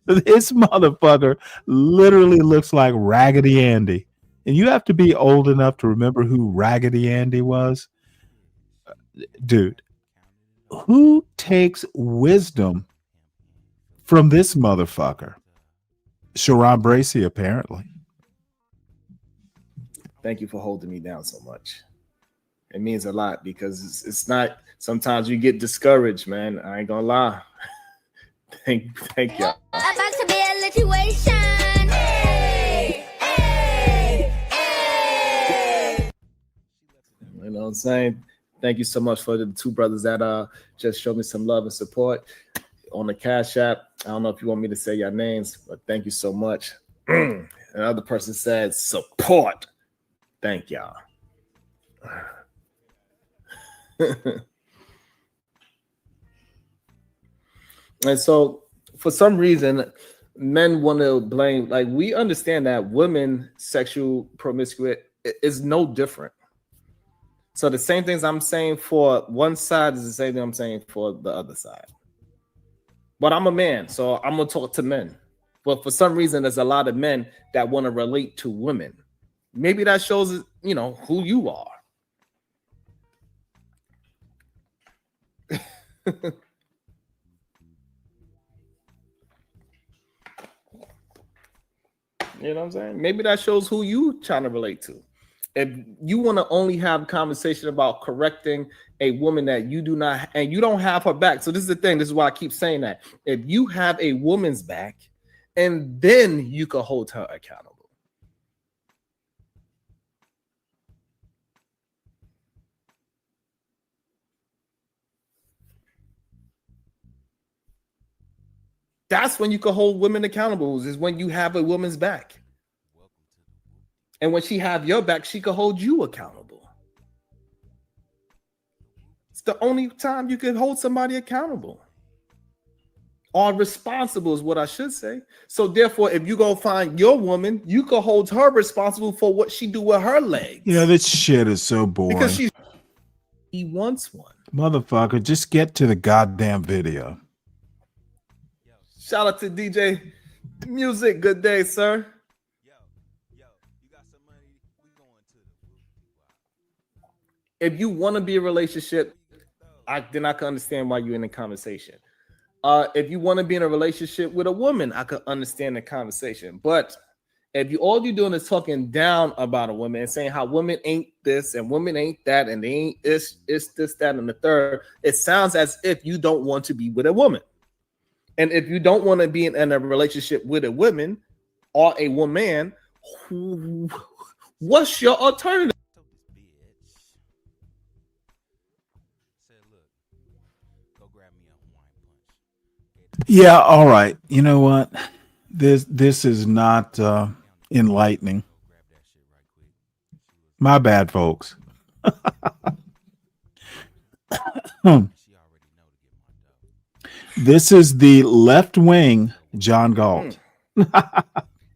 This motherfucker literally looks like Raggedy Andy. And you have to be old enough to remember who Raggedy Andy was. Dude, who takes wisdom from this motherfucker? Sharon Bracy, apparently. Thank you for holding me down so much. It means a lot because it's not, sometimes you get discouraged, man. I ain't gonna lie. Thank y'all. About to be a situation. Hey, hey, hey. You know what I'm saying? Thank you so much for the two brothers that just showed me some love and support. on the Cash App. I don't know if you want me to say your names, but thank you so much. Another person said support. Thank y'all. And so for some reason, men want to blame, like, we understand that women sexual promiscuity is no different. So the same things I'm saying for one side is the same thing I'm saying for the other side. But I'm a man, so I'm gonna talk to men. But for some reason, there's a lot of men that want to relate to women. Maybe that shows, you know, who you are. You know what I'm saying? Maybe that shows who you trying to relate to. If you want to only have conversation about correcting a woman that you do not, and you don't have her back. So this is the thing. This is why I keep saying that. If you have a woman's back, and then you can hold her accountable. That's when you can hold women accountable, is when you have a woman's back. And when she have your back, she can hold you accountable. It's the only time you can hold somebody accountable. Or responsible is what I should say. So therefore, if you go find your woman, you can hold her responsible for what she do with her legs. Yeah, this shit is so boring. Because he wants one. Motherfucker, just get to the goddamn video. Shout out to DJ Music. Good day, sir. If you want to be in a relationship, then I can understand why you're in the conversation. If you want to be in a relationship with a woman, I could understand the conversation. But if all you're doing is talking down about a woman and saying how women ain't this and women ain't that and they ain't it's this, that, and the third, it sounds as if you don't want to be with a woman. And if you don't want to be in a relationship with a woman or a woman, what's your alternative? Yeah, all right. You know what? This is not enlightening. My bad, folks. This is the left wing John Galt.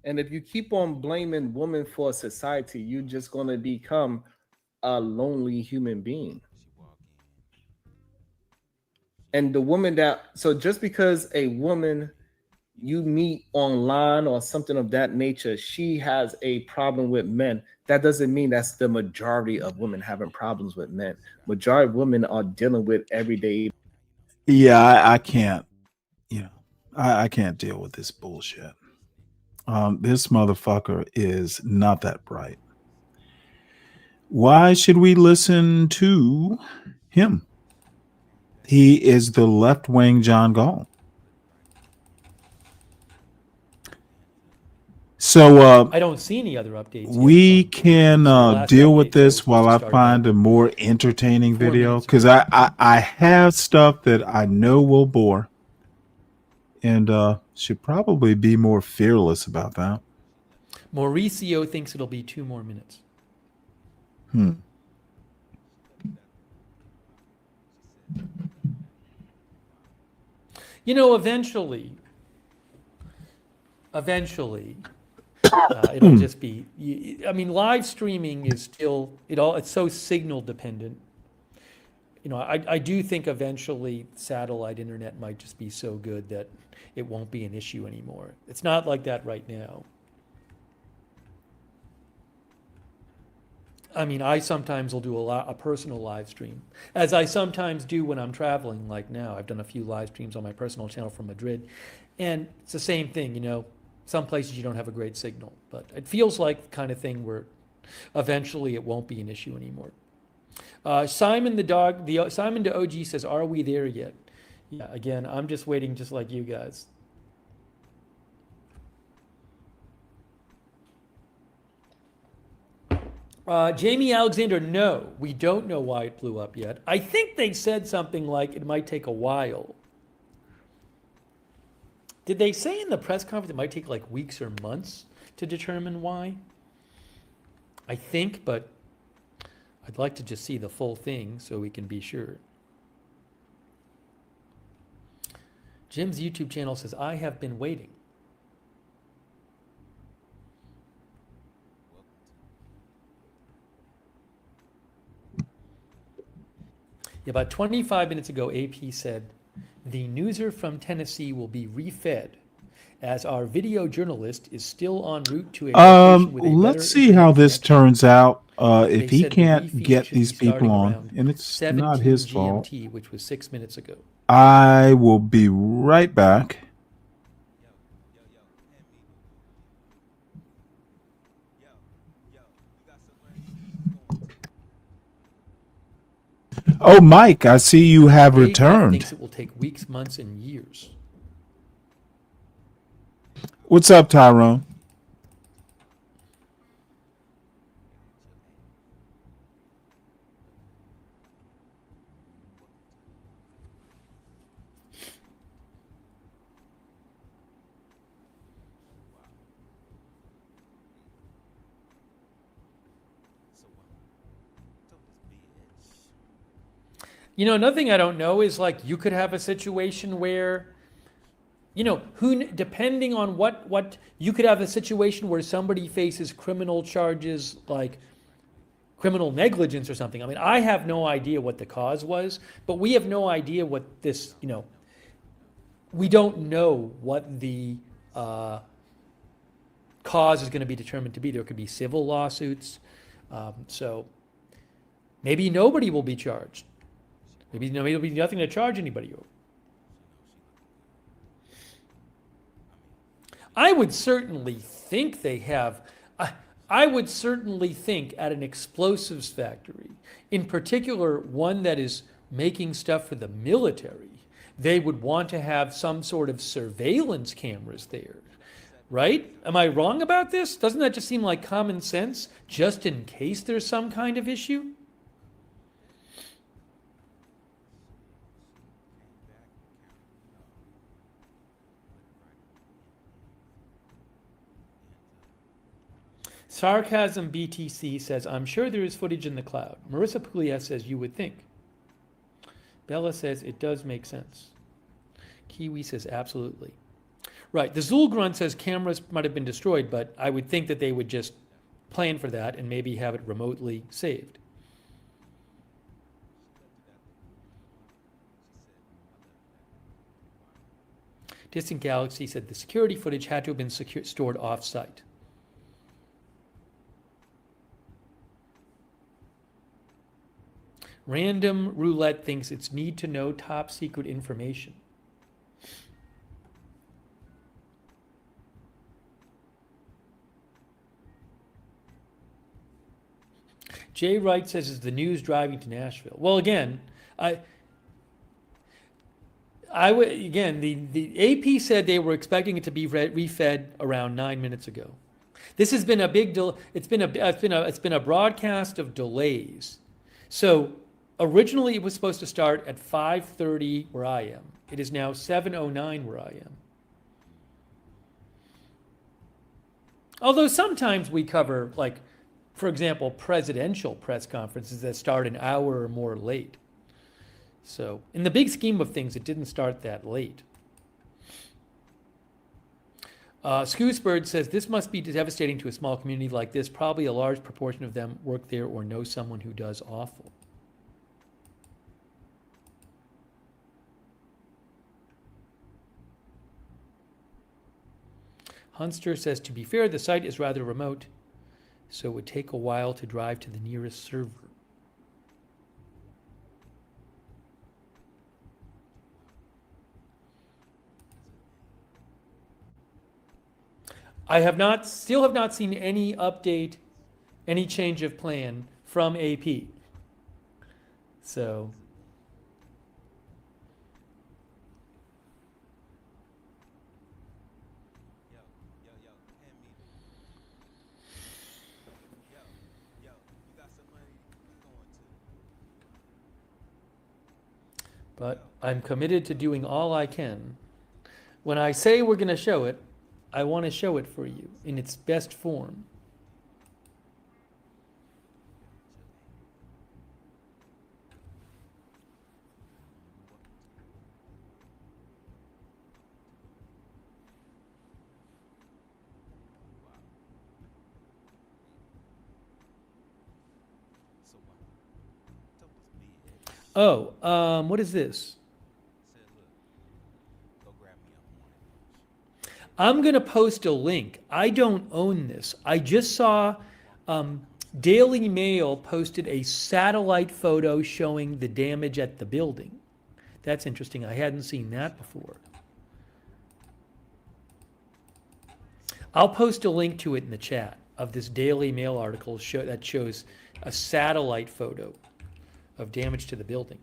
And if you keep on blaming women for society, you're just going to become a lonely human being. And the woman so just because a woman you meet online or something of that nature, she has a problem with men, that doesn't mean that's the majority of women having problems with men. Majority of women are dealing with everyday. Yeah, I can't. I can't deal with this bullshit. This motherfucker is not that bright. Why should we listen to him? He is the left-wing John Galt. So I don't see any other updates. We can deal with this while I find a more entertaining video, because I have stuff that I know will bore, and should probably be more fearless about that. Mauricio thinks it'll be 2 more minutes. You know, eventually, it'll just be. I mean, live streaming is still it's so signal dependent. You know, I do think eventually satellite internet might just be so good that it won't be an issue anymore. It's not like that right now. I mean, I sometimes will do a personal live stream, as I sometimes do when I'm traveling, like now. I've done a few live streams on my personal channel from Madrid, and it's the same thing, you know. Some places you don't have a great signal, but it feels like the kind of thing where eventually it won't be an issue anymore. Simon the OG says, "Are we there yet?" Yeah, again, I'm just waiting, just like you guys. Jamie Alexander, no, we don't know why it blew up yet. I think they said something like it might take a while. Did they say in the press conference it might take like weeks or months to determine why? I think, but I'd like to just see the full thing so we can be sure. Jim's YouTube channel says, I have been waiting. Yeah, about 25 minutes ago, AP said, the newser from Tennessee will be refed as our video journalist is still en route to a location with a better Let's see how internet this connection. turns out. They If he said the can't refeed get should be these people starting on, around and it's 17 not his fault, GMT, which was 6 minutes ago. I will be right back. Oh, Mike, I see you have ACAT returned. thinks it will take weeks, months, and years. What's up, Tyrone? You know, another thing I don't know is like you could have a situation where, you know, depending on what you could have a situation where somebody faces criminal charges like criminal negligence or something. I mean, I have no idea what the cause was, but we have no idea what this, you know, we don't know what the cause is going to be determined to be. There could be civil lawsuits. So maybe nobody will be charged. Maybe there'll be nothing to charge anybody over. I would certainly think they have. I would certainly think at an explosives factory, in particular one that is making stuff for the military, they would want to have some sort of surveillance cameras there, right? Am I wrong about this? Doesn't that just seem like common sense, just in case there's some kind of issue? Sarcasm BTC says, I'm sure there is footage in the cloud. Marissa Puglia says, you would think. Bella says, it does make sense. Kiwi says, absolutely. Right, the Zulgrunt says cameras might have been destroyed, but I would think that they would just plan for that and maybe have it remotely saved. Distant Galaxy said the security footage had to have been stored off-site. Random Roulette thinks it's need to know top secret information. Jay Wright says, is the news driving to Nashville? Well, again, I would, again, the AP said they were expecting it to be refed around 9 minutes ago. This has been a big it's been a broadcast of delays. So originally it was supposed to start at 5:30 where I am. It is now 7:09 where I am. Although sometimes we cover, like, for example, presidential press conferences that start an hour or more late. So in the big scheme of things, it didn't start that late. Scoosbird says, this must be devastating to a small community like this. Probably a large proportion of them work there or know someone who does awful. Hunster says, to be fair, the site is rather remote, so it would take a while to drive to the nearest server. I still have not seen any update, any change of plan from AP. So but I'm committed to doing all I can When I say we're going to show it, I want to show it for you in its best form. Oh, what is this? I'm going to post a link. I don't own this. I just saw Daily Mail posted a satellite photo showing the damage at the building. That's interesting. I hadn't seen that before. I'll post a link to it in the chat of this Daily Mail article that shows a satellite photo of damage to the building.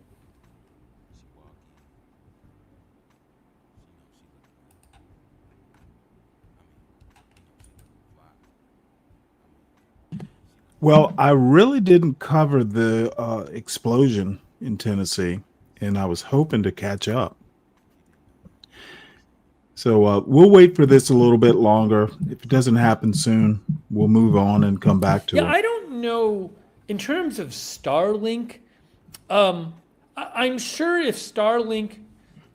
Well, I really didn't cover the explosion in Tennessee, and I was hoping to catch up. So we'll wait for this a little bit longer. If it doesn't happen soon, we'll move on and come back to it. Yeah, I don't know. In terms of Starlink, I'm sure if Starlink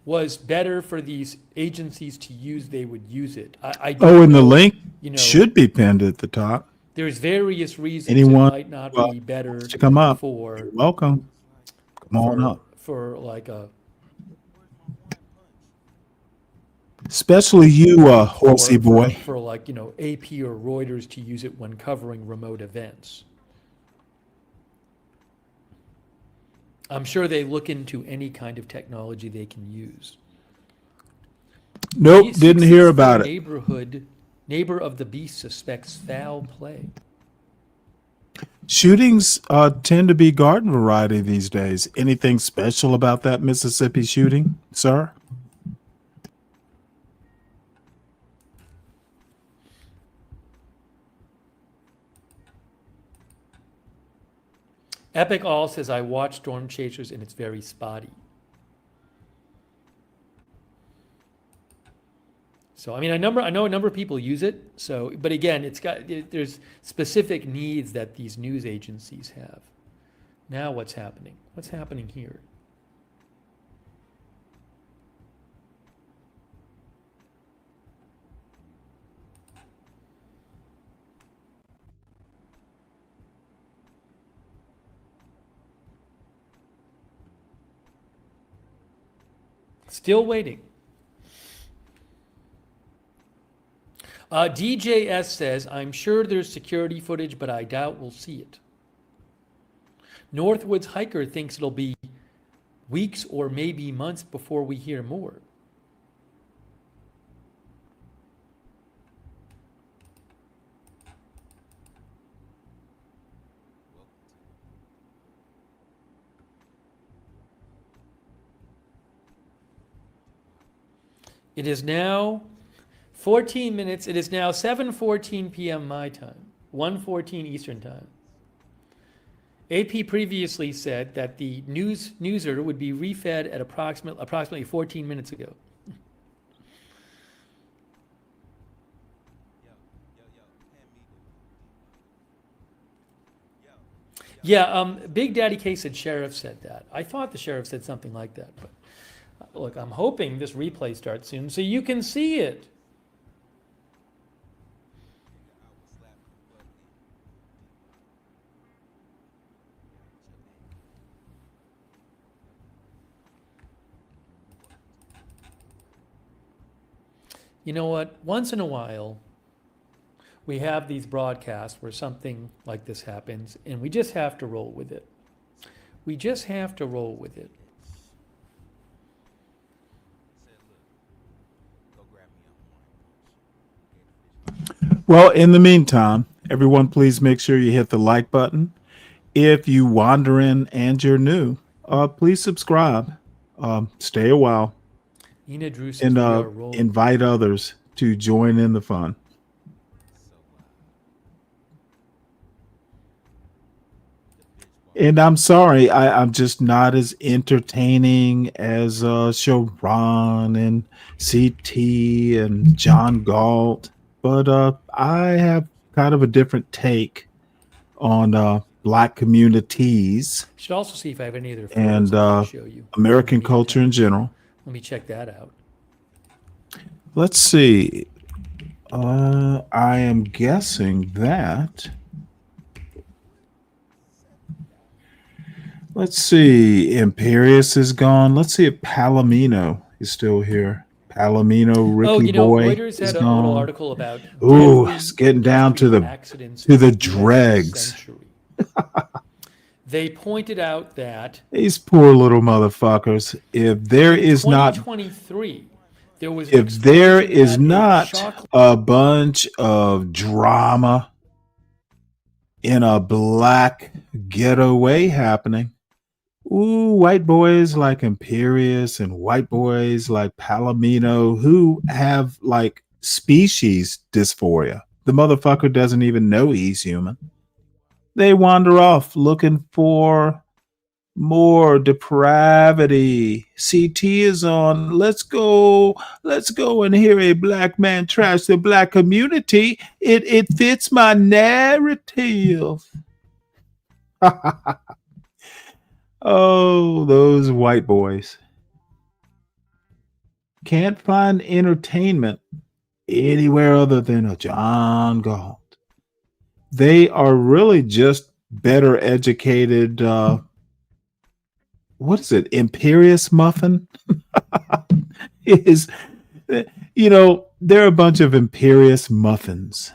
was better for these agencies to use, they would use it. I don't And the know, link should be pinned at the top. There's various reasons Anyone it might not be better to come up, for you're welcome. Come on up. For like a Especially you, horsey boy. for like, AP or Reuters to use it when covering remote events. I'm sure they look into any kind of technology they can use. Nope, didn't hear about it. Neighbor of the beast suspects foul play. Shootings tend to be garden variety these days. Anything special about that Mississippi shooting, sir? Epic All says, I watch Storm Chasers and it's very spotty. So, I mean, I know a number of people use it. So, but again, there's specific needs that these news agencies have. Now what's happening? What's happening here? Still waiting. DJS says, I'm sure there's security footage, but I doubt we'll see it. Northwoods Hiker thinks it'll be weeks or maybe months before we hear more. It is now 14 minutes. It is now 7:14 p.m. my time, 1:14 Eastern time. AP previously said that the newser would be refed at approximately 14 minutes ago. Yeah, Big Daddy K said sheriff said that. I thought the sheriff said something like that, but look, I'm hoping this replay starts soon so you can see it. You know what? Once in a while, we have these broadcasts where something like this happens, and we just have to roll with it. We just have to roll with it. Well, in the meantime, everyone, please make sure you hit the like button. If you wander in and you're new, please subscribe. Stay a while. Ina Drew says And we are rolling. invite others to join in the fun. And I'm sorry, I'm just not as entertaining as Sharon and CT and John Galt. But I have kind of a different take on black communities Should also see if I have any other and photos I can show you. American culture in general. Let me check that out. Let's see. I am guessing that. Let's see. Imperius is gone. Let's see if Palomino is still here. Palomino, Ricky Boy Reuters is had a little gone. article about Ooh, deadly it's getting down to industrial the accidents in the US dregs. century. They pointed out that These poor little motherfuckers. If there in is not 2023, there was an if there explosion is at a not shock a bunch of drama in a black getaway happening, ooh, white boys like Imperius and white boys like Palomino who have like species dysphoria. The motherfucker doesn't even know he's human. They wander off looking for more depravity. CT is on. Let's go and hear a black man trash the black community. It fits my narrative. Oh, those white boys can't find entertainment anywhere other than a John Galt. They are really just better educated. What is it? Imperious muffin is, they're a bunch of Imperious muffins.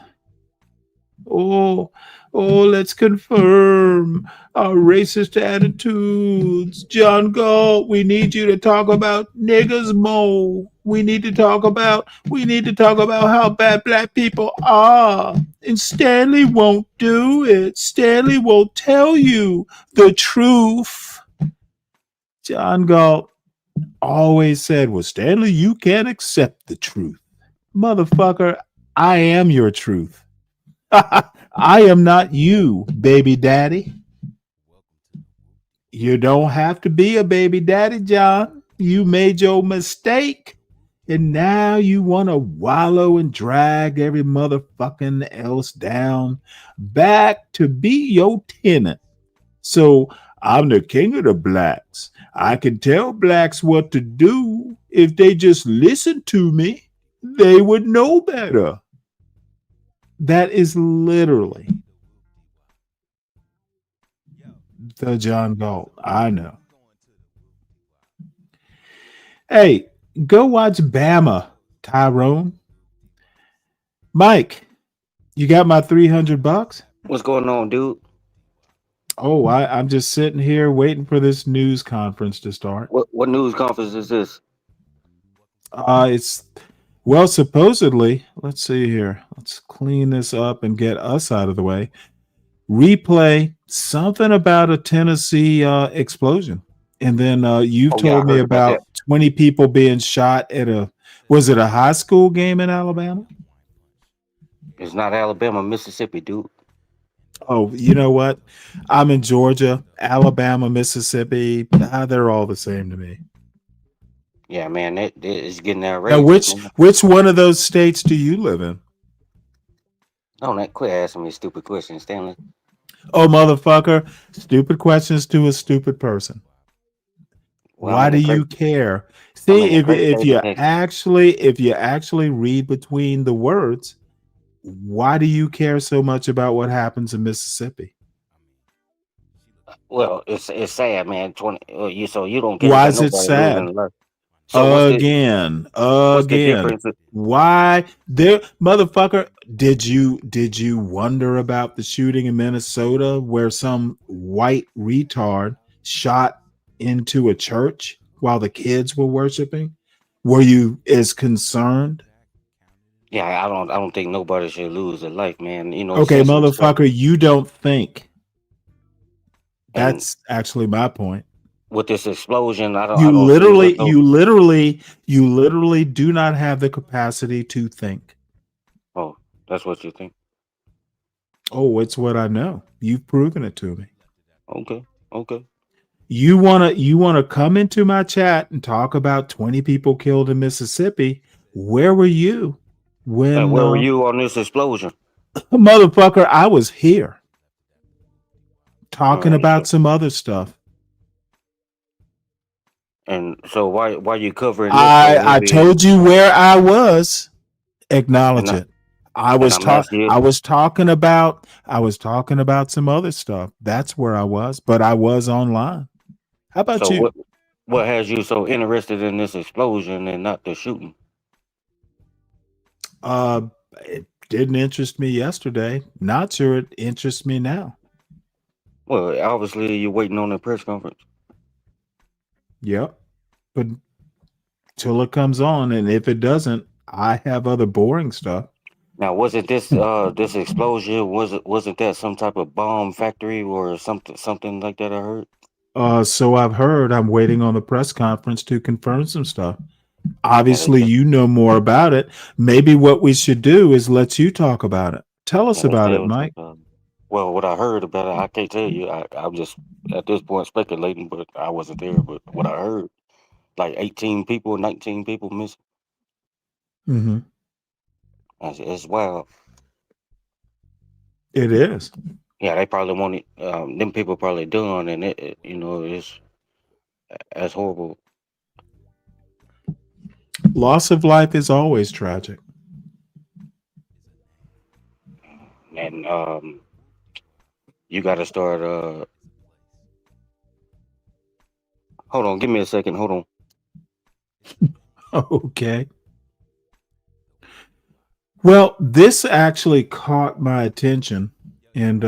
Oh, let's confirm our racist attitudes. John Galt, we need you to talk about niggas more. We need to talk about how bad black people are. And Stanley won't do it. Stanley won't tell you the truth. John Galt always said, well, Stanley, you can't accept the truth. Motherfucker, I am your truth. I am not you, baby daddy. You don't have to be a baby daddy, John. You made your mistake. And now you want to wallow and drag every motherfucking else down back to be your tenant. So I'm the king of the blacks. I can tell blacks what to do. If they just listen to me, they would know better. That is literally the John Galt. I know. Hey, go watch Bama, Tyrone. Mike, you got my $300? What's going on, dude? Oh, I'm just sitting here waiting for this news conference to start. What news conference is this? Well, supposedly, let's see here. Let's clean this up and get us out of the way. Replay something about a Tennessee explosion. And then you've told me about 20 people being shot at was it a high school game in Alabama? It's not Alabama, Mississippi, dude. Oh, you know what? I'm in Georgia, Alabama, Mississippi. They're all the same to me. Yeah, man, it's getting Now, outrageous. which one of those states do you live in? Don't quit asking me stupid questions, Stanley. Oh, motherfucker! Stupid questions to a stupid person. Well, Why do you care? See, if you actually read between the words, why do you care so much about what happens in Mississippi? Well, it's sad, man. So you don't care. Why about is it nobody sad? losing life. So Again. what's the difference? Why there, motherfucker? Did you wonder about the shooting in Minnesota where some white retard shot into a church while the kids were worshiping? Were you as concerned? Yeah, I don't think nobody should lose their life, man. Okay, senseless stuff. motherfucker, you don't think. That's actually my point. With this explosion, I You don't see what's you literally do not have the capacity to think. Oh, that's what you think. Oh, it's what I know. You've proven it to me. Okay. Okay. You wanna come into my chat and talk about 20 people killed in Mississippi? Where were you And when where were you on this explosion? motherfucker? I was here All talking right. about some other stuff. And so why you covering this so I heavy? told you where I was. And Acknowledge I, it. I and was I'm asking you. talking about some other stuff. That's where I was, but I was online. How about So you? what has you so interested in this explosion and not the shooting? It didn't interest me yesterday. Not sure it interests me now. Well, obviously you're waiting on the press conference. Yep. But till it comes on, and if it doesn't, I have other boring stuff. Now, wasn't this this explosion wasn't that some type of bomb factory or something like that? I heard. So I've heard. I'm waiting on the press conference to confirm some stuff. Yeah, they Obviously, said. you know more about it. Maybe what we should do is let you talk about it. Tell us Yeah, they said about it it, was like. Mike. Well, what I heard about it, I can't tell you. I'm just at this point speculating, but I wasn't there. But what I heard, like 18 people, 19 people missing. Mm-hmm. It's wild. It is. Yeah, they probably wanted them people probably done, and that's horrible. Loss of life is always tragic. And you got to start. Hold on, give me a second. Hold on. Okay. Well, this actually caught my attention. And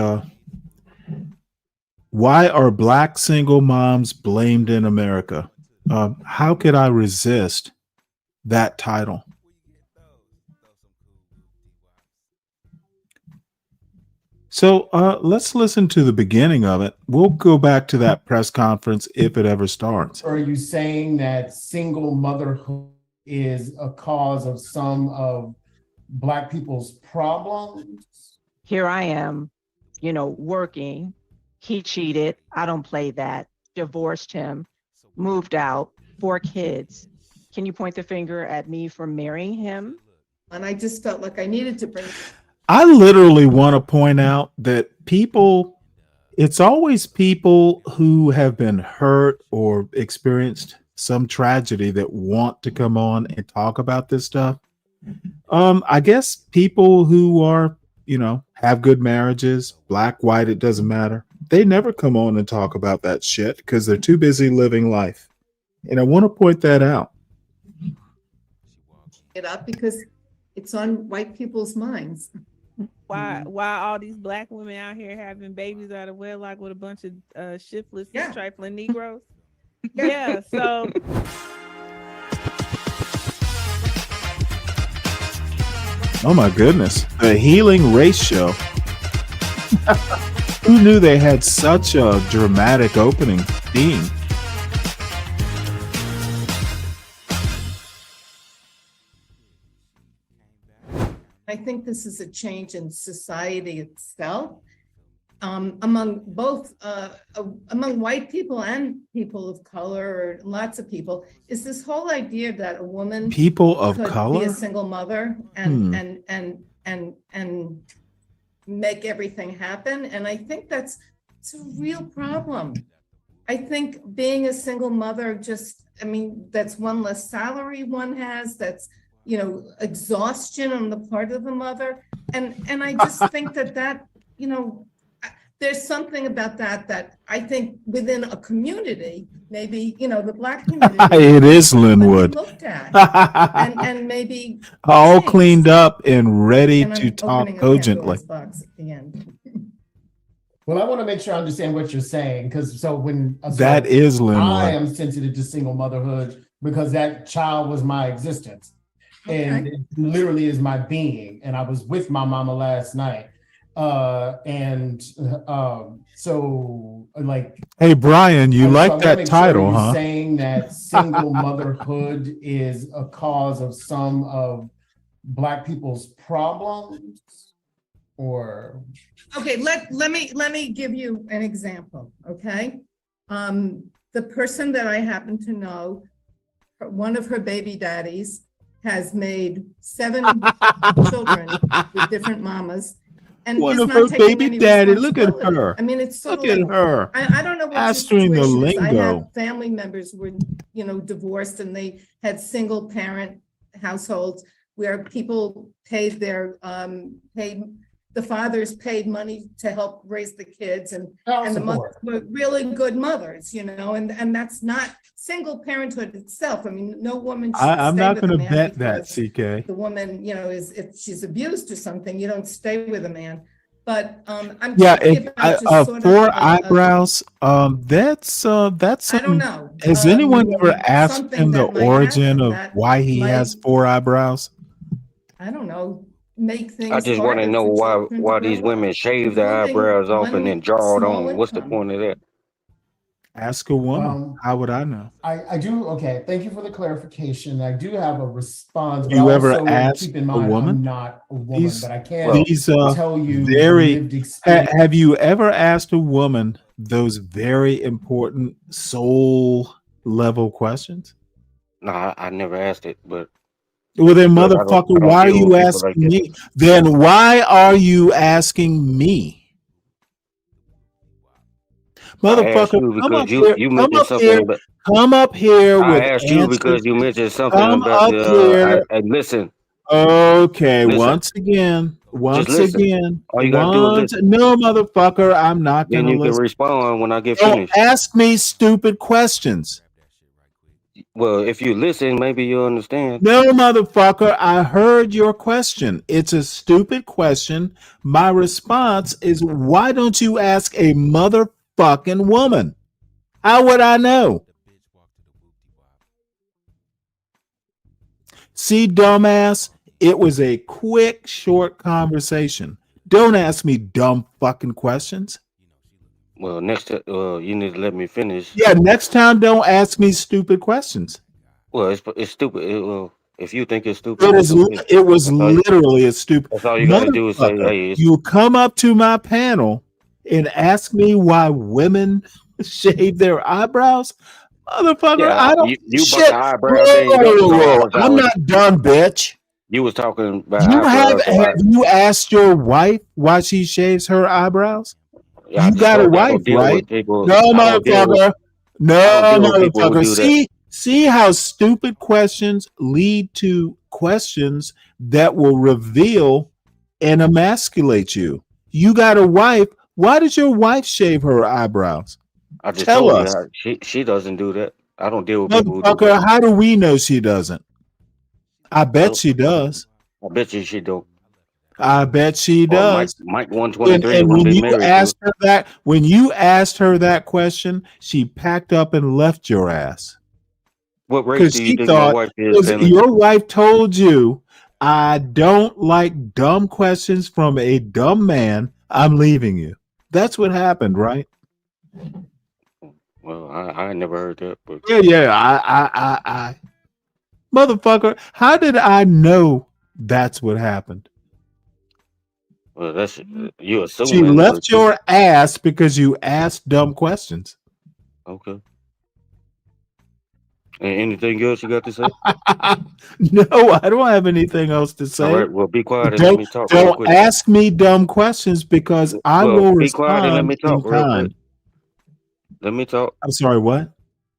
why are black single moms blamed in America? How could I resist that title? So let's listen to the beginning of it. We'll go back to that press conference if it ever starts. Are you saying that single motherhood is a cause of some of Black people's problems? Here I am, working. He cheated. I don't play that. Divorced him, moved out, 4 kids. Can you point the finger at me for marrying him? And I just felt like I needed to bring. I literally want to point out that it's always people who have been hurt or experienced some tragedy that want to come on and talk about this stuff. I guess people who are, have good marriages, black, white, it doesn't matter. They never come on and talk about that shit because they're too busy living life. And I want to point that out. It up because it's on white people's minds. Why all these black women out here having babies out of wedlock with a bunch of shiftless and trifling Negroes? Yeah, so Oh my goodness. The Healing Race Show. Who knew they had such a dramatic opening theme? I think this is a change in society itself, among both among white people and people of color, or lots of people, is this whole idea that a woman People of could color? be a single mother and make everything happen. And I think it's a real problem. I think being a single mother that's one less salary one has, that's exhaustion on the part of the mother. And I just think that there's something about that I think within a community, maybe, the Black community. It is Linwood. Looked at and maybe All cleaned up and ready and to I'm talk opening a cogently. Pandora's box at the end. Well, I want to make sure I understand what you're saying, because That is Linwood. I am sensitive to single motherhood because that child was my existence. And it literally is my being. And I was with my mama last night. So like, Hey, Brian, you so I like wanna that make title, sure you're huh? saying that single motherhood is a cause of some of Black people's problems, or? Okay, let me give you an example, okay? The person that I happen to know, one of her baby daddies has made 7 children with different mamas. And One is of not her taking baby any daddy. Look at responsibility. her. I mean, it's sort Look of at like, her. I don't know what your Mastering the situation is. I lingo. have family members who were, divorced, and they had single parent households where people paid the fathers paid money to help raise the kids, and the mothers were really good mothers, and that's not single parenthood itself. I mean, no woman should I'm stay not with a going to man bet that, because CK. the woman, if she's abused or something, you don't stay with a man. But I'm Yeah, talking about just sort of 4 eyebrows. That's I don't something. know. Has anyone ever asked Something him the that might origin happen of that why he might, has 4 eyebrows? I don't know, make I things just want to harder know for why children to these grow up, women shave their including eyebrows off and then one draw it small on. What's the income. point of that? Ask a woman. How would I know? I do. Okay. Thank you for the clarification. I do have a response, but You ever also asked keep in a mind, woman? I'm not a woman, These but I can tell you from very. lived experience. Have you ever asked a woman those very important soul level questions? No, I never asked it, but Well, then, I motherfucker, don't why are deal you with people like asking that. me? Then why are you asking me? I asked Motherfucker, you come because up here, you come mentioned up something here, about. come up here I with asked you answers. because you mentioned something Come about up the. here. Listen, Okay, listen, once again, just listen. All you gotta do is listen. no, motherfucker, I'm not Then gonna you can listen. respond when I get Don't finished. ask me stupid questions. Well, if you listen, maybe you'll understand. No, motherfucker, I heard your question. It's a stupid question. My response is, why don't you ask a motherfucking woman? How would I know? See, dumbass, it was a quick, short conversation. Don't ask me dumb fucking questions. Well, you need to let me finish. Yeah, next time, don't ask me stupid questions. Well, it's stupid. Well, if you think it's stupid, it's okay. It was literally a stupid. That's all you gotta do is say, Motherfucker, "Hey, you come up to my panel and ask me why women shave their eyebrows? Motherfucker, yeah." I don't You brought shit. the eyebrow thing up, so I'm not done, bitch. You was talking about You eyebrows, so have you asked your wife why she shaves her eyebrows? I You just got a told you I wife, don't deal right? with people. No, I don't deal with. motherfucker. No, I don't deal with people who motherfucker. do that. See how stupid questions lead to questions that will reveal and emasculate you. You got a wife. Why does your wife shave her eyebrows? I just Tell told you us. she doesn't do that. I don't deal with people who do that. Motherfucker, how do we know she doesn't? I bet she does. I bet you she don't. I bet she Or Mike does. 123 And wouldn't when be you married to. asked her that, question, she packed up and left your ass. What race Because do you she think my thought, wife is, Stanley? your wife told you, I don't like dumb questions from a dumb man. I'm leaving you. That's what happened, right? Well, I never heard that, but Yeah. I motherfucker, how did I know that's what happened? well, that's you She assuming. left your ass because you asked dumb questions. Okay. And anything else you got to say? No, I don't have anything else to say. All right. Well, be quiet and let me talk real Don't quick. ask me dumb questions because I will be quiet and let me respond in talk real quick. kind. Let me talk. I'm sorry, what?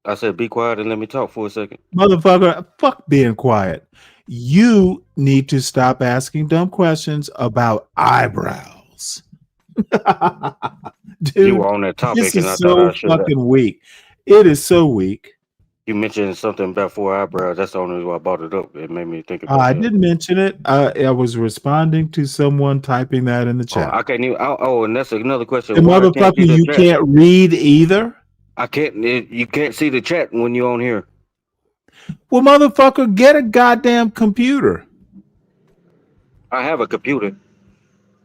I said be quiet and let me talk for a second. Motherfucker, fuck being quiet. You need to stop asking dumb questions about eyebrows. Dude, You were on that topic, this and is I thought so I should. fucking weak. It is so weak. You mentioned something about 4 eyebrows. That's the only reason why I brought it up. It made me think about I that. didn't mention it. I was responding to someone typing that in the chat. I can't even. And that's another question. The Why I can't motherfucker, see the you chat? can't read either? I can't. You can't see the chat when you're on here. Well, motherfucker, get a goddamn computer. I have a computer.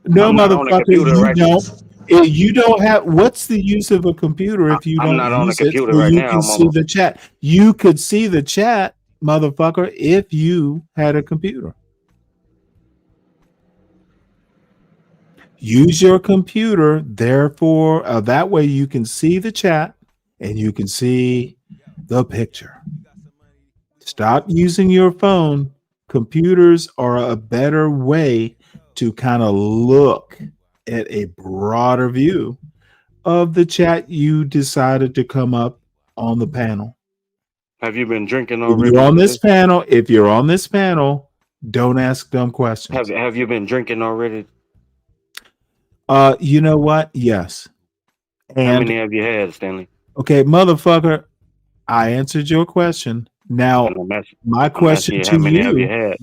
No, I'm not on a motherfucker, computer you right don't. You don't have. What's the use of a computer if you I'm don't not on a use it computer so right you now. can I'm see on. the chat? You could see the chat, motherfucker, if you had a computer. Use your computer, therefore, that way you can see the chat and you can see the picture. Stop using your phone. Computers are a better way to kind of look at a broader view of the chat you decided to come up on the panel. Have you been drinking If already? you're on this panel, don't ask dumb questions. Have you been drinking already? You know what? Yes. How And many have you had, Stanley? okay, motherfucker, I answered your question. Now, And my I'm asking question you, to how many have you you, had?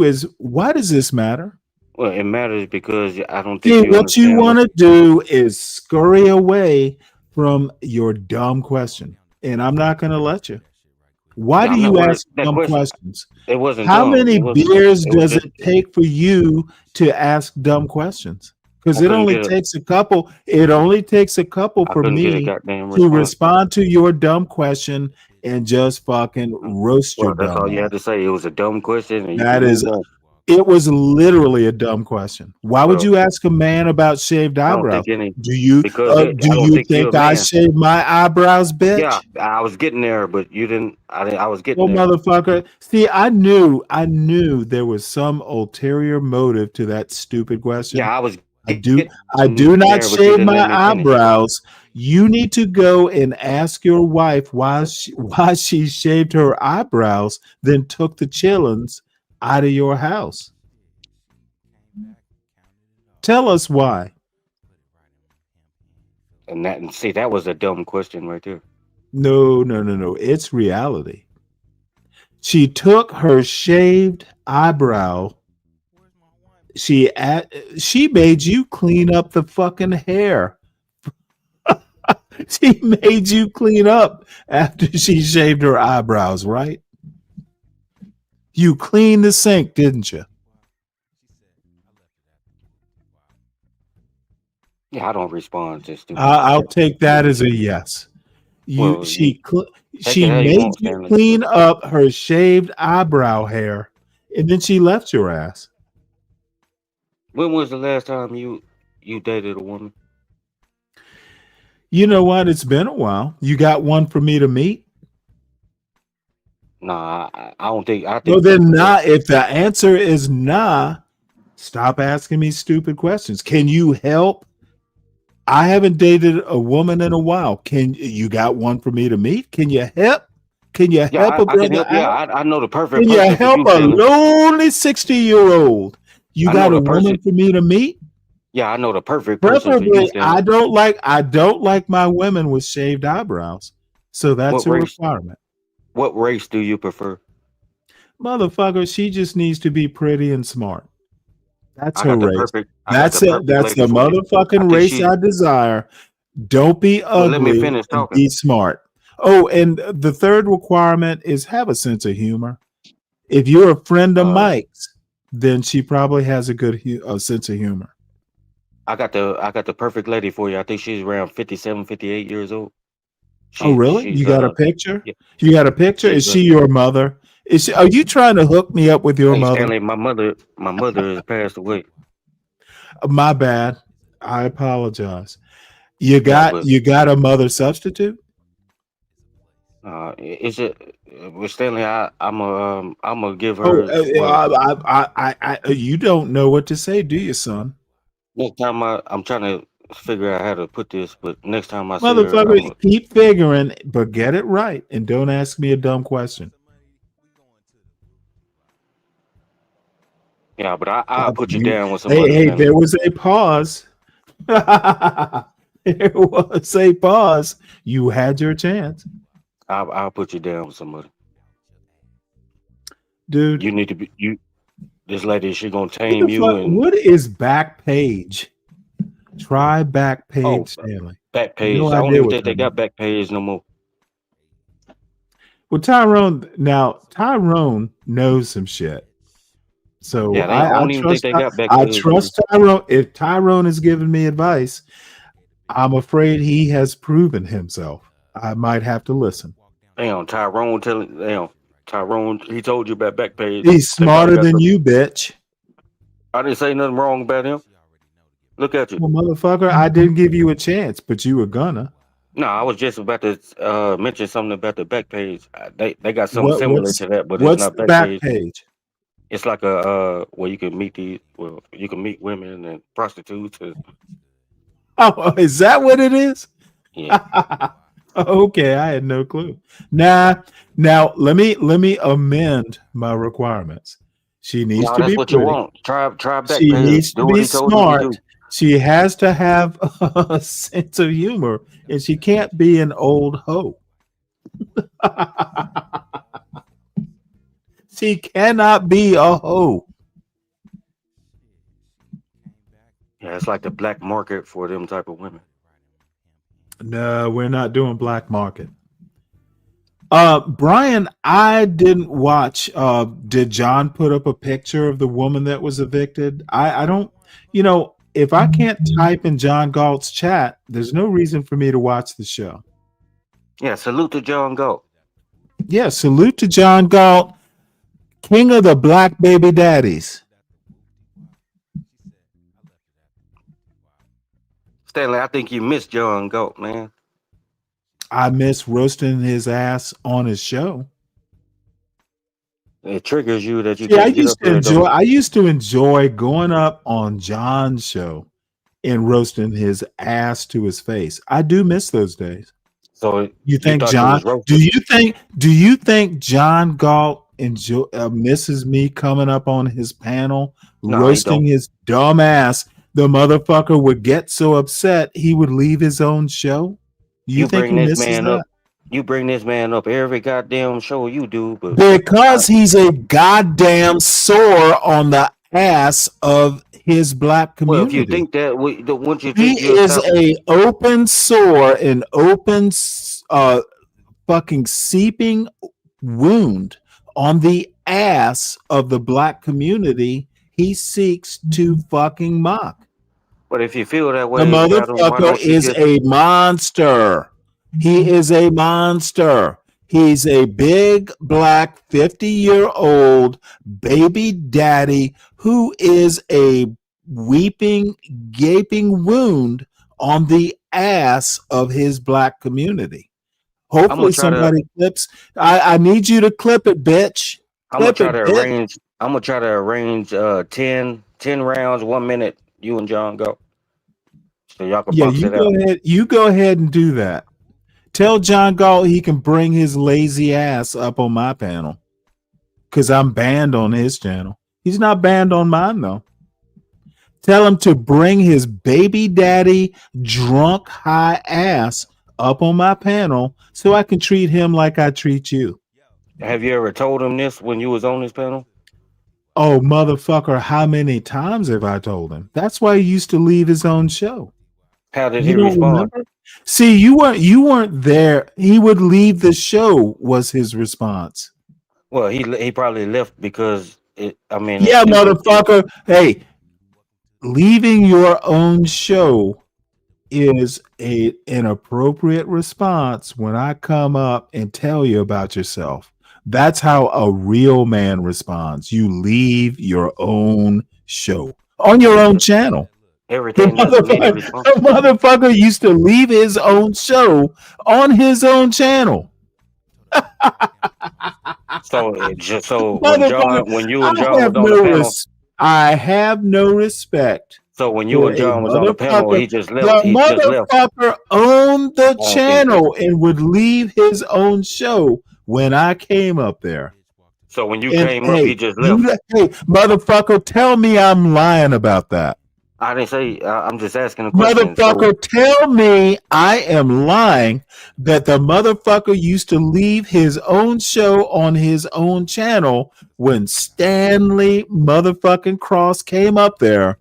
is why does this matter? Well, it matters because I don't See, think you what you understand want to do is scurry away from your dumb question, and I'm not going to let you. Why Yeah, do I'm not you worried. ask That dumb question, questions? it wasn't How dumb. many It wasn't dumb. beers It was does just it take for you to ask dumb questions? Because I it couldn't only get a takes a couple. It only takes a couple I for couldn't get a me goddamn to response. respond to your dumb question and just fucking roast your Well, that's dumb all you ass. had to say. It was a dumb question, and you That can is, move on. it was literally a dumb question. Why would Well, you ask a man about shaved I don't eyebrows? think any Do you because I don't think you're a think I man. shave my eyebrows, Yeah, bitch? I was getting there, but you didn't. I was getting Well, there. motherfucker. See, I knew there was some ulterior motive to that stupid question. Yeah, I was I getting do not there, but you shave didn't let my me finish. eyebrows. You need to go and ask your wife why she shaved her eyebrows, then took the chillins out of your house. Tell us why. And see, that was a dumb question right there. No. It's reality. She took her shaved eyebrow. She made you clean up the fucking hair. She made you clean up after she shaved her eyebrows, right? You cleaned the sink, didn't you? Yeah, I don't respond to stupid. I'll take that as a yes. Well, She take it how you made want, you Stanley. clean up her shaved eyebrow hair, and then she left your ass. When was the last time you dated a woman? You know what? It's been a while. You got one for me to meet? Nah, I don't think. I Well, think then nah. If the answer is nah, stop asking me stupid questions. Can you help? I haven't dated a woman in a while. Can you got one for me to meet? Can you help? Can you Yeah, help a I can brother help. Yeah, out? I know the perfect Can you person for help you, a Stanley. lonely 60-year-old? You I know got a the person. woman for me to meet? Yeah, I know the perfect person for you, Preferably, Stanley. I don't like my women with shaved eyebrows. So that's What a race? requirement. What race do you prefer? Motherfucker, she just needs to be pretty and smart. That's I her got the race. perfect. I got the perfect That's lady the for you. I motherfucking think race she. I desire. Don't be Well, let me ugly finish and talking. be smart. Oh, and the third requirement is have a sense of humor. If you're a friend of Mike's, then she probably has a good sense of humor. I got the perfect lady for you. I think she's around 57, 58 years old. Oh, really? She's You got a picture? yeah, You got a picture? Is she's she your mother? Are you trying to hook me up with your hey mother? Stanley, my mother has passed away. My bad. I apologize. You Yeah, but got a mother substitute? is it with Stanley? I'm gonna give Oh, her. Well, you don't know what to say, do you, son? next time I'm trying to figure out how to put this, but next time I see her, Motherfucker, keep figuring, but get it right and don't ask me a dumb question. yeah, but I'll put you down with Hey, somebody, Stanley. there was a pause. There was a pause. You had your chance. I'll put you down with somebody. Dude. You need to be you. This lady, she gonna What tame the you fuck? and What is back page? Try back page, oh, Stanley. back page. No I don't idea even what think that they got means. back page no more. Well, Tyrone knows some shit. So Yeah, I I don't even think trust they got back I page. trust Tyrone. If Tyrone is giving me advice, I'm afraid he has proven himself. I might have to listen. Damn, Tyrone, he told you about back page. He's They probably smarter got than some. you, bitch. I didn't say nothing wrong about him. Look at you. Well, motherfucker, I didn't give you a chance, but you were gonna. No, I was just about to mention something about the back page. They got something similar What's to that, but it's what's not the back back page. page? It's like where you can meet you can meet women and prostitutes. Oh, is that what it is? Yeah. Okay, I had no clue. Now let me amend my requirements. She needs No, to that's be what you pretty. want. Try back She page. needs to Do what be he told you to smart. do. She has to have a sense of humor, and she can't be an old hoe. She cannot be a hoe. Yeah, it's like the black market for them type of women. No, we're not doing black market. Brian, I didn't watch. Did John put up a picture of the woman that was evicted? I don't, if I can't type in John Galt's chat, there's no reason for me to watch the show. Yeah, salute to John Galt. Yeah, salute to John Galt, king of the black baby daddies. Stanley, I think you missed John Galt, man. I miss roasting his ass on his show. It triggers you that you See, can't get up there, don't it? I used to enjoy going up on John's show and roasting his ass to his face. I do miss those days. So You think thought you John? was roasted. Do you think John Galt misses me coming up on his panel No, he roasting don't. his dumb ass? The motherfucker would get so upset he would leave his own show. You think bring he this misses man that? up. You bring this man up every goddamn show you do, but Because he's a goddamn sore on the ass of his black well, if you community. think that, wouldn't you He think you'll is stop? a open sore, an open fucking seeping wound on the ass of the black community he seeks to fucking mock. But if you feel that The way about him, why motherfucker don't you is just? a monster. He is a monster. He's a big black 50-year-old baby daddy who is a weeping, gaping wound on the ass of his black community. I'm gonna Hopefully try to. somebody clips. I need you to clip it, bitch. I'm gonna Clip try it, to bitch. arrange. I'm gonna try to arrange 10 rounds, 1 minute. You and John go, so y'all can Yeah, box you it go out. ahead. You go ahead and do that. Tell John Galt he can bring his lazy ass up on my panel because I'm banned on his channel. He's not banned on mine though. Tell him to bring his baby daddy drunk high ass up on my panel so I can treat him like I treat you. Have you ever told him this when you was on this panel? Oh, motherfucker, how many times have I told him? That's why he used to leave his own show. How did You he don't respond? remember? See, you weren't there. He would leave the show was his response. Well, he probably left because Yeah, motherfucker. Hey, leaving your own show is an inappropriate response when I come up and tell you about yourself. That's how a real man responds. You leave your own show on your own channel. Everything doesn't need a response. The motherfucker used to leave his own show on his own channel. So Motherfucker, when you and John was on the panel, I have no respect. so when you For and a John was on the panel, motherfucker. he just The left. He just left. motherfucker owned the I don't think channel and would leave his own show when I came up there. So when you And came up, he just left. hey, motherfucker, tell me I'm lying about that. I didn't say. I'm just asking a question. Motherfucker, tell me I am lying that the motherfucker used to leave his own show on his own channel when Stanley motherfucking Cross came up there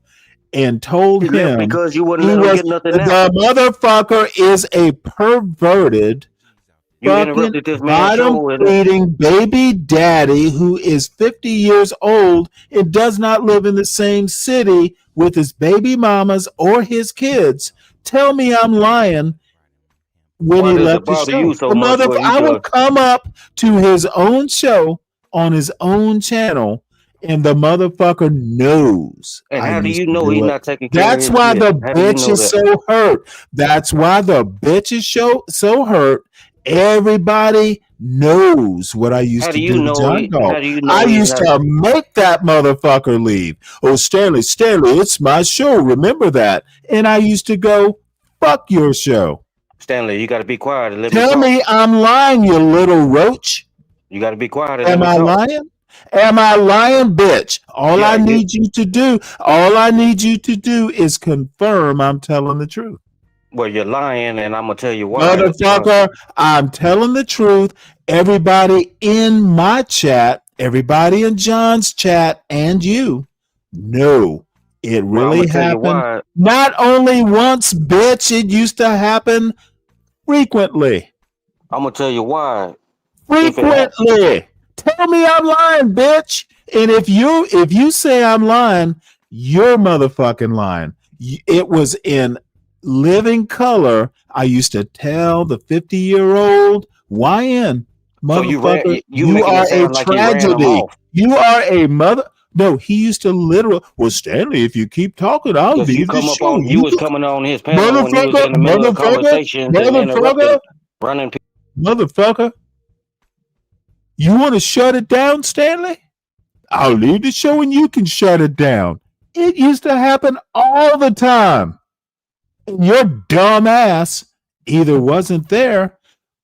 and told He left him because you wouldn't he let him was get nothing the out. motherfucker is a perverted You fucking interrupted this man's bottom show, and feeding baby daddy who is 50 years old and does not live in the same city with his baby mamas or his kids. Tell me I'm lying when why he does left it the bother show. you so The much where he I will just? come up to his own show on his own channel And the motherfucker knows And I how do used you to know do he's it. not taking care of That's his why kid? the How do you bitch know is that? so hurt. That's why the bitch is so hurt. Everybody knows what I used How to do you do to know John he? How Galt. do you I know he's used not? to make that motherfucker leave. Oh, Stanley, it's my show. Remember that. And I used to go, fuck your show. Stanley, you got to be quiet and let me Tell talk. me I'm lying, you little roach. You got to be quiet and let Am me I talk. lying? Am I lying, bitch? All Yeah, I need you to do is confirm I'm telling the truth. well, you're lying, and I'm gonna tell you why. Motherfucker, I'm telling the truth. Everybody in my chat, everybody in John's chat, and you know it Well, I'm really gonna tell you happened. why. Not only once, bitch, it used to happen frequently. I'm gonna tell you why. If it happened, Frequently. Tell me I'm lying, bitch. And if you say I'm lying, you're motherfucking lying. It was in living color. I used to tell the 50-year-old YN, so you ran. motherfucker, You you making it are a sound like you ran them tragedy. off. You are a mother. No, he used to literally. Well, Stanley, if you keep talking, I'll Because you leave the come up show. on, you was coming on his panel when he was Motherfucker, in the middle of motherfucker, conversations and interrupting, motherfucker, running. motherfucker. You want to shut it down, Stanley? I'll leave the show and you can shut it down. It used to happen all the time. And your dumb ass either wasn't there.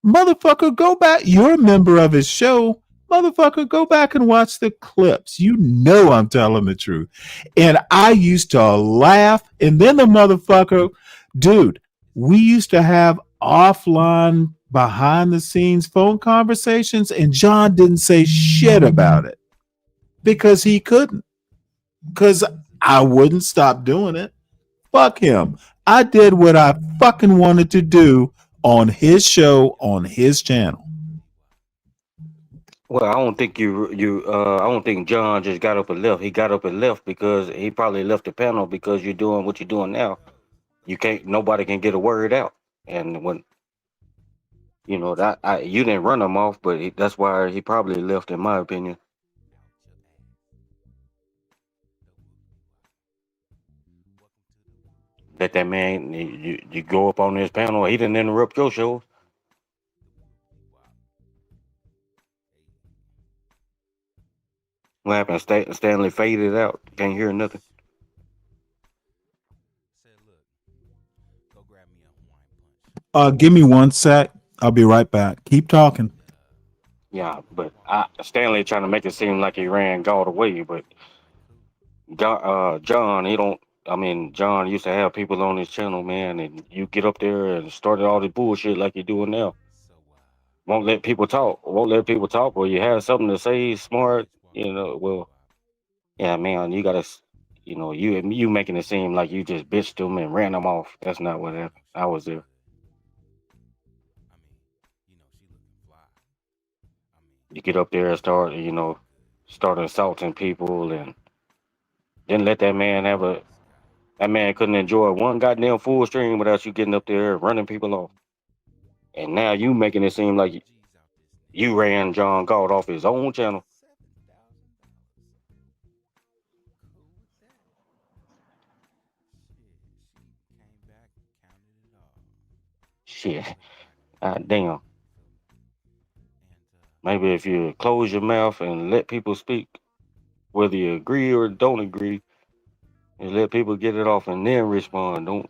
Motherfucker, go back. You're a member of his show. Motherfucker, go back and watch the clips. You know I'm telling the truth. And I used to laugh. And then the motherfucker, dude, we used to have offline behind the scenes phone conversations, and John didn't say shit about it because he couldn't. Because I wouldn't stop doing it. Fuck him. I did what I fucking wanted to do on his show, on his channel. Well, I don't think I don't think John just got up and left. He got up and left because he probably left the panel because you're doing what you're doing now. Nobody can get a word out. And when you didn't run him off, but that's why he probably left, in my opinion. Let that man, you go up on his panel. He didn't interrupt your show. What happened? Stanley faded out. Can't hear nothing. Give me one sec. I'll be right back. Keep talking. Yeah, but Stanley trying to make it seem like he ran God away, but John, he don't. I mean, John used to have people on his channel, man, and you get up there and started all this bullshit like you're doing now. Won't let people talk. Won't let people talk. Or you have something to say, smart. Well, yeah, man, you gotta. You making it seem like you just bitched them and ran them off. That's not what happened. I was there. You get up there and start assaulting people, and then let that man have a. That man couldn't enjoy one goddamn full stream without you getting up there and running people off. And now you making it seem like you ran John Galt off his own channel. Shit. Damn. Maybe if you close your mouth and let people speak, whether you agree or don't agree, and let people get it off and then respond. Don't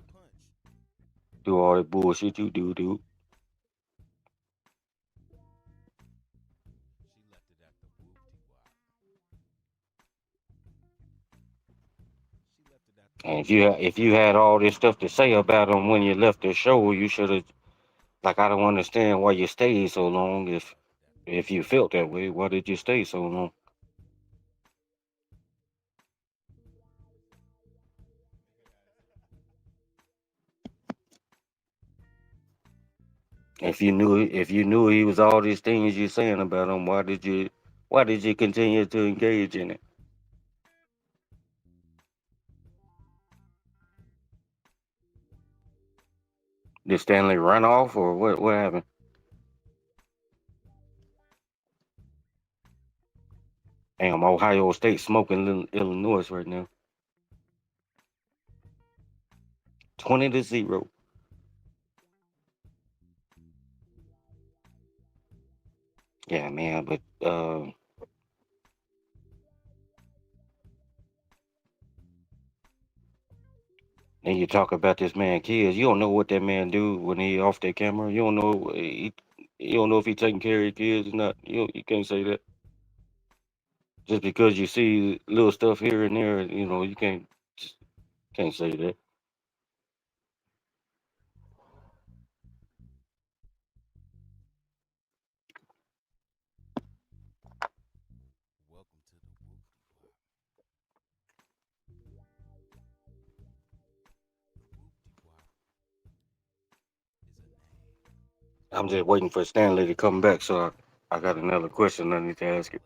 do all that bullshit you do, dude. And if you had all this stuff to say about him when you left the show, you should have. Like, I don't understand why you stayed so long. If you felt that way, why did you stay so long? If you knew he was all these things you're saying about him, why did you continue to engage in it? Did Stanley run off or what happened? Damn, Ohio State smoking Illinois right now. 20-0. Yeah, man, but then you talk about this man kids. You don't know what that man do when he off that camera. You don't know you don't know if he taking care of your kids or not. You can't say that. Just because you see little stuff here and there, you can't say that. I'm just waiting for Stanley to come back, so I got another question I need to ask you.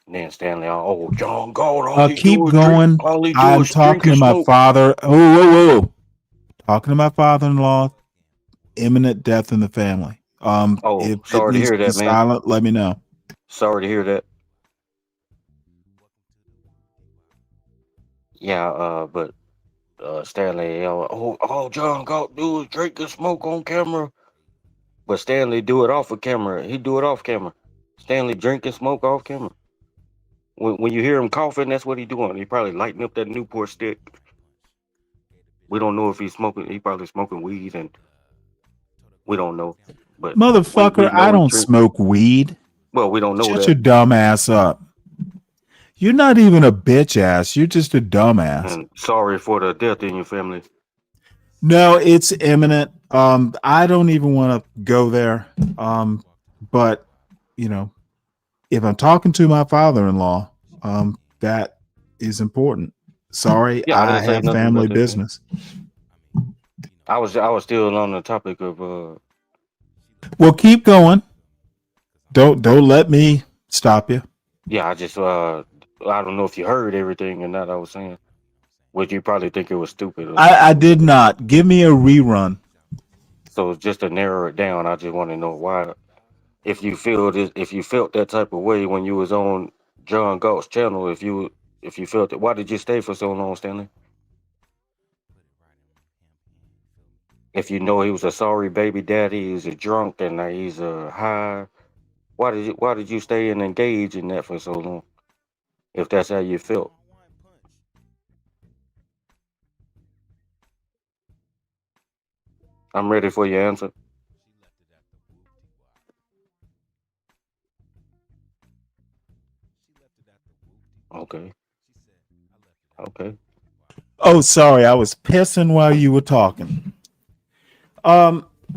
Then Stanley, oh, John Gold, Keep going. I'm talking to my father. Whoa. Talking to my father-in-law. Imminent death in the family. If it sorry to needs hear to be that, man. silent, let me know. Sorry to hear that. Yeah, but Stanley, all John Galt do is drink and smoke on camera. But Stanley do it off of camera. He do it off camera. Stanley drink and smoke off camera. When you hear him coughing, that's what he doing. He probably lighting up that Newport stick. We don't know if he's smoking. He probably smoking weed, and we don't know. But Motherfucker, we know I he don't drink. smoke weed. Well, we don't know Shut that. your dumb ass up. You're not even a bitch ass. You're just a dumbass. And sorry for the death in your family. No, it's imminent. I don't even want to go there. But if I'm talking to my father-in-law, that is important. Sorry, Yeah, I I didn't say have nothing family about that, man. business. I was still on the topic of Well, keep going. Don't let me stop you. yeah, I don't know if you heard everything or not I was saying. Would you probably think it was stupid? I did not. Give me a rerun. So just to narrow it down, I just want to know why, if you felt that type of way when you was on John Galt's channel, if you felt it, why did you stay for so long, Stanley? If you know he was a sorry baby daddy, he's a drunk, and he's a high, why did you stay and engage in that for so long? If that's how you felt. I'm ready for your answer. Okay. Oh, sorry. I was pissing while you were talking.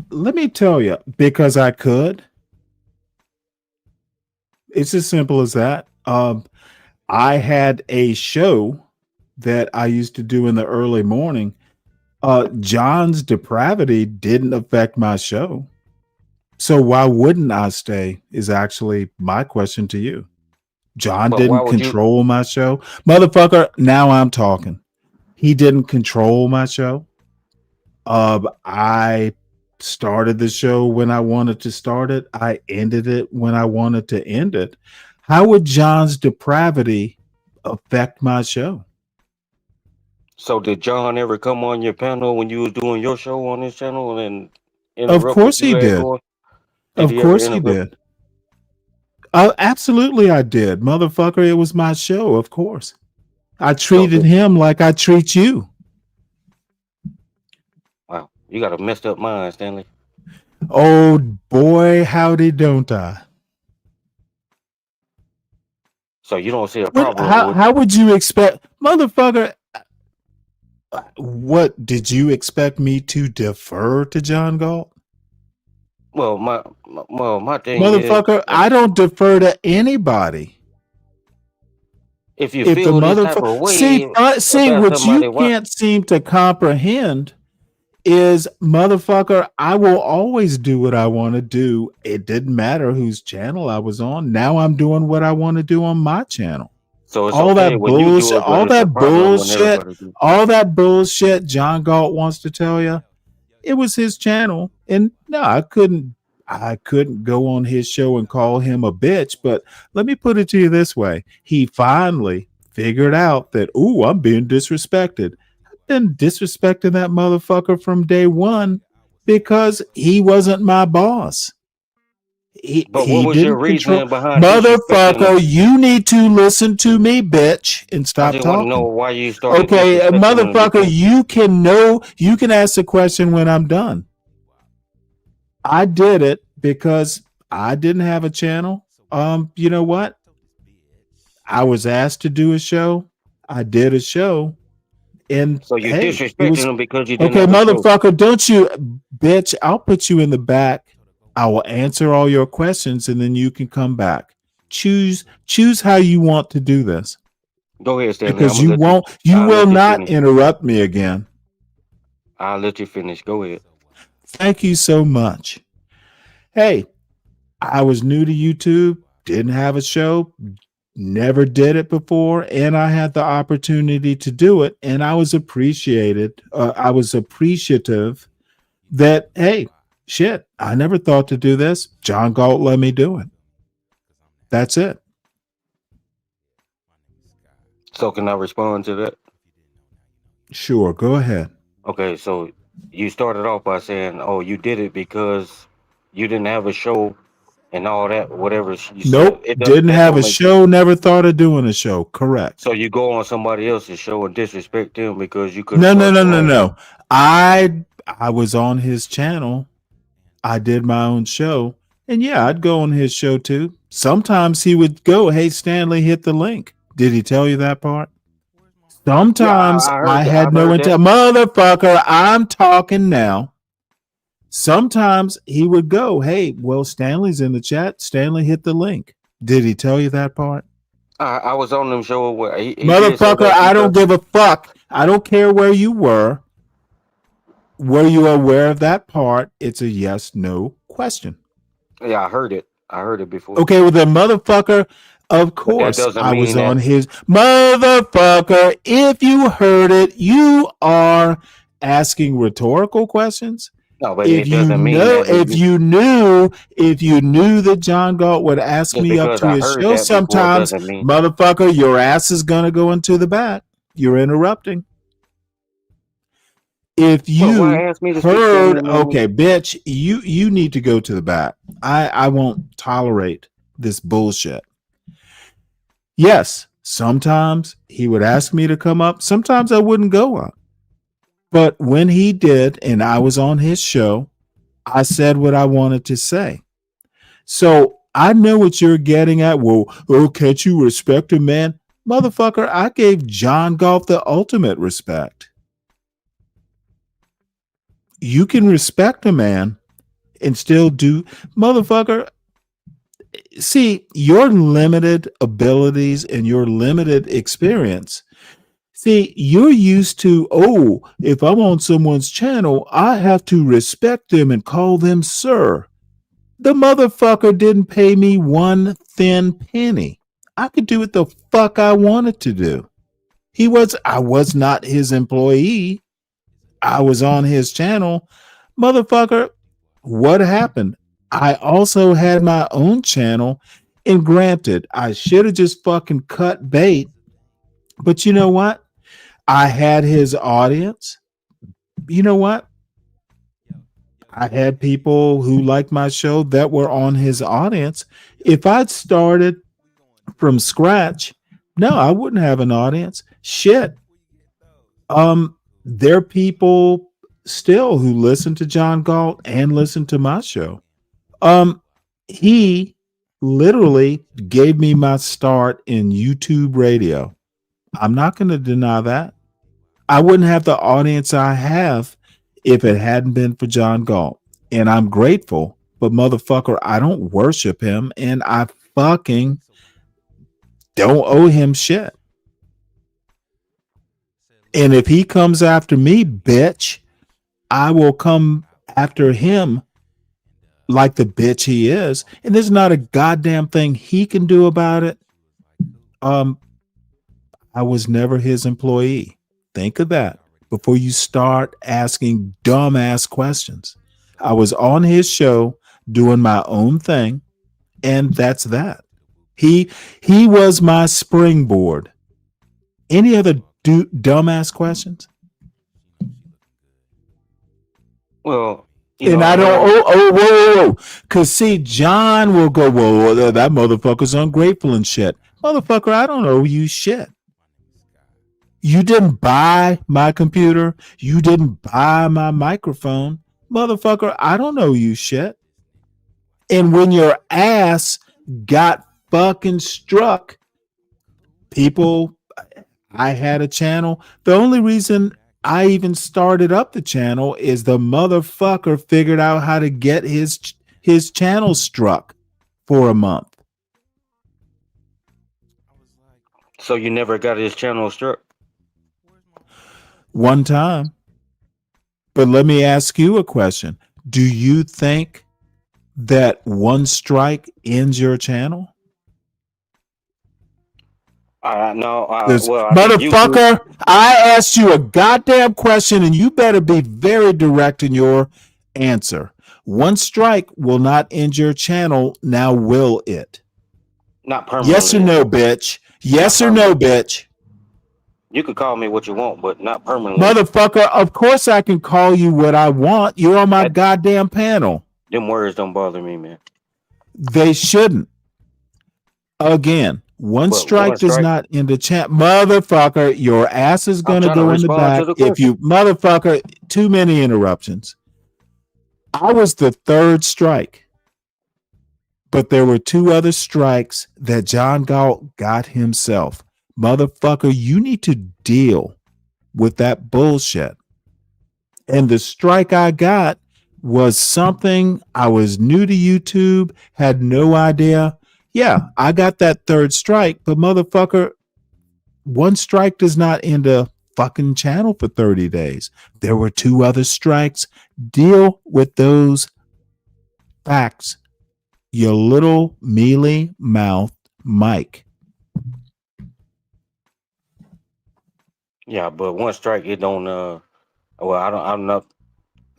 Let me tell you, because I could. It's as simple as that. I had a show that I used to do in the early morning. John's depravity didn't affect my show. So why wouldn't I stay is actually my question to you. John But why didn't would you? control my show. Motherfucker, now I'm talking. He didn't control my show. I started the show when I wanted to start it. I ended it when I wanted to end it. How would John's depravity affect my show? So did John ever come on your panel when you was doing your show on his channel and Of interrupt what course he you had did. going? Did Of he ever course he interrupt? did. Absolutely I did. Motherfucker, it was my show, of course. I treated him like I treat you. Wow, you got a messed up mind, Stanley. Oh boy, howdy don't I. So you don't see a problem How would you expect, motherfucker? What did you expect me to defer to John Galt? Well, my thing Motherfucker, is, I don't defer to anybody. if you If the feel this type motherfucker of way see about what you somebody, why? can't seem to comprehend is, motherfucker, I will always do what I want to do. It didn't matter whose channel I was on. Now I'm doing what I want to do on my channel. So it's All okay that when you do bullshit, it, but all it's a that problem when bullshit, everybody do. all that bullshit John Galt wants to tell you, it was his channel. And no, I couldn't go on his show and call him a bitch. But let me put it to you this way. He finally figured out that, ooh, I'm being disrespected. I've been disrespecting that motherfucker from day one because he wasn't my boss. But what He was your didn't control. reasoning behind disrespecting him? Motherfucker, you need to listen to me, bitch, and I stop just want to know talking. why you started Okay, disrespecting him motherfucker, because you can ask the question when I'm done. I did it because I didn't have a channel. You know what? I was asked to do a show. I did a show. And so you hey, it disrespecting was him because you didn't okay, have a show. motherfucker. Don't you, bitch? I'll put you in the back. I will answer all your questions, and then you can come back. Choose how you want to do this, Go ahead, Stanley. because you I'll will let you not finish. interrupt me again. I'll let you finish. Go ahead. Thank you so much. Hey, I was new to YouTube, didn't have a show, never did it before, and I had the opportunity to do it, and I was appreciated. I was appreciative that, hey, shit, I never thought to do this. John Galt let me do it. That's it. So can I respond to that? Sure, go ahead. Okay, so you started off by saying, "Oh, you did it because you didn't have a show and all that." Whatever you said, Nope, didn't that have don't a make sense. show, never thought of doing a show. Correct. So you go on somebody else's show and disrespect them because you couldn't No, no, start no, your no, own show. no. I was on his channel. I did my own show. And yeah, I'd go on his show too. Sometimes he would go, "Hey, Stanley, hit the link." Did he tell you that part? Yeah, Sometimes I I heard that. had I've no heard that. intent. Motherfucker, I'm talking now. Sometimes he would go, "Hey, well, Stanley's in the chat. Stanley, hit the link." Did he tell you that part? I was on them show where he did say Motherfucker, that I don't because give a fuck. I don't care where you were. Were you aware of that part? It's a yes, no question. yeah, I heard it. I heard it before. Okay, well then, motherfucker, of But that course doesn't I was mean on that. his motherfucker. If you heard it, you are asking rhetorical questions. No, but If it you doesn't mean know, that. if you knew that John Galt would ask Just me up because to I his heard show that before sometimes, doesn't mean. motherfucker, your ass is gonna go into the back. You're interrupting. If Well, why you ask me to speak, heard, Stanley? okay, bitch, you need to go to the back. I won't tolerate this bullshit. Yes, sometimes he would ask me to come up. Sometimes I wouldn't go up. But when he did, and I was on his show, I said what I wanted to say. So I know what you're getting at. Well, oh, can't you respect a man? Motherfucker, I gave John Galt the ultimate respect. You can respect a man and still do, motherfucker. See, your limited abilities and your limited experience. See, you're used to, oh, if I'm on someone's channel, I have to respect them and call them sir. The motherfucker didn't pay me one thin penny. I could do what the fuck I wanted to do. I was not his employee. I was on his channel. Motherfucker, what happened? I also had my own channel. And granted, I should have just fucking cut bait. But you know what? I had his audience. You know what? I had people who liked my show that were on his audience. If I'd started from scratch, no, I wouldn't have an audience. Shit. There are people still who listen to John Galt and listen to my show. He literally gave me my start in YouTube radio. I'm not going to deny that. I wouldn't have the audience I have if it hadn't been for John Galt. And I'm grateful, but motherfucker, I don't worship him and I fucking don't owe him shit. And if he comes after me, bitch, I will come after him like the bitch he is, and there's not a goddamn thing he can do about it. I was never his employee. Think of that before you start asking dumbass questions. I was on his show doing my own thing, and that's that. He was my springboard. Any other dumbass questions? Well, And I don't. Whoa. Because see, John will go, whoa, that motherfucker's ungrateful and shit. Motherfucker, I don't owe you shit. You didn't buy my computer. You didn't buy my microphone. Motherfucker, I don't owe you shit. And when your ass got fucking struck, people, I had a channel. The only reason I even started up the channel is the motherfucker figured out how to get his channel struck for a month. So you never got his channel struck? One time. But let me ask you a question. Do you think that one strike ends your channel? No. Motherfucker, I asked you a goddamn question and you better be very direct in your answer. One strike will not end your channel. Now will it? Not permanently. Yes or no, bitch? Yes or no, bitch? You could call me what you want, but not permanently. Motherfucker, of course I can call you what I want. You're on my goddamn panel. Them words don't bother me, man. They shouldn't. Again, one strike does not end the chat. Motherfucker, your ass is going to go in the back. If you, motherfucker, too many interruptions. I was the third strike. But there were two other strikes that John Galt got himself. Motherfucker, you need to deal with that bullshit. And the strike I got was something I was new to YouTube, had no idea. Yeah, I got that third strike, but motherfucker, one strike does not end a fucking channel for 30 days. There were two other strikes. Deal with those facts. Your little mealy mouth Mike. Yeah, but one strike, it don't. I'm not.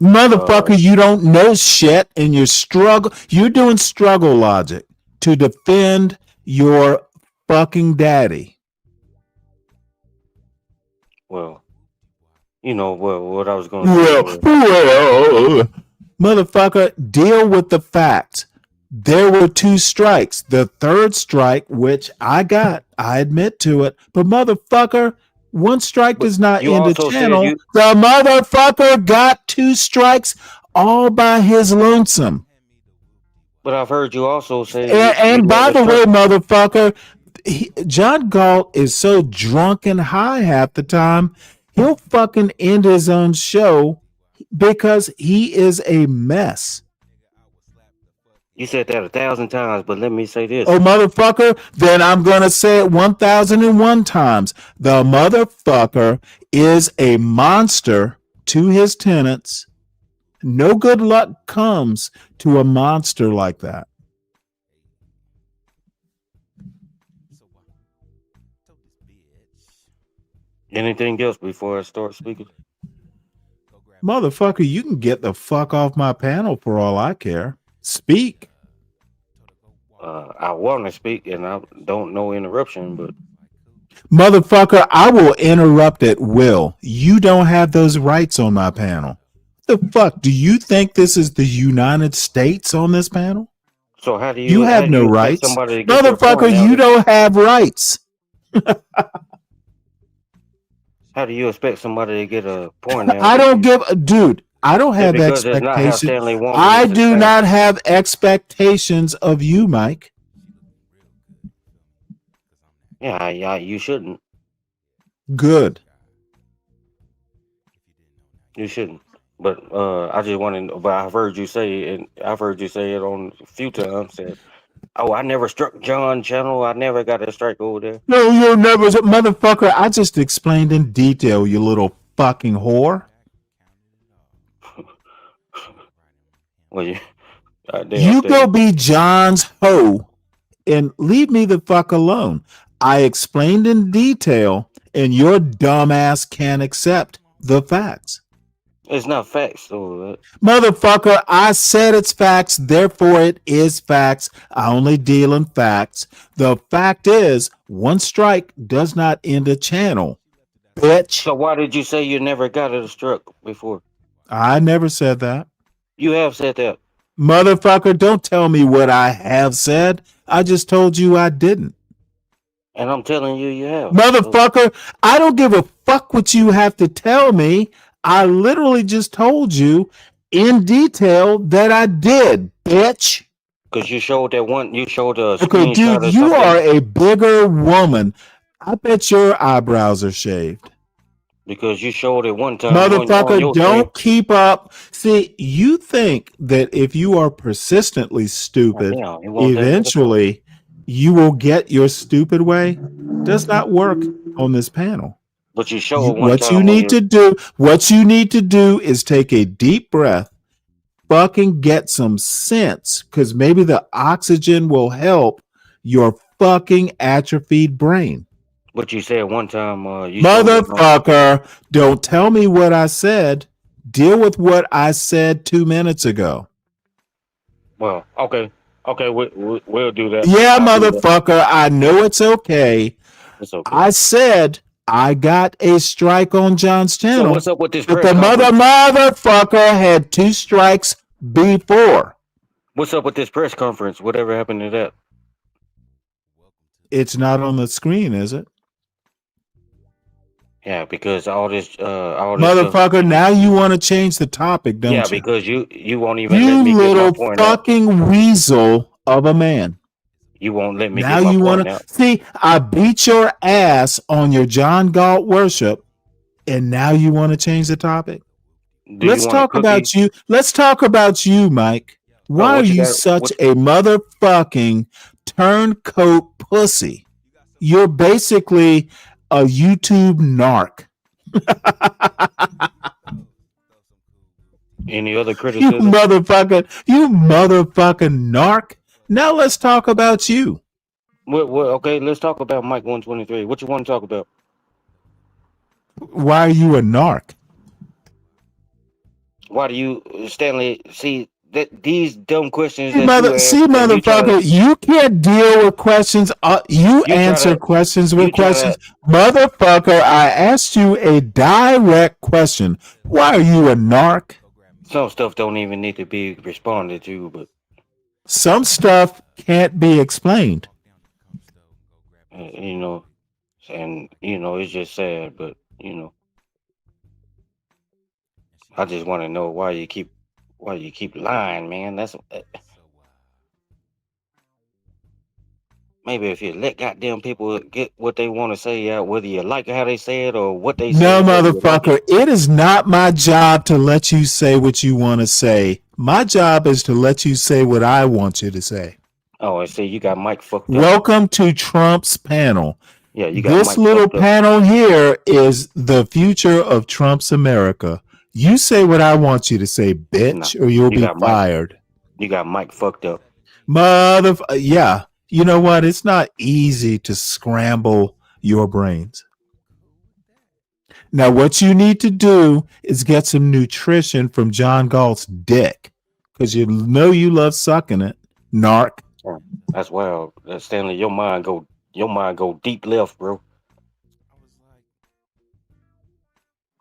Motherfucker, you don't know shit, and you're doing struggle logic to defend your fucking daddy. Well, you know what I was going to say. Well, motherfucker, deal with the facts. There were two strikes. The third strike, which I got, I admit to it, but motherfucker, one strike does not end the channel. The motherfucker got two strikes all by his lonesome. But I've heard you also say. And by the way, motherfucker, John Galt is so drunk and high half the time, he'll fucking end his own show because he is a mess. You said that 1,000 times, but let me say this. Oh, motherfucker, then I'm going to say it 1,001 times. The motherfucker is a monster to his tenants. No good luck comes to a monster like that. Anything else before I start speaking? Motherfucker, you can get the fuck off my panel for all I care. Speak. I want to speak and I don't know interruption, but motherfucker, I will interrupt at will. You don't have those rights on my panel. The fuck? Do you think this is the United States on this panel? So how do you have no rights? Motherfucker, you don't have rights. How do you expect somebody to get a point out? I don't give a dude. I don't have expectations. I do not have expectations of you, Mike. Yeah, you shouldn't. Good. You shouldn't. But I just wanted. But I've heard you say, and I've heard you say it on a few times. That, oh, I never struck John channel. I never got a strike over there. No, you never, motherfucker. I just explained in detail, you little fucking whore. Well, you, damn, You go Stanley. be John's hoe and leave me the fuck alone. I explained in detail, and your dumbass can't accept the facts. It's not facts, though. Motherfucker, I said it's facts, therefore it is facts. I only deal in facts. The fact is, one strike does not end a channel, bitch. So why did you say you never got it struck before? I never said that. You have said that. Motherfucker, don't tell me what I have said. I just told you I didn't. And I'm telling you, you have. Motherfucker, I don't give a fuck what you have to tell me. I literally just told you in detail that I did, bitch. Because you showed that one, you showed a Okay, screenshot dude, of you something. are a bigger woman. I bet your eyebrows are shaved. Because you showed it one time. on Motherfucker, your don't stream. keep up. See, you think that if you are persistently stupid, Oh, damn, you want that eventually you will get your stupid way. Does not work on this panel. But you showed one What time. you need to do is take a deep breath, fucking get some sense, because maybe the oxygen will help your fucking atrophied brain. But you said one time. You showed it on- Motherfucker, don't tell me what I said. Deal with what I said 2 minutes ago. Well, okay. Okay, we'll do that. Yeah, I'll do that. motherfucker, I know it's okay. It's okay. I said I got a strike on John's channel. So what's up with this But press the conference? motherfucker had 2 strikes before. What's up with this press conference? Whatever happened to that? It's not on the screen, is it? Yeah, because all this Motherfucker, stuff, now you want to change the topic, don't yeah, you? because you won't even let You me get my little point out. fucking weasel of a man. You won't let me Now get my you point want to out. see? I beat your ass on your John Galt worship, and now you want to change the topic. Do Let's you want a talk cookie? about you. Let's talk about you, Mike. Why are what you you got? such a motherfucking turncoat pussy? You're basically a YouTube narc. Any other You criticism? motherfucking narc. Now let's talk about you. Okay, let's talk about Mike 123. What you want to talk about? Why are you a narc? Why do you, Stanley? See that these dumb questions that you ask, and you try Motherfucker, to, you can't deal with questions. You you try answer to, questions you with try questions. to. Motherfucker, I asked you a direct question. Why are you a narc? Some stuff don't even need to be responded to, but Some stuff can't be explained. you know, and it's just sad, but I just want to know why you keep lying, man. That's maybe if you let goddamn people get what they want to say out, whether you like how they say it or what they No, say, whether you like motherfucker, it. it is not my job to let you say what you want to say. My job is to let you say what I want you to say. Oh, I see. You got Mike fucked up. Welcome to Trump's panel. Yeah, you got This Mike little fucked up. panel here is the future of Trump's America. You say what I want you to say, bitch, or you'll You be got Mike. fired. You got Mike fucked up. Yeah. You know what? It's not easy to scramble your brains. Now, what you need to do is get some nutrition from John Galt's dick, because you know you love sucking it, narc. That's wild. Stanley, your mind go deep left, bro.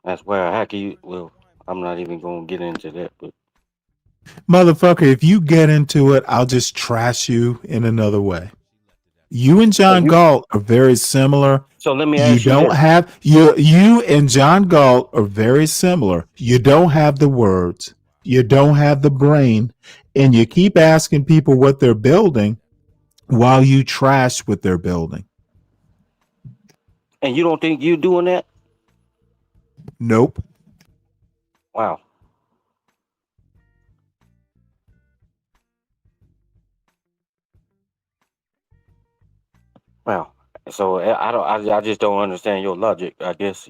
That's wild. How can you? Well, I'm not even gonna get into that, but Motherfucker, if you get into it, I'll just trash you in another way. You and John Galt are very similar. So let me You ask you don't this. have you and John Galt are very similar. You don't have the words, you don't have the brain, and you keep asking people what they're building while you trash what they're building. And you don't think you doing that? Nope. Wow. Wow. So I just don't understand your logic, I guess,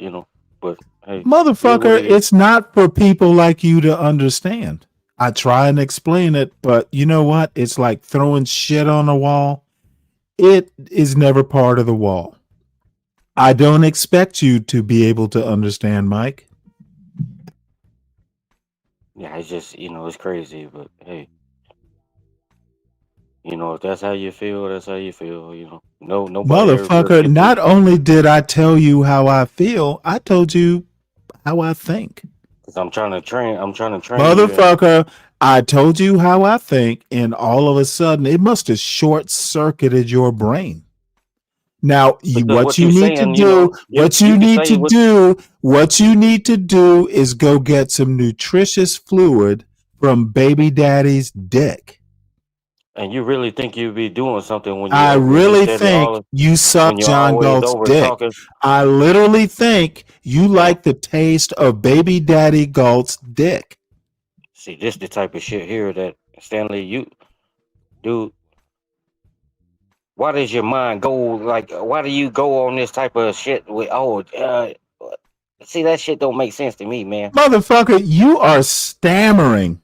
but hey. Motherfucker, it's not for people like you to understand. I try and explain it, but you know what? It's like throwing shit on a wall. It is never part of the wall. I don't expect you to be able to understand, Mike. Yeah, it's just it's crazy, but hey, if that's how you feel, that's how you feel. No, nobody ever Motherfucker, get to. not only did I tell you how I feel, I told you how I think. Cause I'm trying to train. I'm trying to train you. Motherfucker, I told you how I think, and all of a sudden it must have short circuited your brain. Now, Because what what you you need to saying, do, you what you need to do is go get some nutritious fluid from baby daddy's dick. and you really think you'd be doing something when I you really steady think you suck when you're John always Galt's over dick. talking. I literally think you like the taste of baby daddy Galt's dick. See, this the type of shit here that Stanley, dude. Why does your mind go like? Why do you go on this type of shit with? See, that shit don't make sense to me, man. Motherfucker, you are stammering.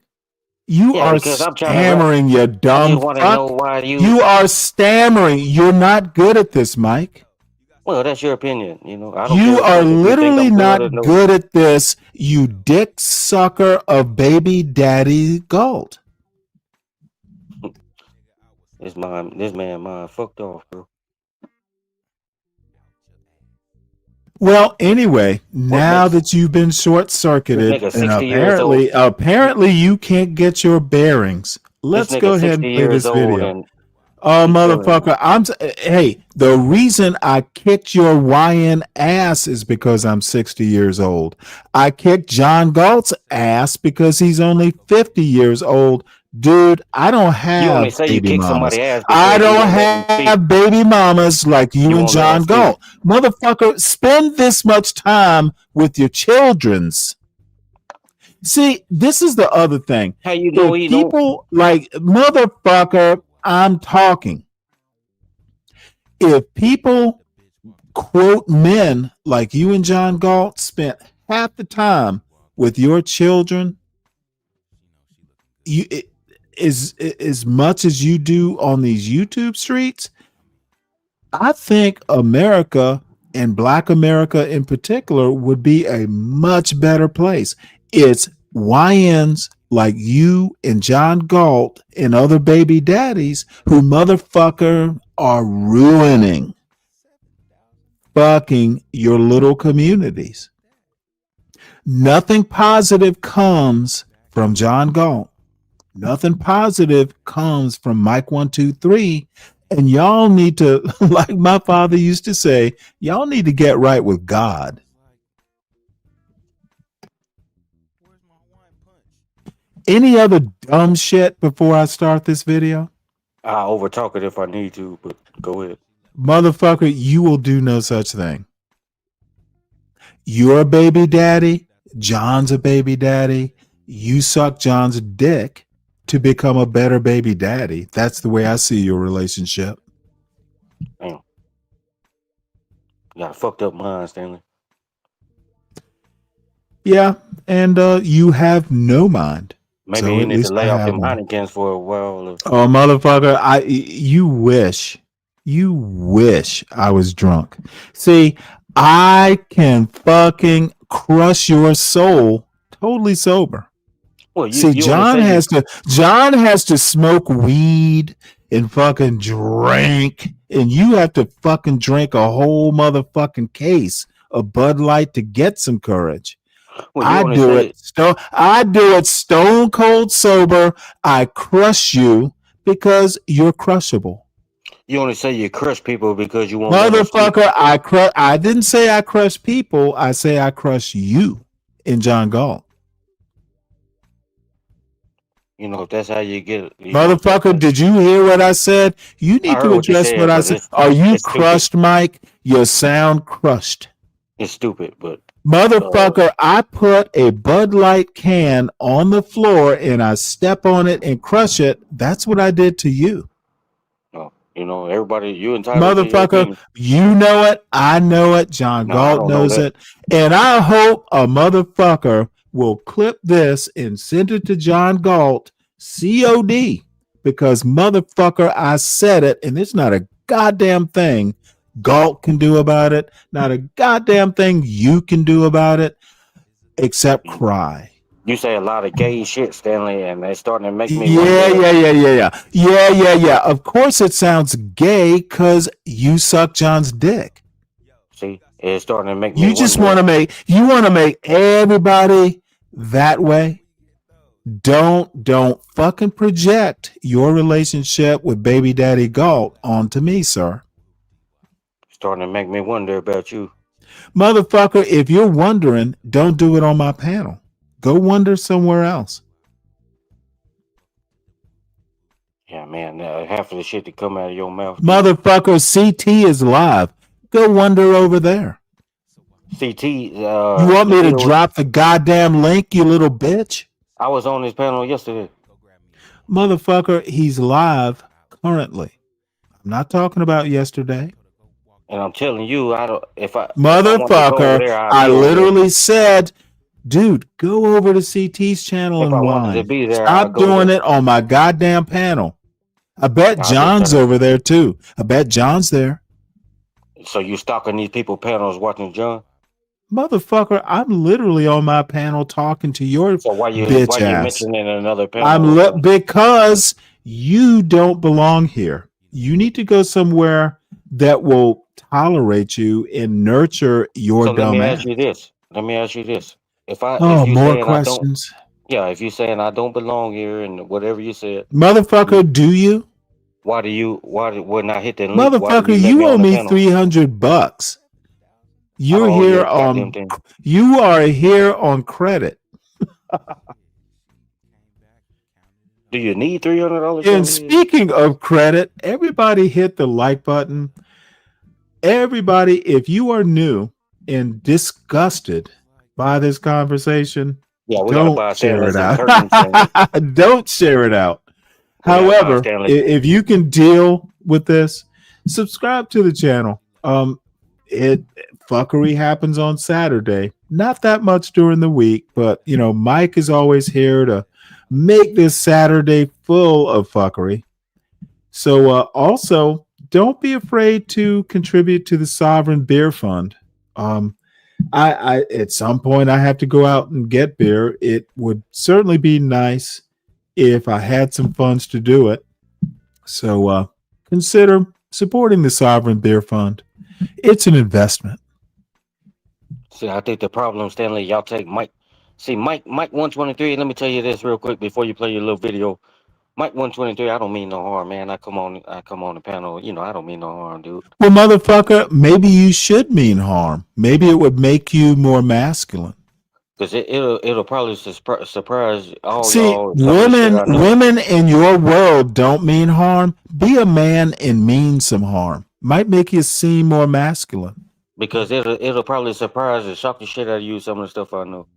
You Yeah, are because I'm trying to rap. stammering, you I dumb just want to know fuck. why You are stammering. You're not good at this, Mike. Well, that's your opinion. I don't You care are if you think literally I'm good or not no. good at this, you dick sucker of baby daddy Galt. This man mind fucked off, bro. Well, anyway, now that you've been short circuited, This nigga and 60 years old. apparently you can't get your bearings. Let's This go nigga ahead and 60 play years this old video. and Oh, he killing me. motherfucker! Hey, the reason I kicked your YN ass is because I'm 60 years old. I kicked John Galt's ass because he's only 50 years old. Dude, I don't You only have say you baby kick mamas. somebody ass I because you don't won't let them speak. have baby mamas like you You and won't let them John speak. Galt. Motherfucker, spend this much time with your children's. See, this is the other thing. How you know he don't? People like, motherfucker, I'm talking. If people quote men like you and John Galt spent half the time with your children, as much as you do on these YouTube streets, I think America and Black America in particular would be a much better place. It's YNs like you and John Galt and other baby daddies who motherfucker are ruining fucking your little communities. Nothing positive comes from John Galt. Nothing positive comes from Mike 123. And y'all need to, like my father used to say, y'all need to get right with God. Any other dumb shit before I start this video? I'll overtalk it if I need to, but go ahead. Motherfucker, you will do no such thing. You're a baby daddy. John's a baby daddy. You suck John's dick to become a better baby daddy. That's the way I see your relationship. Damn. You got a fucked up mind, Stanley. Yeah, and you have no mind. Maybe So you at need to least I lay off have them one. Heinekens for a while. Oh, motherfucker, you wish I was drunk. See, I can fucking crush your soul totally sober. Well, See, you John has to smoke weed and fucking drink, and you have to fucking drink a whole motherfucking case of Bud Light to get some courage. Well, you I only do say it stone cold sober. I crush you because you're crushable. You only say you crush people because you won't let them speak. Motherfucker, I didn't say I crush people. I say I crush you in John Galt. If that's how you get it. Motherfucker, did you hear what I said? You I need heard to what you address said, what I but said. Are you crushed, Mike? You sound crushed. It's stupid, but Motherfucker, I put a Bud Light can on the floor and I step on it and crush it. That's what I did to you. everybody, you entitled to your Motherfucker, opinion. you know it. I know it. John No, I Galt don't know knows that. it. And I hope a motherfucker will clip this and send it to John Galt, COD, because motherfucker, I said it, and it's not a goddamn thing Galt can do about it, not a goddamn thing you can do about it, except cry. You say a lot of gay shit, Stanley, and it's starting to make me Yeah. wonder. Of course it sounds gay because you suck John's dick. See, it's starting to make me You just wonder. want to make everybody that way. Don't fucking project your relationship with baby daddy Galt onto me, sir. Starting to make me wonder about you. Motherfucker, if you're wondering, don't do it on my panel. Go wonder somewhere else. Yeah, man, half of the shit that come out of your mouth. Motherfucker, CT is live. Go wonder over there. CT. You want me to drop the goddamn link, you little bitch? I was on his panel yesterday. Motherfucker, he's live currently. I'm not talking about yesterday. And I'm telling you, Motherfucker, I literally said, dude, go over to CT's channel and whine. Stop doing it on my goddamn panel. I bet John's over there too. I bet John's there. So you stalking these people panels watching John? Motherfucker, I'm literally on my panel talking to your why you bitch ass. mentioning another panel? Because you don't belong here. You need to go somewhere that will tolerate you and nurture your dumb ass. Let me ask you this. If you more saying questions. If you're saying I don't belong here and whatever you said, motherfucker, do you? Why wouldn't I hit that link? Motherfucker, you owe me $300. You're here on. You are here on credit. Do you need $300? And speaking of credit, everybody hit the like button. Everybody, if you are new and disgusted by this conversation, don't share it out. Don't share it out. However, if you can deal with this, subscribe to the channel. Fuckery happens on Saturday. Not that much during the week, but Mike is always here to make this Saturday full of fuckery. So also, don't be afraid to contribute to the Sovereign Beer Fund. I at some point I have to go out and get beer. It would certainly be nice if I had some funds to do it. So consider supporting the Sovereign Beer Fund. It's an investment. See, I think the problem, Stanley, y'all take Mike. See, Mike 123. Let me tell you this real quick before you play your little video. Mike 123. I don't mean no harm, man. I come on the panel. I don't mean no harm, dude. Well, motherfucker, maybe you should mean harm. Maybe it would make you more masculine. Because it'll probably surprise all See, y'all. Women in your world don't mean harm. Be a man and mean some harm. Might make you seem more masculine. Because it'll probably surprise and shock the shit out of you. Some of the stuff I know.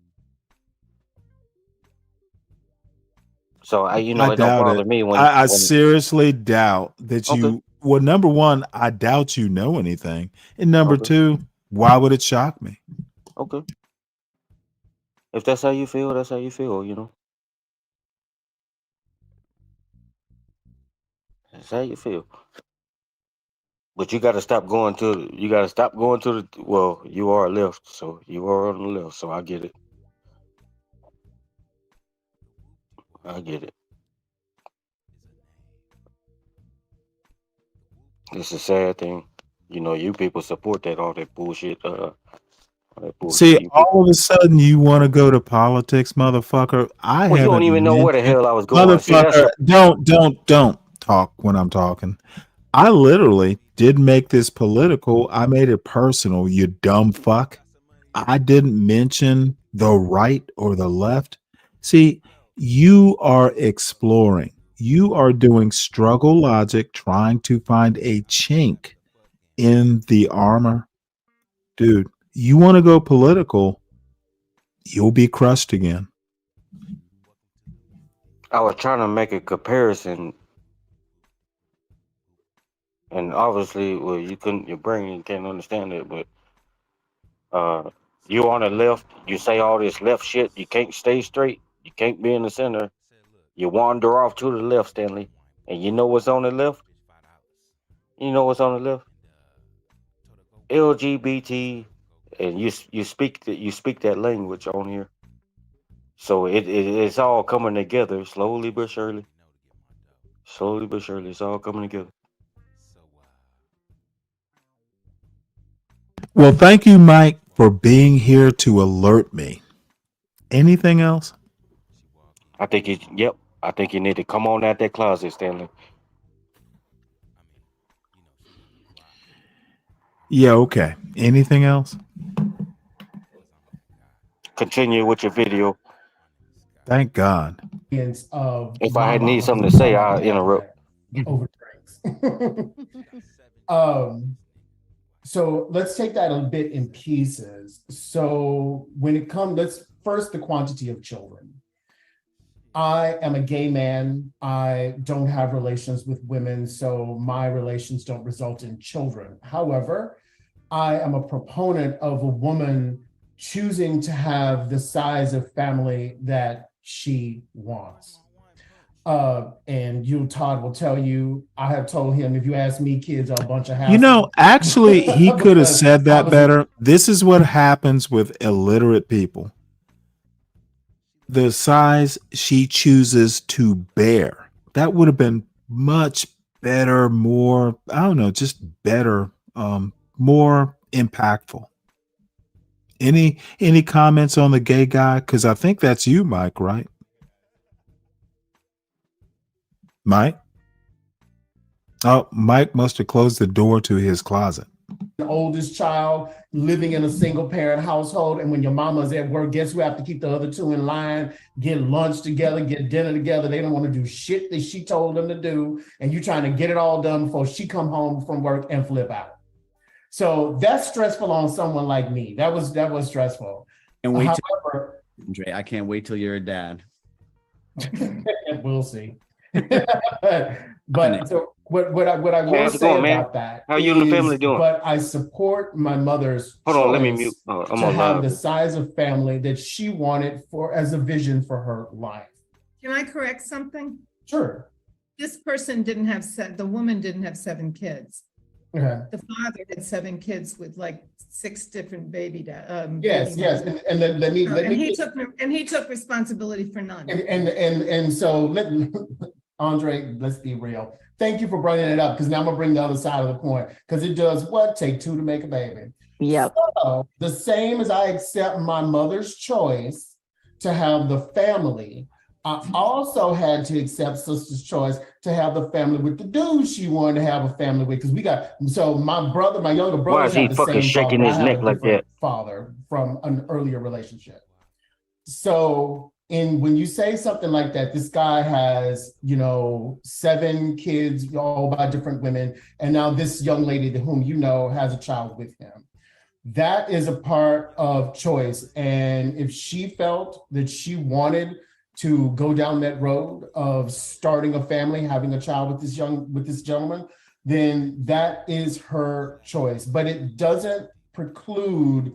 So it don't bother me when I seriously doubt that you. Well, number one, I doubt you know anything, and number two, why would it shock me? Okay. If that's how you feel, that's how you feel. That's how you feel. But you got to stop going to. You got to stop going to the. Well, you are left, so you are on the left. So I get it. I get it. It's a sad thing. You people support all that bullshit. See, all of a sudden you want to go to politics, motherfucker. You don't even know where the hell I was going. Motherfucker, don't talk when I'm talking. I literally did make this political. I made it personal, you dumb fuck. I didn't mention the right or the left. See, you are exploring. You are doing struggle logic, trying to find a chink in the armor. Dude, you want to go political, you'll be crushed again. I was trying to make a comparison. And obviously, well, your brain can't understand it, but You on the left, you say all this left shit. You can't stay straight. You can't be in the center. You wander off to the left, Stanley. And you know what's on the left? You know what's on the left? LGBT, and you speak that language on here. So it's all coming together slowly but surely. Slowly but surely, it's all coming together. Well, thank you, Mike, for being here to alert me. Anything else? I think yep. I think you need to come on out that closet, Stanley. Yeah, okay. Anything else? Continue with your video. Thank God. Of If my I need mama something to was say, my I'll dad interrupt. over drinks. So let's take that a bit in pieces. So when it comes, let's first the quantity of children. I am a gay man. I don't have relations with women, so my relations don't result in children. However, I am a proponent of a woman choosing to have the size of family that she wants. And you, Todd, will tell you, I have told him, if you ask me, kids are a bunch of hassle. Actually, he could have Because said I that was- better. This is what happens with illiterate people. The size she chooses to bear. That would have been much better, more, I don't know, just better, more impactful. Any comments on the gay guy? Because I think that's you, Mike, right? Mike? Oh, Mike must have closed the door to his closet. The oldest child living in a single parent household, and when your mama's at work, guess who have to keep the other two in line, get lunch together, get dinner together. They don't want to do shit that she told them to do, and you trying to get it all done before she come home from work and flip out. So that's stressful on someone like me. That was stressful. And wait However, Andre, I can't wait till you're a dad. we'll see. But so what I will How's it say going, man? about that How you and the is, family doing? but I support my mother's Hold on, let me choice mute. I'm to on have live. the size of family that she wanted for as a vision for her life. Can I correct something? Sure. This person didn't have the woman didn't have 7 kids. Okay. The father had 7 kids with like 6 different baby Yes, baby yes, mothers. and let me And he took responsibility for none. and so Andre, let's be real. Thank you for bringing it up, because now I'm gonna bring the other side of the coin, because it does what? Take 2 to make a baby. Yep. So the same as I accept my mother's choice to have the family, I also had to accept sister's choice to have the family with the dude she wanted to have a family with. Because my younger brother, Why is he fucking shaking his neck like that? Father from an earlier relationship. So when you say something like that, this guy has, 7 kids, all by different women, and now this young lady whom you know has a child with him. That is a part of choice. And if she felt that she wanted to go down that road of starting a family, having a child with this gentleman, then that is her choice. But it doesn't preclude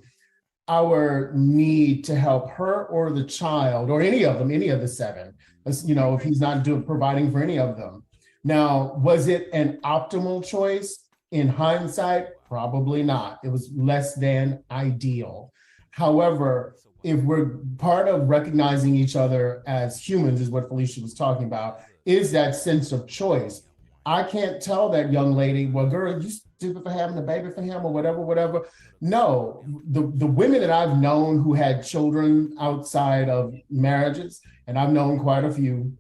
our need to help her or the child or any of them, any of the 7, if he's not providing for any of them. Now, was it an optimal choice? In hindsight, probably not. It was less than ideal. However, if we're part of recognizing each other as humans, is what Felicia was talking about, is that sense of choice. I can't tell that young lady, well, girl, you stupid for having a baby for him or whatever. No, the women that I've known who had children outside of marriages, and I've known quite a few,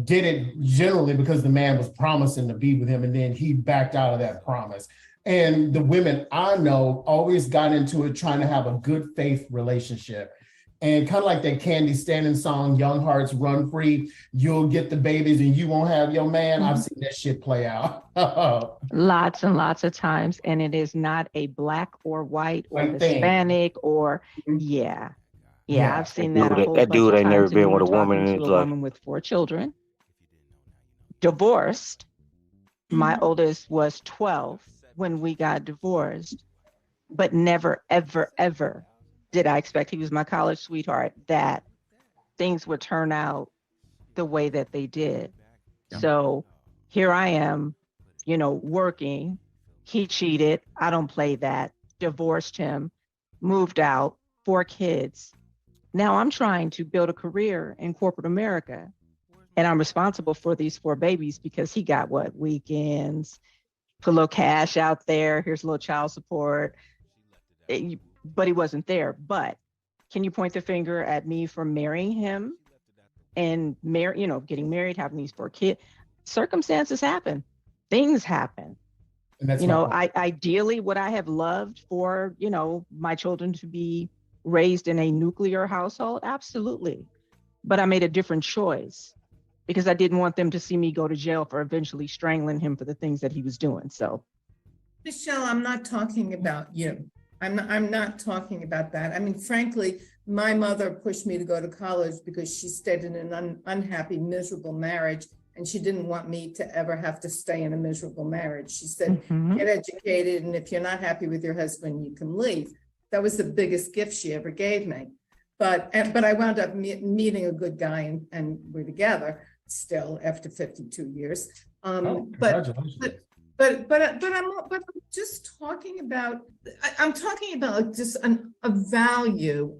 did it generally because the man was promising to be with him, and then he backed out of that promise. And the women I know always got into it trying to have a good faith relationship. And kind of like that Candy Stanton song, Young Hearts Run Free, you'll get the babies and you won't have your man. I've seen that shit play out. Lots and lots of times. And it is not a black or white or White thing. Hispanic or, yeah. I've seen That that a dude- whole that bunch dude of ain't never times. And been you with were a woman talking in to his a life. woman with 4 children, divorced. My oldest was 12 when we got divorced, but never, ever, ever did I expect, he was my college sweetheart, that things would turn out the way that they did. Yeah. So here I am, working. He cheated. I don't play that. Divorced him, moved out, 4 kids. Now I'm trying to build a career in corporate America. And I'm responsible for these 4 babies because he got what? Weekends, put a little cash out there. Here's a little child support. But he wasn't there. But can you point the finger at me for marrying him and getting married, having these 4 kids? Circumstances happen. Things happen. And that's ideally, would I have loved for, my children to be raised in a nuclear household? Absolutely. But I made a different choice because I didn't want them to see me go to jail for eventually strangling him for the things that he was doing. So, Michelle, I'm not talking about you. I'm not talking about that. I mean, frankly, my mother pushed me to go to college because she stayed in an unhappy, miserable marriage, and she didn't want me to ever have to stay in a miserable marriage. She said, get educated, and if you're not happy with your husband, you can leave. That was the biggest gift she ever gave me. But I wound up meeting a good guy, and we're together still after 52 years. Congratulations. But I'm just talking about, I'm talking about just a value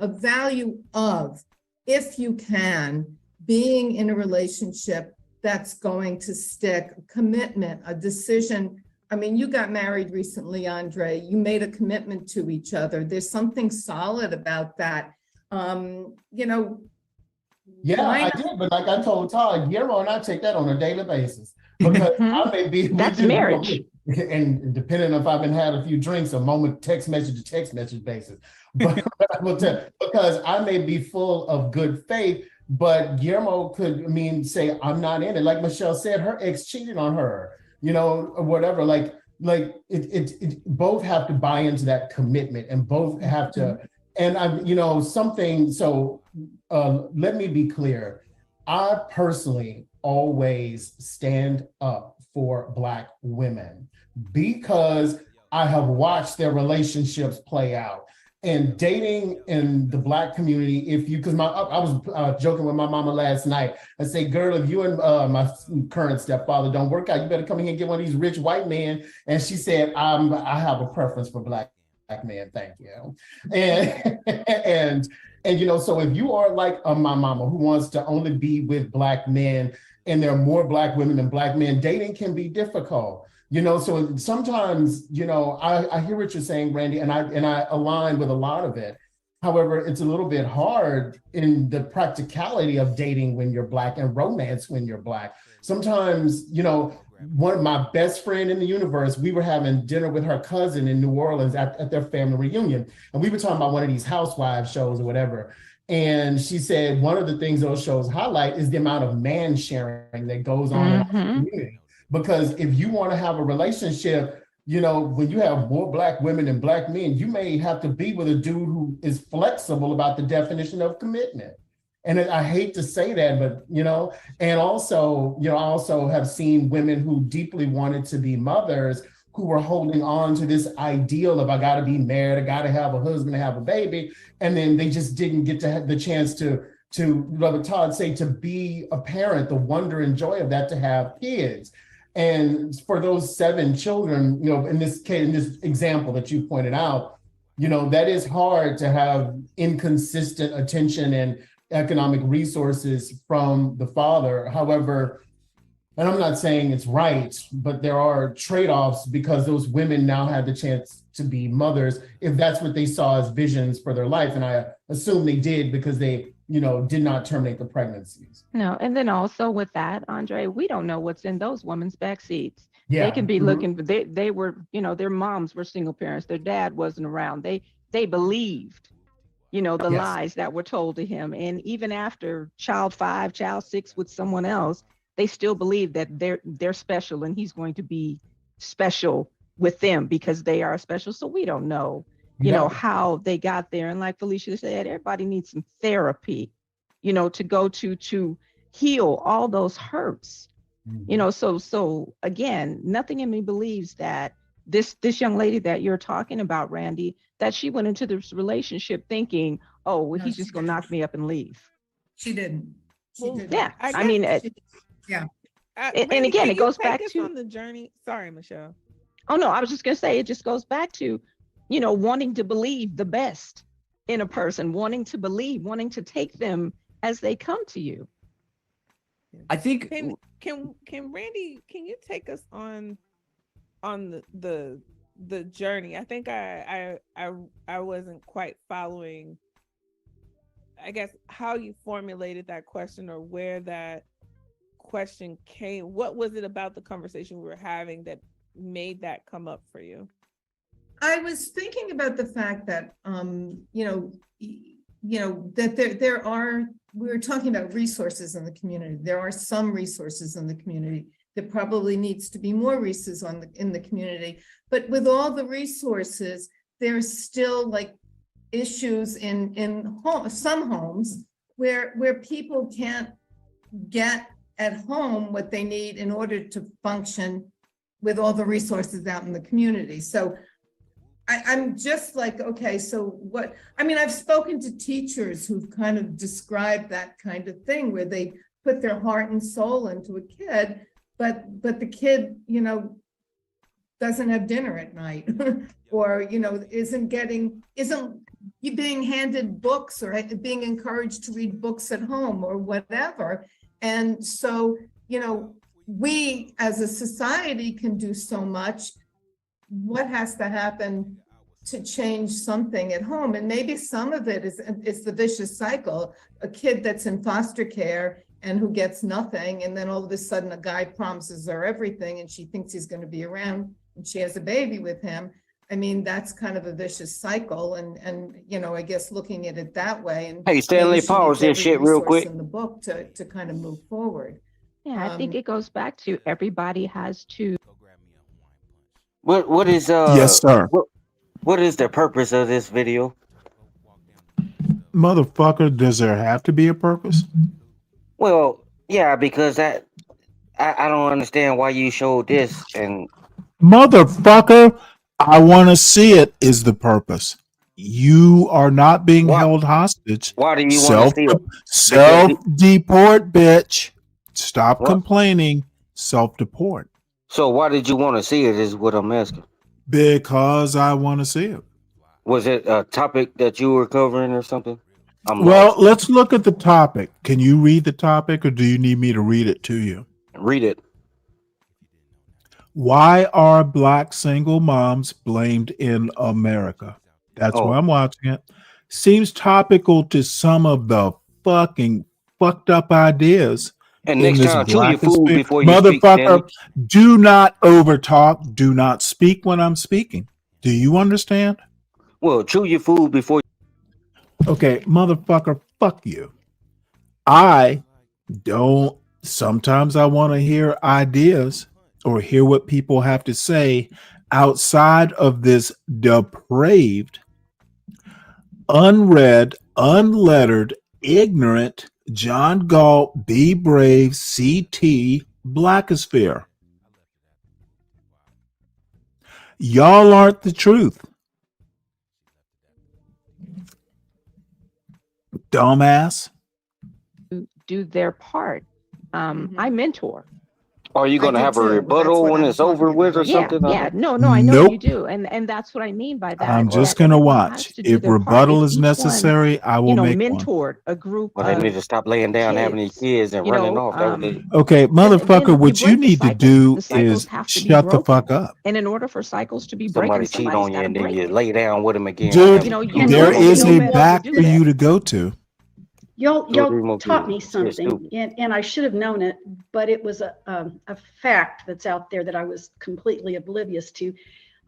of, if you can, being in a relationship that's going to stick, a commitment, a decision. I mean, you got married recently, Andre. You made a commitment to each other. There's something solid about that. Yeah, I did, but like I told Todd, Guillermo and I take that on a daily basis because I may be that's marriage. And depending if I've been had a few drinks, a moment text message to text message basis. But I will tell, because I may be full of good faith, but Guillermo could say I'm not in it. Like Michelle said, her ex cheated on her, or whatever. Like it both have to buy into that commitment, and both have to. And I'm, something. So let me be clear. I personally always stand up for Black women because I have watched their relationships play out. And dating in the Black community, because I was joking with my mama last night. I say, girl, if you and my current stepfather don't work out, you better come in here and get one of these rich white men. And she said, I have a preference for Black men, thank you. And so if you are like my mama who wants to only be with Black men, and there are more Black women than Black men, dating can be difficult. So sometimes, I hear what you're saying, Randy, and I align with a lot of it. However, it's a little bit hard in the practicality of dating when you're Black and romance when you're Black. Sometimes, one of my best friend in the universe, we were having dinner with her cousin in New Orleans at their family reunion. And we were talking about one of these housewives shows or whatever. And she said, one of the things those shows highlight is the amount of man sharing that goes on in our community. Because if you want to have a relationship, when you have more Black women than Black men, you may have to be with a dude who is flexible about the definition of commitment. And I hate to say that, but, and also, I also have seen women who deeply wanted to be mothers who were holding on to this ideal of, I got to be married, I got to have a husband, and have a baby. And then they just didn't get to have the chance to Brother Todd say, to be a parent, the wonder and joy of that, to have kids. And for those 7 children, in this case, in this example that you pointed out, that is hard to have inconsistent attention and economic resources from the father. However, and I'm not saying it's right, but there are trade-offs because those women now have the chance to be mothers if that's what they saw as visions for their life. And I assume they did because they, did not terminate the pregnancies. No, and then also with that, Andre, we don't know what's in those women's back seats. Yeah. They can be looking, they were, their moms were single parents. Their dad wasn't around. They believed, the lies that were told to him. And even after child 5, child 6 with someone else, they still believe that they're special and he's going to be special with them because they are special. So we don't know, how they got there. And like Felicia said, everybody needs some therapy, to go to heal all those hurts. So again, nothing in me believes that this young lady that you're talking about, Randy, that she went into this relationship thinking, oh, well, No, he's she just gonna didn't. knock me up and leave. She didn't. She Well, didn't. Yeah, I I guess mean, Yeah. and Randy, again, can it you goes take back us to, on the journey? Sorry, Michelle. oh no, I was just gonna say, it just goes back to, you know, wanting to believe the best in a person, wanting to believe, wanting to take them as they come to you. I think Can Randy, can you take us on the journey? I think I wasn't quite following, I guess, how you formulated that question or where that question came. What was it about the conversation we were having that made that come up for you? I was thinking about the fact that, that there are, we were talking about resources in the community. There are some resources in the community. There probably needs to be more resources in the community. But with all the resources, there's still like issues in some homes where people can't get at home what they need in order to function with all the resources out in the community. So I'm just like, okay, so what, I mean, I've spoken to teachers who've kind of described that kind of thing where they put their heart and soul into a kid, but the kid, doesn't have dinner at night or, isn't being handed books or being encouraged to read books at home or whatever. And so, we as a society can do so much. What has to happen to change something at home? And maybe some of it is the vicious cycle, a kid that's in foster care and who gets nothing. And then all of a sudden a guy promises her everything and she thinks he's going to be around and she has a baby with him. I mean, that's kind of a vicious cycle. And I guess looking at it that way. And Hey, Stanley, maybe she pause needs this every shit real resource quick. in the book to kind of move forward. Yeah, I think it goes back to everybody has to. What is Yes, sir. what is the purpose of this video? Motherfucker, does there have to be a purpose? Well, yeah, because I don't understand why you showed this and Motherfucker, I want to see it is the purpose. You are not being why held hostage. why do you want to see it? Because Self deport, bitch. Stop what? complaining. Self deport. So why did you want to see it? Is what I'm asking. Because I want to see it. Was it a topic that you were covering or something? I'm Well, lost. let's look at the topic. Can you read the topic or do you need me to read it to you? Read it. Why are black single moms blamed in America? That's why Oh, I'm watching it. Seems topical to some of the fucking fucked up ideas and in next this time, chew your food blackosphere. before you speak, Stanley. Motherfucker, do not overtalk. Do not speak when I'm speaking. Do you understand? Well, chew your food before. Okay, motherfucker, fuck you. I don't, sometimes I want to hear ideas or hear what people have to say outside of this depraved, unread, unlettered, ignorant, John Galt, Be Brave, CT, blackosphere. Y'all aren't the truth. Dumbass. Do their part. I mentor. Are you going to have a rebuttal when it's over with or Yeah, something? yeah. No, I know you Nope. do. And that's what I mean by that. I'm just that going to everyone watch. has to do If their part. rebuttal If is each one, necessary, I will make one. mentored a group Well, they need of to stop laying down, having these kids, kids and running off. That was the, Okay, motherfucker, then you what you break the need to cycle. do The cycles is have to be shut the broken. fuck up. And in order for cycles to be broken, somebody cheat somebody's on you got to and then break you it. lay down with them again. Dude, You there normally is know a better back to do for that. you to go to. Y'all Two or three more taught kids. me something, and I should have known it, but it was a fact that's out there that I was completely oblivious to.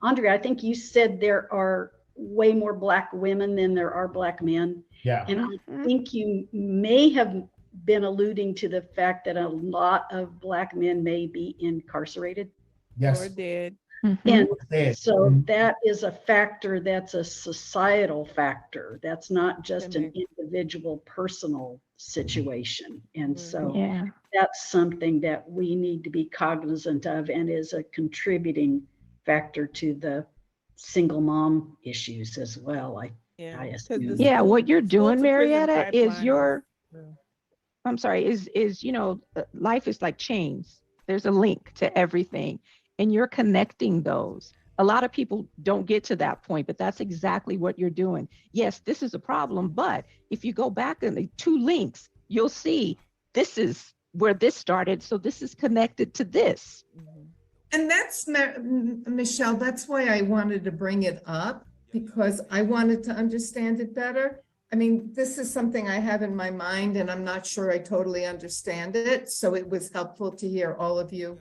Andre, I think you said there are way more black women than there are black men. Yeah. And I think you may have been alluding to the fact that a lot of black men may be incarcerated. Yes. Or dead. And Dead. so that is a factor, that's a societal factor. That's not just an individual personal situation. And so that's something that we need to be cognizant of and is a contributing factor to the single mom issues as well. I Yeah, assume. Yeah, what you're school doing, to prison Marietta, is pipeline I'm sorry, is life is like chains. There's a link to everything, and you're connecting those. A lot of people don't get to that point, but that's exactly what you're doing. Yes, this is a problem, but if you go back in the two links, you'll see this is where this started, so this is connected to this. And that's, Michelle, that's why I wanted to bring it up, because I wanted to understand it better. I mean, this is something I have in my mind and I'm not sure I totally understand it. So it was helpful to hear all of you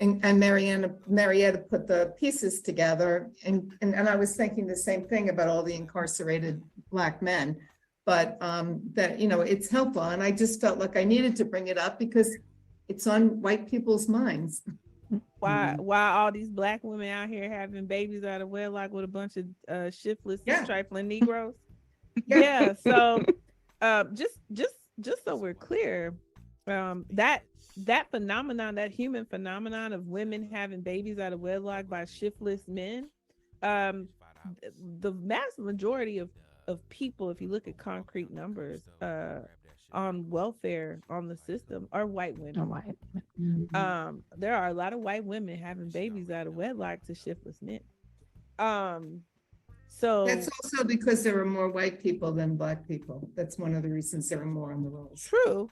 and Marietta put the pieces together. And I was thinking the same thing about all the incarcerated Black men, but that, you know, it's helpful. And I just felt like I needed to bring it up because it's on white people's minds. why all these Black women out here having babies out of wedlock with a bunch of shiftless and trifling Negroes? Yeah. So just so we're clear, that phenomenon, that human phenomenon of women having babies out of wedlock by shiftless men, the mass majority of people, if you look at concrete numbers on welfare on the system, are white women. There are a lot of white women having babies out of wedlock to shiftless men. So that's also because there are more white people than Black people. That's one of the reasons there are more on the rolls. True.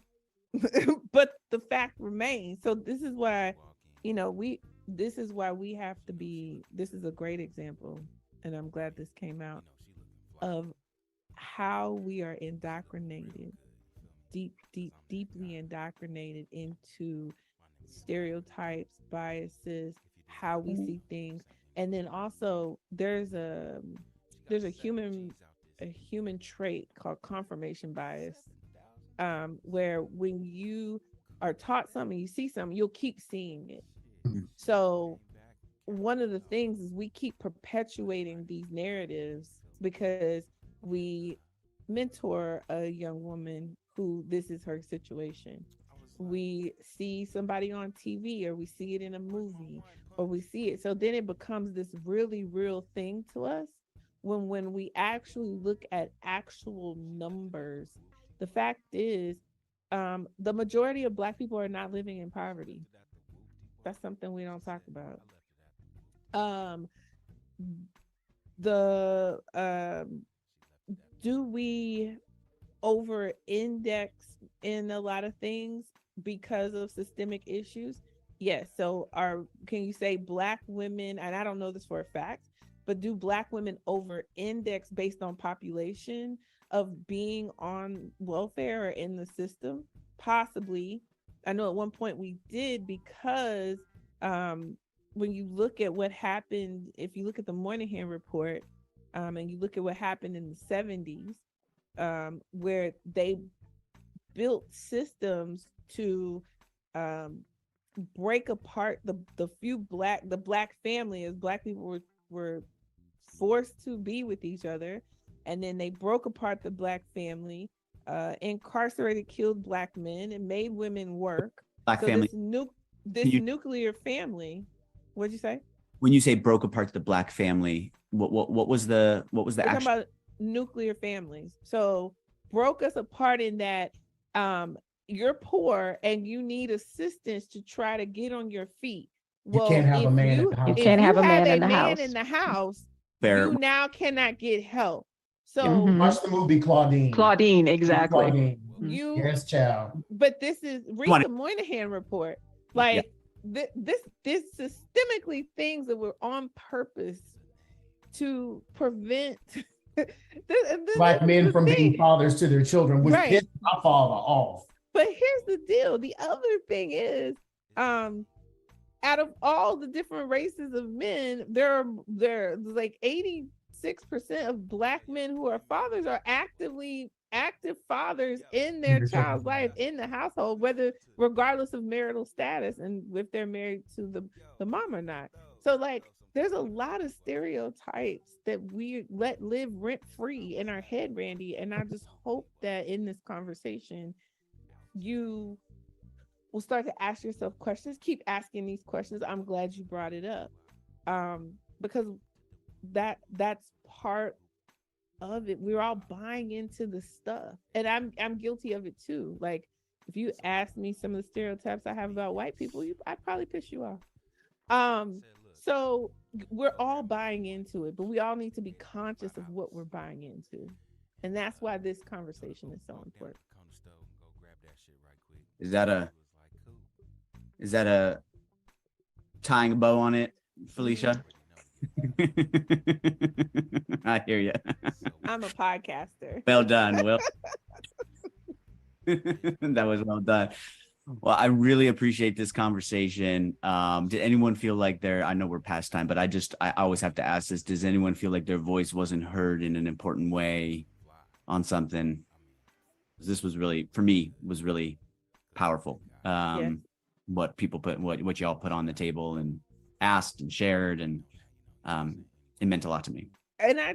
But the fact remains. So this is why, you know, this is why we have to be, this is a great example, and I'm glad this came out, of how we are indoctrinated, deeply indoctrinated into stereotypes, biases, how we see things. And then also there's a human trait called confirmation bias, where when you are taught something, you see something, you'll keep seeing it. So one of the things is we keep perpetuating these narratives because we mentor a young woman who this is her situation. We see somebody on TV, or we see it in a movie, or we see it. So then it becomes this really real thing to us. When we actually look at actual numbers, the fact is, the majority of Black people are not living in poverty. That's something we don't talk about. Do we over index in a lot of things because of systemic issues? Yes. So can you say Black women, and I don't know this for a fact, but do Black women over index based on population of being on welfare or in the system? Possibly. I know at one point we did, because when you look at what happened, if you look at the Moynihan report, and you look at what happened in the 70s, where they built systems to break apart the Black family, as Black people were forced to be with each other, and then they broke apart the Black family, incarcerated, killed Black men, and made women work. Black so family. This nuclear family. What'd you say? When you say broke apart the Black family, what was the We're talking action? about nuclear families. So broke us apart in that you're poor and you need assistance to try to get on your feet. You can't have a man in the house. You can't have a man in the man house. in the house, Fair. you now cannot get help. So Watch the movie Claudine. Claudine, exactly. Claudine. you Yes, child. But this is read the Moynihan report. Like this systemically things that were on purpose to prevent Black men from being fathers to their children, which pissed my father off. But here's the deal. The other thing is, out of all the different races of men, there's like 86% of Black men who are fathers are active fathers in their child's life, in the household, regardless of marital status, and if they're married to the mom or not. So like there's a lot of stereotypes that we let live rent free in our head, Randy. And I just hope that in this conversation, you will start to ask yourself questions, keep asking these questions. I'm glad you brought it up. because that's part of it. We're all buying into the stuff, and I'm guilty of it too. Like, if you ask me some of the stereotypes I have about white people, I'd probably piss you off. So we're all buying into it, but we all need to be conscious of what we're buying into, and that's why this conversation is so important. Is that a tying a bow on it, Felicia? I hear you. I'm a podcaster. Well done. Well, that was well done. Well, I really appreciate this conversation. Did anyone feel like I know we're past time, but I always have to ask this. Does anyone feel like their voice wasn't heard in an important way on something? This was really, for me, was really powerful. Yes. What people what y'all put on the table and asked and shared, and it meant a lot to me. And I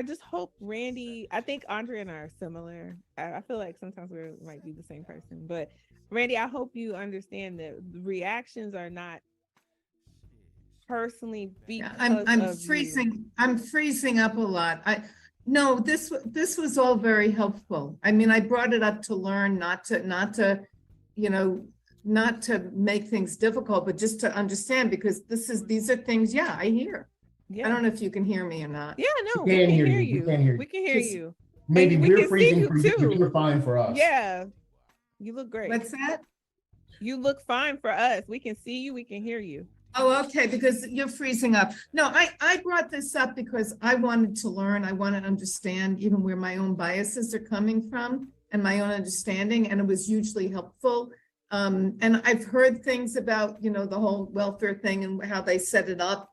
just hope Randy, I think Andrea and I are similar. I feel like sometimes we might be the same person, but Randy, I hope you understand that the reactions are not personally because I'm freezing. I'm freezing up a lot. No, this was all very helpful. I mean, I brought it up to learn, not to make things difficult, but just to understand, because these are things, I hear. Yeah. I don't know if you can hear me or not. Yeah, no, we can hear you. We can hear you. Maybe And we we're can see freezing you for you. too. You're fine for us. Yeah, you look great. What's that? You look fine for us. We can see you. We can hear you. Oh, okay, because you're freezing up. No, I brought this up because I wanted to learn. I want to understand even where my own biases are coming from and my own understanding, and it was hugely helpful. And I've heard things about, the whole welfare thing and how they set it up,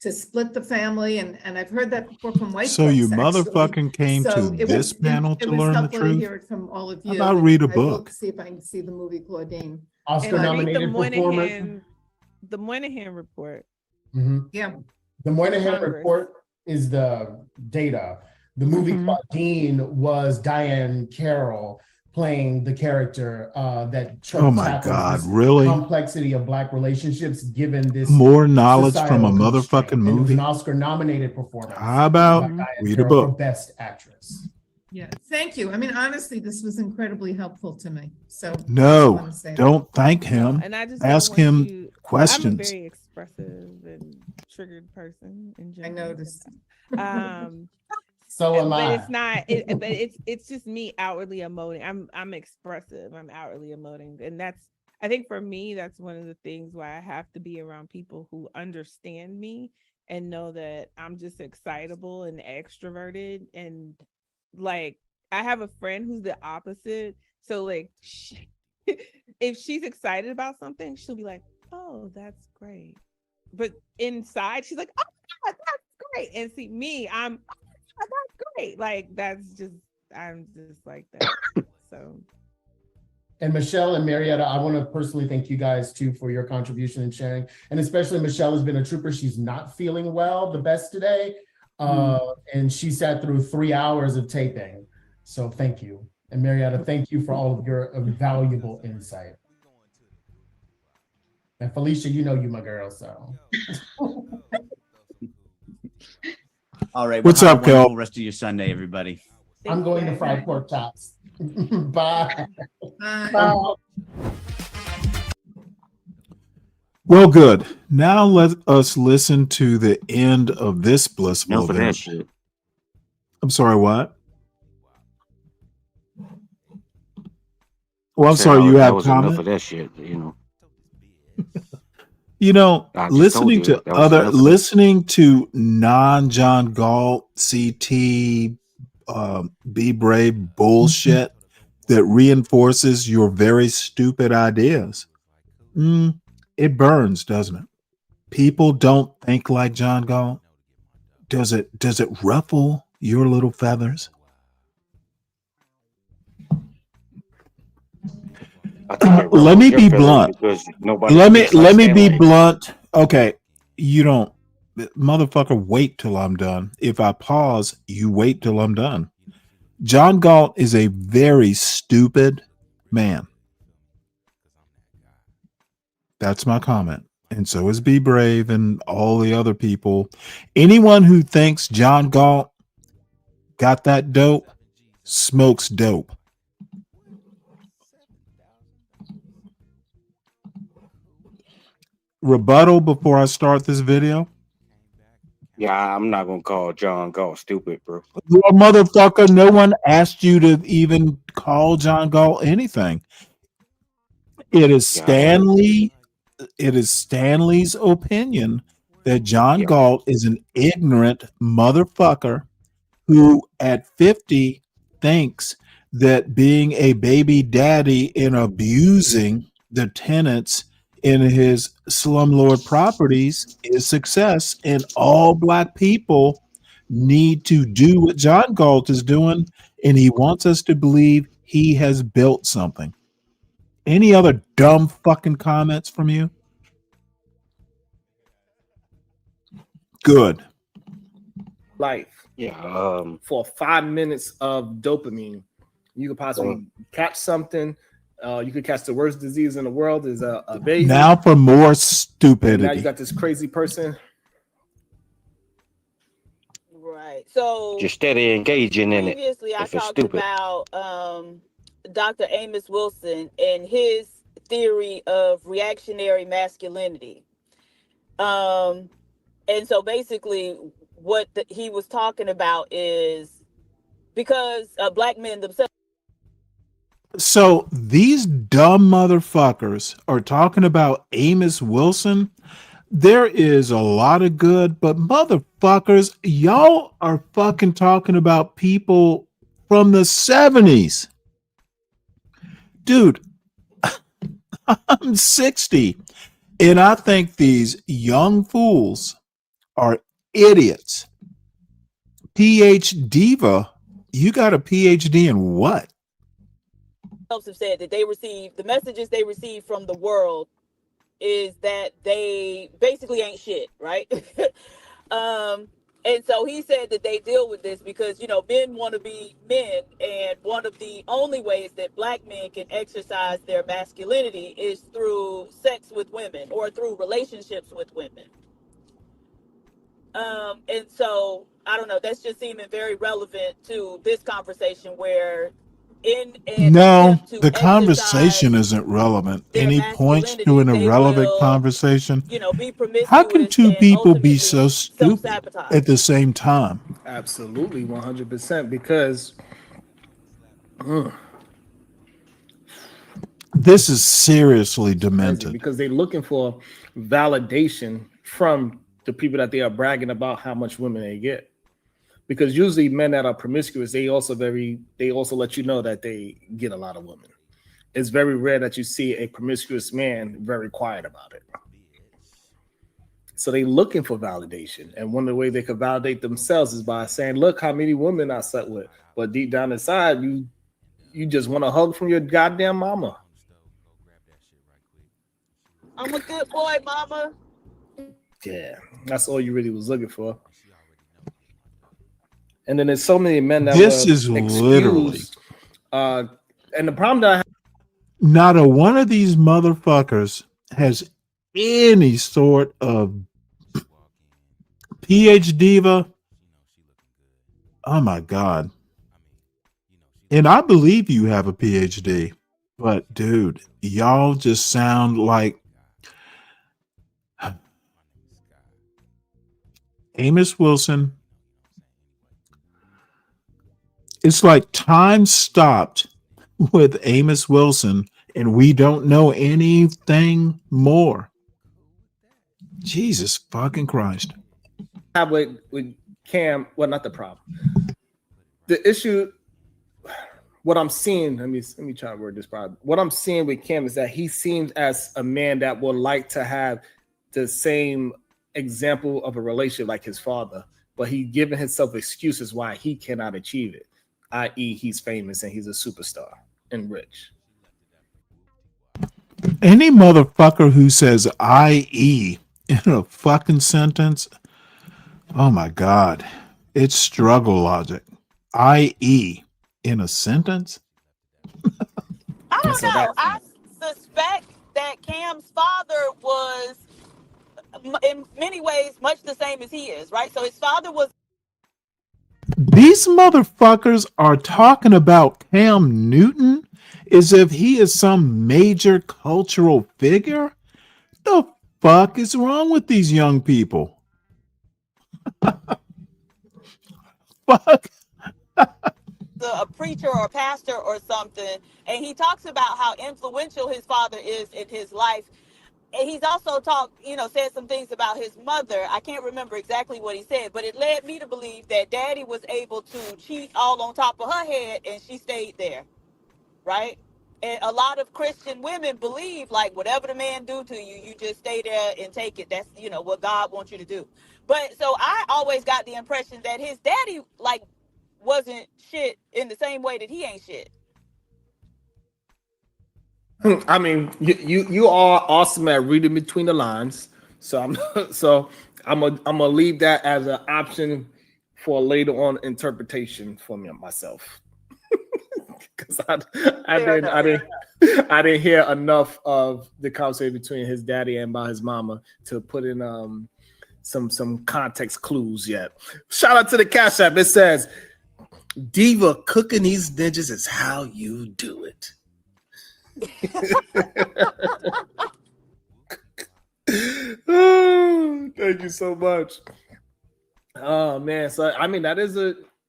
to split the family, and I've heard that before from white So folks, you actually. motherfucking came So to it this was- panel it to was learn the helpful to truth? hear it from all of How you. about and read a I will book? see if I can see the movie Claudine. Oscar And nominated performer. The Moynihan report. Yeah. The Moynihan Congress. report is the data. The movie Claudine was Diane Carroll playing the character that Oh my tackles God, this really? complexity of Black relationships given this More knowledge from a societal constraint. motherfucking And it was movie? an Oscar nominated performance. How about by Diane read a Carroll book? for Best Actress. Yeah, thank you. I mean, honestly, this was incredibly helpful to me. So I just No, wanna say that. don't thank him. And I just don't Ask want him you- I'm a questions. very expressive and triggered person in I general. noticed. So am but I. it's not. But it's just me outwardly emoting. I'm expressive. I'm outwardly emoting, and I think for me, that's one of the things why I have to be around people who understand me and know that I'm just excitable and extroverted, and like I have a friend who's the opposite. So like, if she's excited about something, she'll be like, "Oh, that's great," but inside she's like, "Oh my God, that's great." And see me, I'm, "Oh, that's great." Like I'm just like that. So. And Michelle and Marietta, I want to personally thank you guys too for your contribution and sharing. And especially Michelle has been a trooper. She's not feeling well the best today. And she sat through 3 hours of taping. So thank you. And Marietta, thank you for all of your valuable insight. And Felicia, you know you my girl, so. All right. What's have up, a wonderful Kel? rest of your Sunday, everybody. I'm going to fry pork chops. Bye. Bye. Well, good. Now let us listen to the end of this blissful Enough of that event. shit. I'm sorry, what? Well, I'm Said sorry, you that have was enough comment? of that shit. You know. You know, I just listening told you, to that was enough of it. listening to non-John Galt, CT, Be Brave bullshit that reinforces your very stupid ideas. It burns, doesn't it? People don't think like John Galt. Does it ruffle your little feathers? I think it Let me ruffles be your feathers blunt. because nobody Let me speaks like let me be Stanley. blunt. Okay, you don't, motherfucker. Wait till I'm done. If I pause, you wait till I'm done. John Galt is a very stupid man. That's my comment. and so is Be Brave and all the other people. Anyone who thinks John Galt got that dope smokes dope. Rebuttal before I start this video. Yeah, I'm not gonna call John Galt stupid, bro. You a motherfucker. No one asked you to even call John Galt anything. It is Yeah, I am. Stanley. It is Stanley's opinion that John Yeah. Galt is an ignorant motherfucker who at 50 thinks that being a baby daddy and abusing the tenants in his slumlord properties is success, and all black people need to do what John Galt is doing, and he wants us to believe he has built something. Any other dumb fucking comments from you? Good. Life. Yeah. For 5 minutes of dopamine, you could possibly catch something. You could catch the worst disease in the world is a baby. Now for more And now you stupidity. got this crazy person. Right. So Just steady engaging in it. previously I If it's talked stupid. about Dr. Amos Wilson and his theory of reactionary masculinity. And so basically what he was talking about is because black men themselves. So these dumb motherfuckers are talking about Amos Wilson. There is a lot of good, but motherfuckers, y'all are fucking talking about people from the 70s. Dude, I'm 60, and I think these young fools are idiots. PhD, you got a PhD in what? Have said that they receive the messages they receive from the world is that they basically ain't shit, right? And so he said that they deal with this because, you know, men want to be men, and one of the only ways that black men can exercise their masculinity is through sex with women or through relationships with women. And so I don't know, that's just seeming very relevant to this conversation where in an No, attempt to the exercise conversation isn't relevant. their Any points to masculinity, an they irrelevant will, conversation? you know, be How can promiscuous two and people be ultimately so stupid self-sabotage. at the same time? Absolutely, 100%. Because This is seriously crazy, demented. because they're looking for validation from the people that they are bragging about how much women they get. Because usually men that are promiscuous, they also let you know that they get a lot of women. It's very rare that you see a promiscuous man very quiet about it. So they're looking for validation. And one of the ways they can validate themselves is by saying, look how many women I slept with. But deep down inside, you just want a hug from your goddamn mama. I'm a good boy, mama. Yeah, that's all you really was looking for. And then there's so many men that This were is literally excused. And the problem that I have, not a one of these motherfuckers has any sort of PhD. Oh my God. And I believe you have a PhD, but dude, y'all just sound like Amos Wilson. It's like time stopped with Amos Wilson and we don't know anything more. Jesus fucking Christ. have with Cam, well, not the problem. The issue, what I'm seeing, let me try to word this problem. What I'm seeing with Cam is that he seems as a man that would like to have the same example of a relationship like his father, but he's giving himself excuses why he cannot achieve it, i.e., he's famous and he's a superstar and rich. Any motherfucker who says IE in a fucking sentence, oh my God, it's struggle logic. IE in a sentence? I don't know. I suspect that Cam's father was in many ways much the same as he is, right? So his father was. These motherfuckers are talking about Cam Newton as if he is some major cultural figure. The fuck is wrong with these young people? Fuck. A preacher or a pastor or something, and he talks about how influential his father is in his life. And he's also said some things about his mother. I can't remember exactly what he said, but it led me to believe that daddy was able to cheat all on top of her head and she stayed there, right? And a lot of Christian women believe, like, whatever the man do to you, you just stay there and take it. That's, what God wants you to do. But so I always got the impression that his daddy, like, wasn't shit in the same way that he ain't shit. I mean, you are awesome at reading between the lines. So I'm gonna leave that as an option for later on interpretation for me myself. Because I didn't hear enough of the conversation between his daddy and about his mama to put in some context clues yet. Shout out to the Cash App. It says, Diva, cooking these ninjas is how you do it. Oh, thank you so much. Oh man, so I mean that is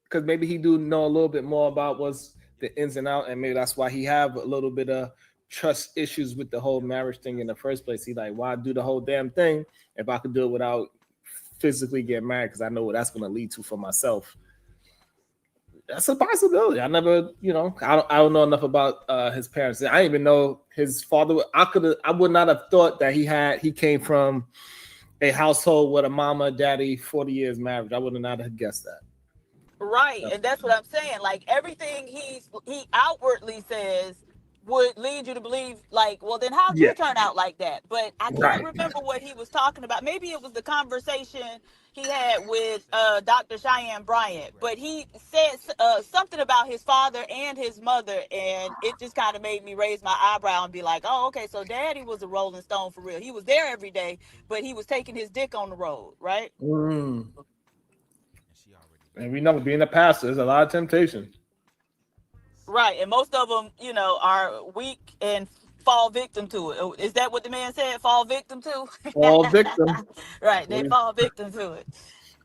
because maybe he do know a little bit more about what's the ins and out, and maybe that's why he have a little bit of trust issues with the whole marriage thing in the first place. He like, why do the whole damn thing if I could do it without physically getting married? Because I know what that's going to lead to for myself. That's a possibility. I never, I don't know enough about his parents. I didn't even know his father. I would not have thought that he came from a household with a mama, daddy, 40 years marriage. I would not have guessed that. Right, and that's what I'm saying. Like, everything he outwardly says would lead you to believe, like, well, then how'd you turn out like that? But I can't remember what he was talking about. Maybe it was the conversation he had with Dr. Cheyenne Bryant, but he said something about his father and his mother, and it just kind of made me raise my eyebrow and be like, oh, okay, so daddy was a Rolling Stone for real. He was there every day, but he was taking his dick on the road, right? And we know being a pastor is a lot of temptation. Right, and most of them, are weak and fall victim to it. Is that what the man said? Fall victim to? Fall victim. Right, they fall victim to it.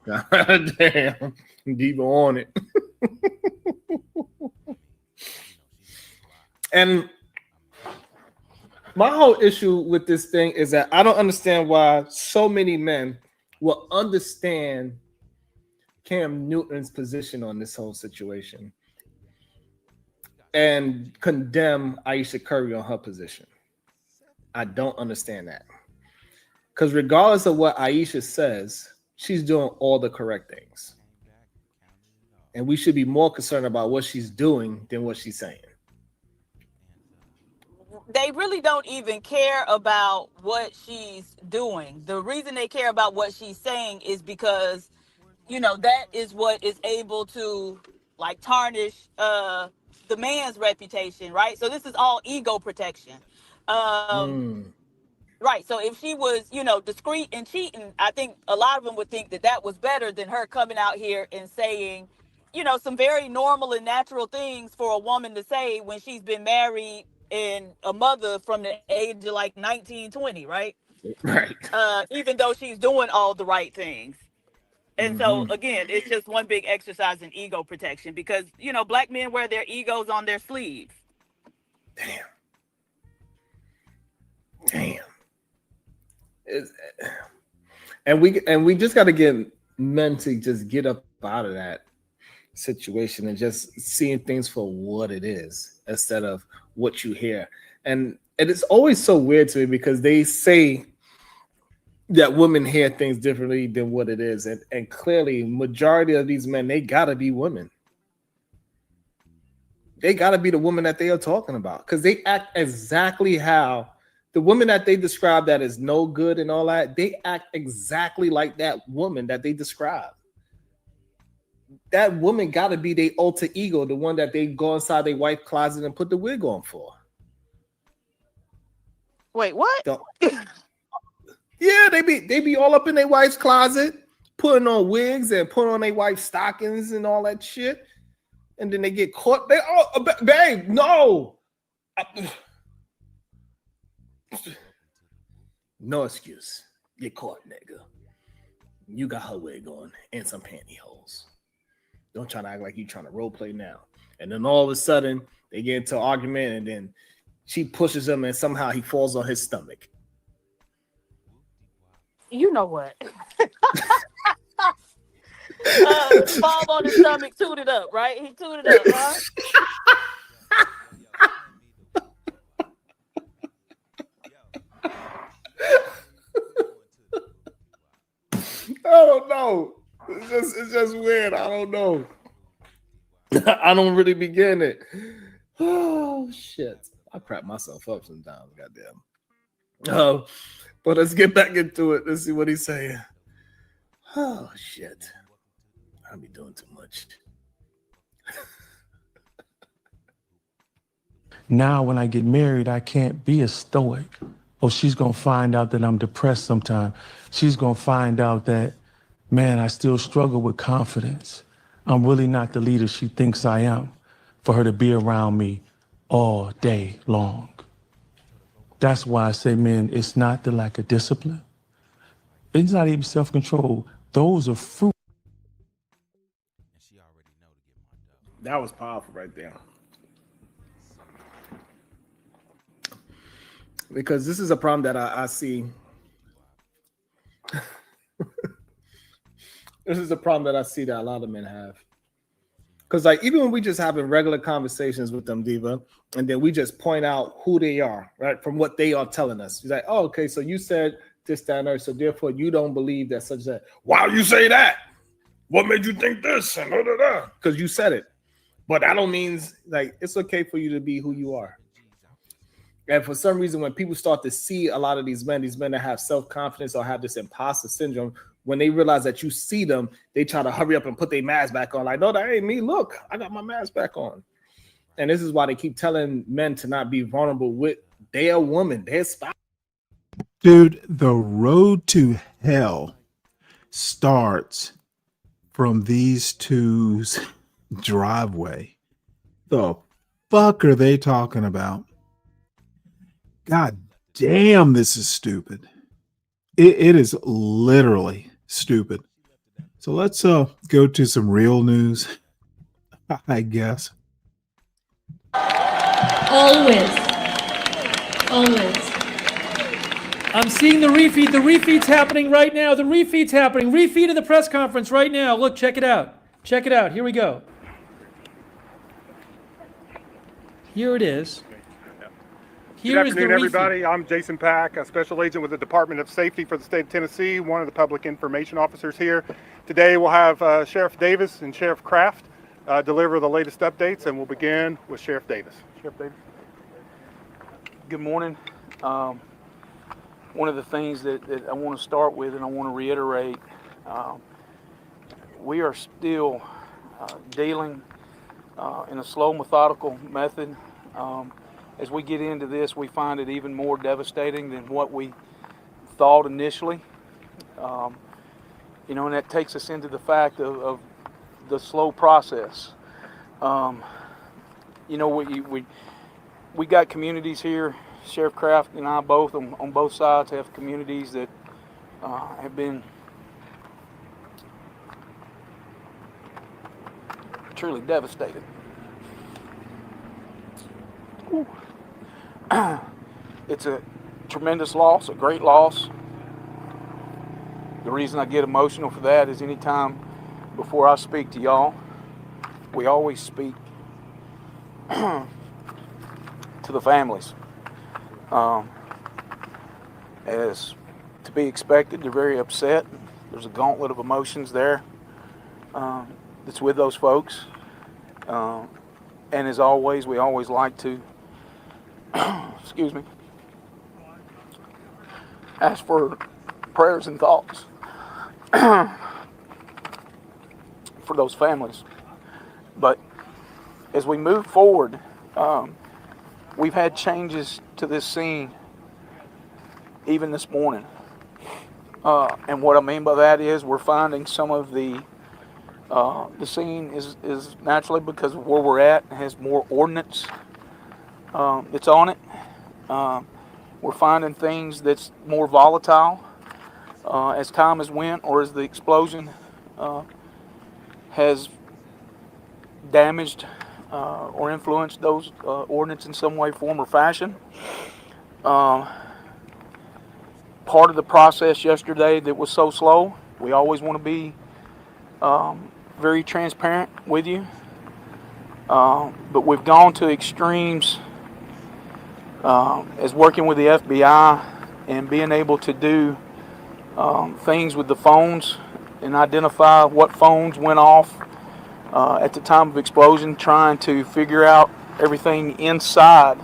God damn, Diva on it. And my whole issue with this thing is that I don't understand why so many men will understand Cam Newton's position on this whole situation and condemn Ayesha Curry on her position. I don't understand that. Because regardless of what Ayesha says, she's doing all the correct things. And we should be more concerned about what she's doing than what she's saying. They really don't even care about what she's doing. The reason they care about what she's saying is because, that is what is able to, like, tarnish the man's reputation, right? So this is all ego protection. Right. So if she was, discreet and cheating, I think a lot of them would think that that was better than her coming out here and saying, some very normal and natural things for a woman to say when she's been married and a mother from the age of like 19, 20, right? Right. Even though she's doing all the right things. And so, again, it's just one big exercise in ego protection because, black men wear their egos on their sleeves. Damn. And we just got to get men to just get up out of that situation and just seeing things for what it is instead of what you hear. And it's always so weird to me because they say that women hear things differently than what it is. And clearly, majority of these men, they got to be women. They got to be the woman that they are talking about because they act exactly how the woman that they describe that is no good and all that, they act exactly like that woman that they describe. That woman got to be their alter ego, the one that they go inside their wife closet and put the wig on for. Wait, what? Yeah, they be all up in their wife's closet, putting on wigs and putting on their wife's stockings and all that shit. And then they get caught. They babe, no. No excuse. Get caught, nigga. You got her wig on and some pantyhose. Don't try to act like you trying to role play now. And then all of a sudden they get into an argument, and then she pushes him, and somehow he falls on his stomach. You know what? Fall on his stomach, tooted up, right? He tooted up, huh? I don't know. It's just weird. I don't know. I don't really begin it. Oh shit! I crap myself up sometimes. Goddamn. But let's get back into it. Let's see what he's saying. Oh shit! I'll be doing too much. Now, when I get married, I can't be a stoic. Oh, she's going to find out that I'm depressed sometime. She's going to find out that, man, I still struggle with confidence. I'm really not the leader she thinks I am, for her to be around me all day long. That's why I say, man, it's not the lack of discipline. It's not even self-control. Those are fruit. That was powerful right there. Because this is a problem that I see. This is a problem that I see that a lot of men have. Because like even when we just having regular conversations with them, Diva, and then we just point out who they are, right, from what they are telling us. He's like, oh, okay, so you said this, that, and that, so therefore you don't believe that such that. Why you say that? What made you think this? And because you said it. But that don't mean like it's okay for you to be who you are. And for some reason, when people start to see a lot of these men that have self-confidence or have this imposter syndrome, when they realize that you see them, they try to hurry up and put their mask back on. Like, no, that ain't me. Look, I got my mask back on. And this is why they keep telling men to not be vulnerable with their woman, their spouse. Dude, the road to hell starts from these two's driveway. The fuck are they talking about? God damn, this is stupid. It is literally stupid. So let's go to some real news, I guess. Always. I'm seeing the refeed. The refeed's happening right now. The refeed's happening. Refeed of the press conference right now. Look, check it out. Check it out. Here we go. Here it is. Good afternoon, everybody. I'm Jason Pack, a special agent with the Department of Safety for the state of Tennessee, one of the public information officers here. Today we'll have Sheriff Davis and Sheriff Kraft deliver the latest updates, and we'll begin with Sheriff Davis. Sheriff Davis. Good morning. One of the things that I want to start with and I want to reiterate, we are still dealing in a slow, methodical method. As we get into this, we find it even more devastating than what we thought initially. And that takes us into the fact of the slow process. We got communities here. Sheriff Kraft and I both on both sides have communities that have been truly devastated. It's a tremendous loss, a great loss. The reason I get emotional for that is anytime before I speak to y'all, we always speak to the families. As to be expected, they're very upset. There's a gauntlet of emotions there that's with those folks. And as always, we always like to excuse me, ask for prayers and thoughts for those families. But as we move forward, we've had changes to this scene even this morning. And what I mean by that is we're finding some of the scene is naturally because of where we're at has more ordnance that's on it. We're finding things that's more volatile as time has went or as the explosion has damaged or influenced those ordnance in some way, form, or fashion. Part of the process yesterday that was so slow, we always want to be very transparent with you, but we've gone to extremes as working with the FBI and being able to do things with the phones and identify what phones went off at the time of explosion, trying to figure out everything inside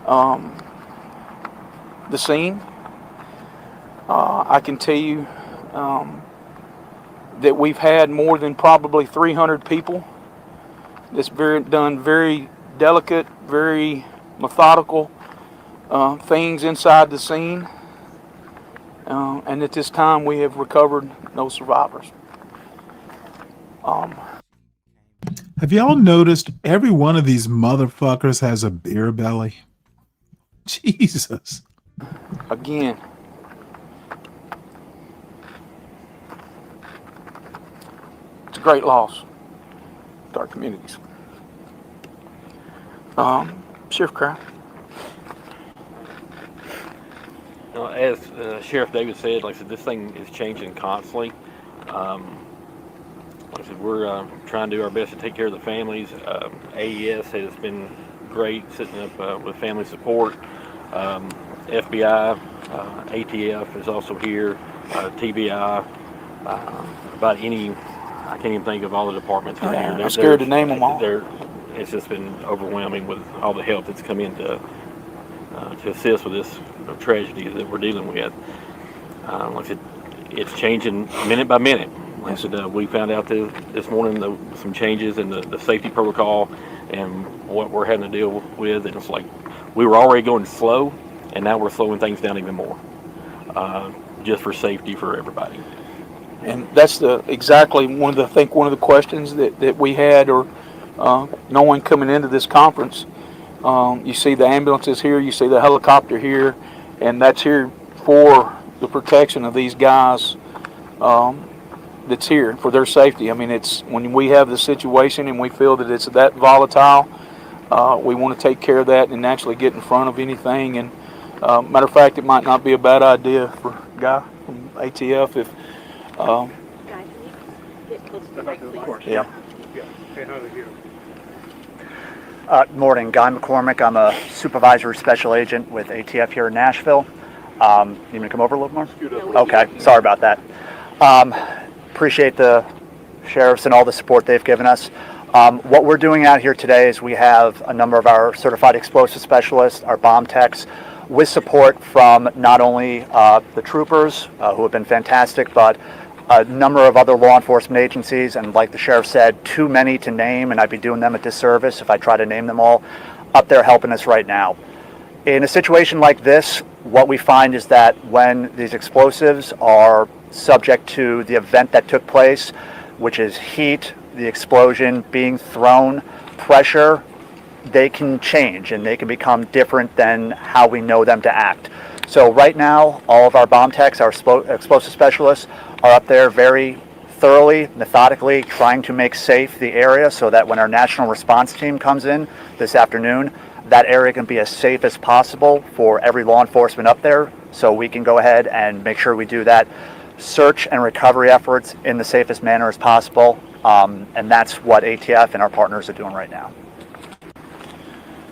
the scene. I can tell you that we've had more than probably 300 people that's done very delicate, very methodical things inside the scene. And at this time, we have recovered no survivors. Have y'all noticed every one of these motherfuckers has a beer belly? Jesus. Again, it's a great loss to our communities. Sheriff Kraft. As Sheriff Davis said, like I said, this thing is changing constantly. Like I said, we're trying to do our best to take care of the families. AES has been great, sitting up with family support. FBI, ATF is also here. TBI, about any, I can't even think of all the departments that are here. I'm scared to name them all. It's just been overwhelming with all the help that's come in to assist with this tragedy that we're dealing with. Like I said, it's changing minute by minute. Like I said, we found out this morning some changes in the safety protocol and what we're having to deal with. And it's like we were already going slow, and now we're slowing things down even more, just for safety for everybody. And that's exactly one of the questions that we had, or no one coming into this conference. You see the ambulances here, you see the helicopter here, and that's here for the protection of these guys that's here, for their safety. I mean, it's when we have the situation and we feel that it's that volatile, we want to take care of that and actually get in front of anything. And matter of fact, it might not be a bad idea for Guy from ATF if... Guy, can you get close to the mic, please? Yeah. Hey, how are you? Morning, Guy McCormick. I'm a supervisor special agent with ATF here in Nashville. You need me to come over a little more? Okay, sorry about that. Appreciate the sheriffs and all the support they've given us. What we're doing out here today is we have a number of our certified explosive specialists, our bomb techs, with support from not only the troopers, who have been fantastic, but a number of other law enforcement agencies, and like the sheriff said, too many to name, and I'd be doing them a disservice if I try to name them all, up there helping us right now. In a situation like this, what we find is that when these explosives are subject to the event that took place, which is heat, the explosion being thrown, pressure, they can change and they can become different than how we know them to act. So right now, all of our bomb techs, our explosive specialists, are up there very thoroughly, methodically trying to make safe the area so that when our national response team comes in this afternoon, that area can be as safe as possible for every law enforcement up there, so we can go ahead and make sure we do that search and recovery efforts in the safest manner as possible. And that's what ATF and our partners are doing right now.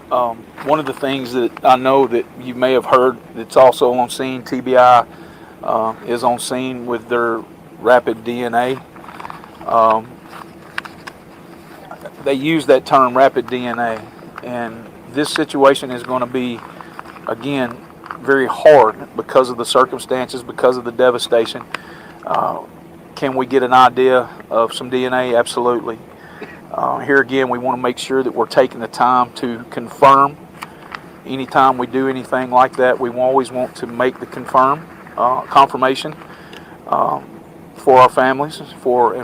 One of the things that I know that you may have heard that's also on scene, TBI is on scene with their rapid DNA. They use that term, rapid DNA, and this situation is going to be, again, very hard because of the circumstances, because of the devastation. Can we get an idea of some DNA? Absolutely. Here again, we want to make sure that we're taking the time to confirm. Anytime we do anything like that, we always want to make the confirm. confirmation for our families, for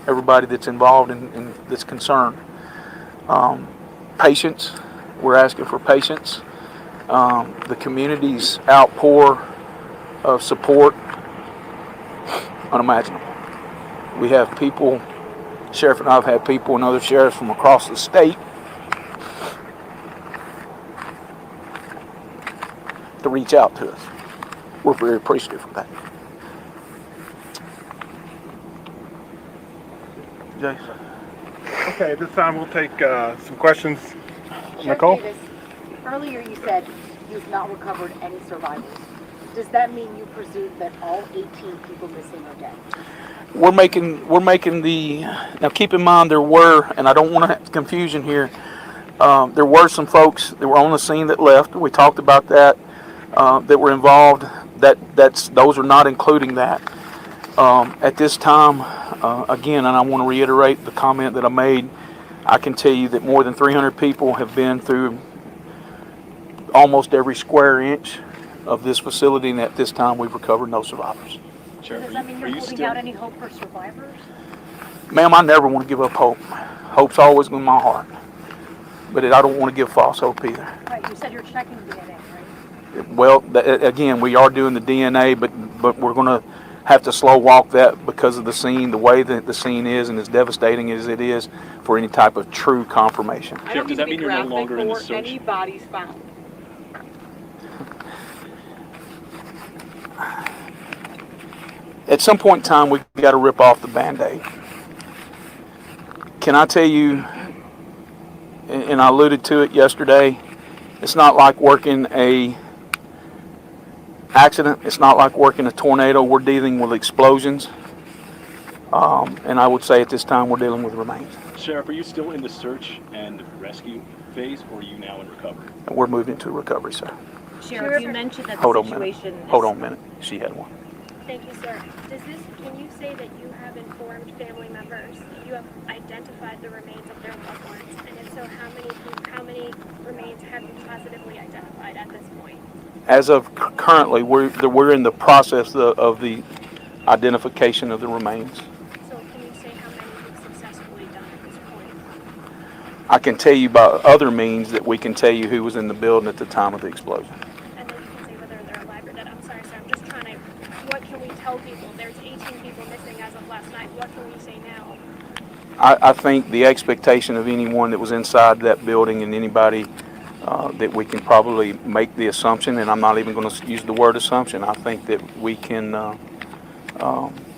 everybody that's involved and that's concerned. Patience. We're asking for patience. The community's outpour of support, unimaginable. We have people, Sheriff and I have had people and other sheriffs from across the state to reach out to us. We're very appreciative of that. Jason. Okay, at this time we'll take some questions. Sheriff Nicole? Davis, earlier you said you've not recovered any survivors. Does that mean you presume that all 18 people missing are dead? We're making the, now keep in mind there were, and I don't want to have confusion here, there were some folks that were on the scene that left. We talked about that, that were involved. Those are not including that. At this time, again, and I want to reiterate the comment that I made, I can tell you that more than 300 people have been through almost every square inch of this facility, and at this time we've recovered no survivors. So does that mean you're holding out any hope for survivors? Ma'am, I never want to give up hope. Hope's always in my heart. But I don't want to give false hope either. Right, you said you're checking DNA, right? Well, again, we are doing the DNA, but we're going to have to slow walk that because of the scene, the way that the scene is, and as devastating as it is for any type of true confirmation. Sheriff, does that mean you're no longer in the search? Any bodies found? At some point in time, we've got to rip off the Band-Aid. Can I tell you, and I alluded to it yesterday, it's not like working a accident. It's not like working a tornado. We're dealing with explosions. And I would say at this time we're dealing with remains. Sheriff, are you still in the search and rescue phase, or are you now in recovery? We're moving to recovery, sir. Sheriff, you mentioned that Hold the on a minute. situation. Hold on a minute. She had one. Thank you, sir. Can you say that you have informed family members that you have identified the remains of their loved ones? And if so, how many remains have you positively identified at this point? As of currently, we're in the process of the identification of the remains. So can you say how many you've successfully done at this point? I can tell you by other means that we can tell you who was in the building at the time of the explosion. And then you can say whether they're alive or dead. I'm sorry, sir. I'm just trying to, what can we tell people? There's 18 people missing as of last night. What can we say now? I think the expectation of anyone that was inside that building and anybody that we can probably make the assumption, and I'm not even going to use the word assumption, I think that we can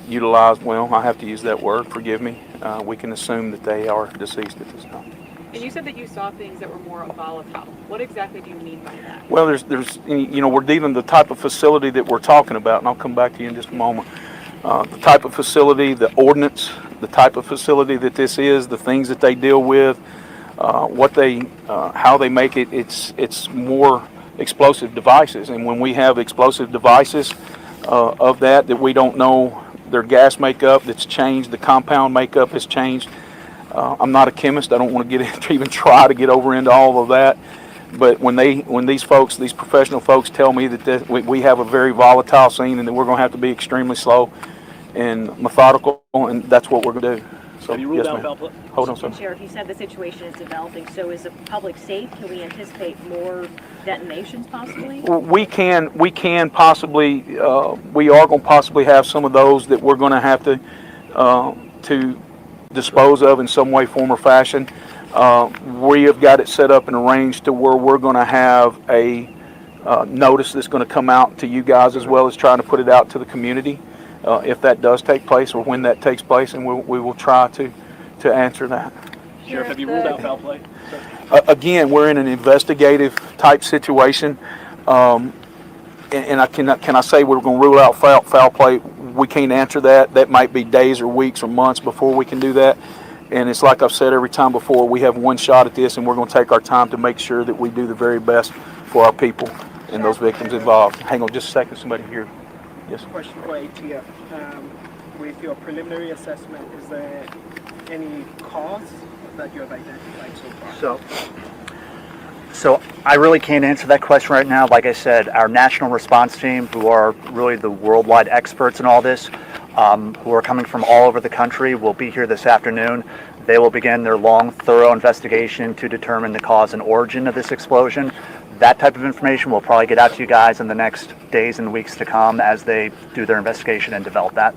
utilize, well, I have to use that word, forgive me, we can assume that they are deceased at this time. And you said that you saw things that were more volatile. What exactly do you mean by that? Well, there's we're dealing the type of facility that we're talking about, and I'll come back to you in just a moment. The type of facility, the ordinance, the type of facility that this is, the things that they deal with, how they make it. It's more explosive devices, and when we have explosive devices of that we don't know their gas makeup that's changed, the compound makeup has changed. I'm not a chemist. I don't want to get into even try to get over into all of that. But when these professional folks tell me that we have a very volatile scene and that we're going to have to be extremely slow and methodical, and that's what we're going to do. So, have you ruled yes, out foul play? Hold on, sir. Sheriff, you said the situation is developing. So is the public safe? Can we anticipate more detonations possibly? We can possibly, we are going to possibly have some of those that we're going to have to dispose of in some way, form, or fashion. We have got it set up and arranged to where we're going to have a notice that's going to come out to you guys, as well as trying to put it out to the community if that does take place or when that takes place, and we will try to answer that. Sheriff, have you ruled out foul play? Again, we're in an investigative type situation, and can I say we're going to rule out foul play? We can't answer that. That might be days or weeks or months before we can do that. And it's like I've said every time before, we have one shot at this, and we're going to take our time to make sure that we do the very best for our people and those victims involved. Hang on just a second, somebody here. Yes. Question for ATF. With your preliminary assessment, is there any cause that you have identified so far? So I really can't answer that question right now. Like I said, our national response team, who are really the worldwide experts in all this, who are coming from all over the country, will be here this afternoon. They will begin their long, thorough investigation to determine the cause and origin of this explosion. That type of information will probably get out to you guys in the next days and weeks to come as they do their investigation and develop that.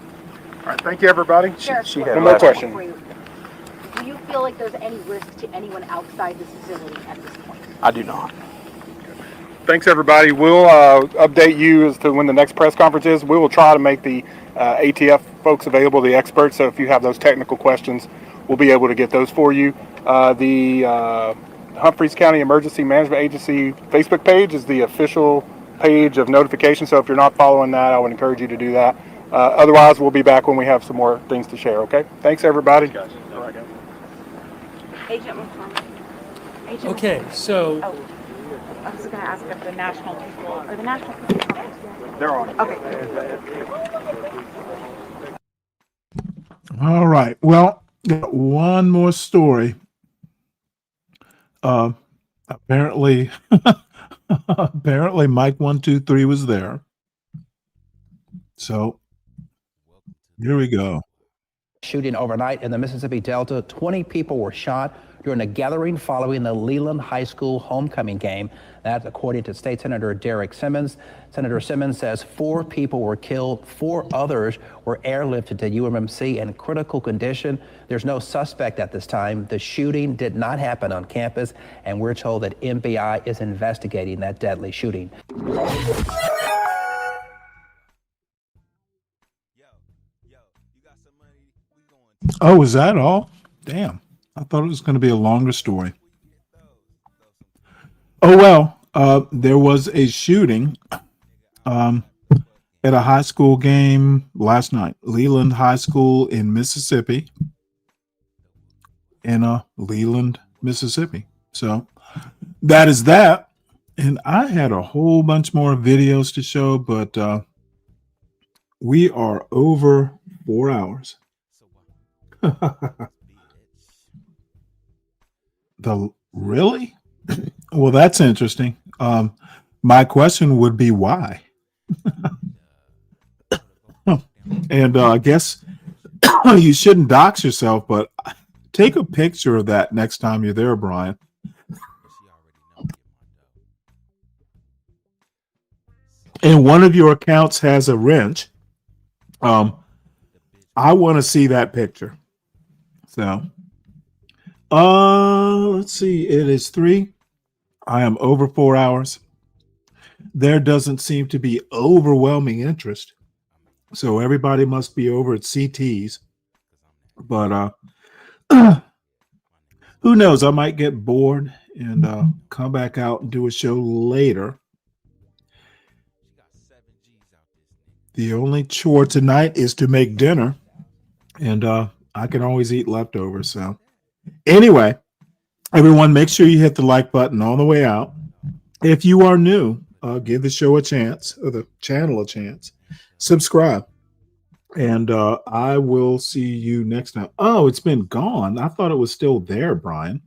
All right, thank you, everybody. Sheriff, One more question. Do you feel like there's any risk to anyone outside this facility at this point? I do not. Thanks, everybody. We'll update you as to when the next press conference is. We will try to make the ATF folks available, the experts. So if you have those technical questions, we'll be able to get those for you. The Humphreys County Emergency Management Agency Facebook page is the official page of notification. So if you're not following that, I would encourage you to do that. Otherwise, we'll be back when we have some more things to share. Okay. Thanks, everybody. Thanks, guys. All right, guys. Agent McCormick. Agent Okay, McCormick. so Oh, I was going to ask if the national people are the national people coming together. They're on. Okay. All right. Well, got one more story. Apparently, apparently, Mike 123 was there. So here we go. Shooting overnight in the Mississippi Delta, 20 people were shot during a gathering following the Leland High School homecoming game. That's according to State Senator Derek Simmons. Senator Simmons says 4 people were killed, 4 others were airlifted to UMMC in critical condition. There's no suspect at this time. The shooting did not happen on campus, and we're told that MBI is investigating that deadly shooting. Oh, is that all? Damn. I thought it was going to be a longer story. Oh, well, there was a shooting at a high school game last night. Leland High School in Mississippi. In Leland, Mississippi. So that is that. And I had a whole bunch more videos to show, but we are over 4 hours. Really? Well, that's interesting. My question would be why? And I guess you shouldn't dox yourself, but take a picture of that next time you're there, Brian. And one of your accounts has a wrench. I want to see that picture. So, let's see. It is 3. I am over 4 hours. There doesn't seem to be overwhelming interest. So everybody must be over at CT's. But who knows? I might get bored and come back out and do a show later. The only chore tonight is to make dinner. And I can always eat leftovers. So anyway, everyone, make sure you hit the like button on the way out. If you are new, give the show a chance, or the channel a chance. Subscribe. And I will see you next time. Oh, it's been gone. I thought it was still there, Brian.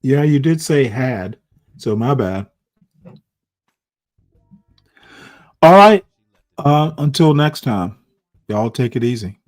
Yeah, you did say had. So my bad. All right. Until next time. Y'all take it easy.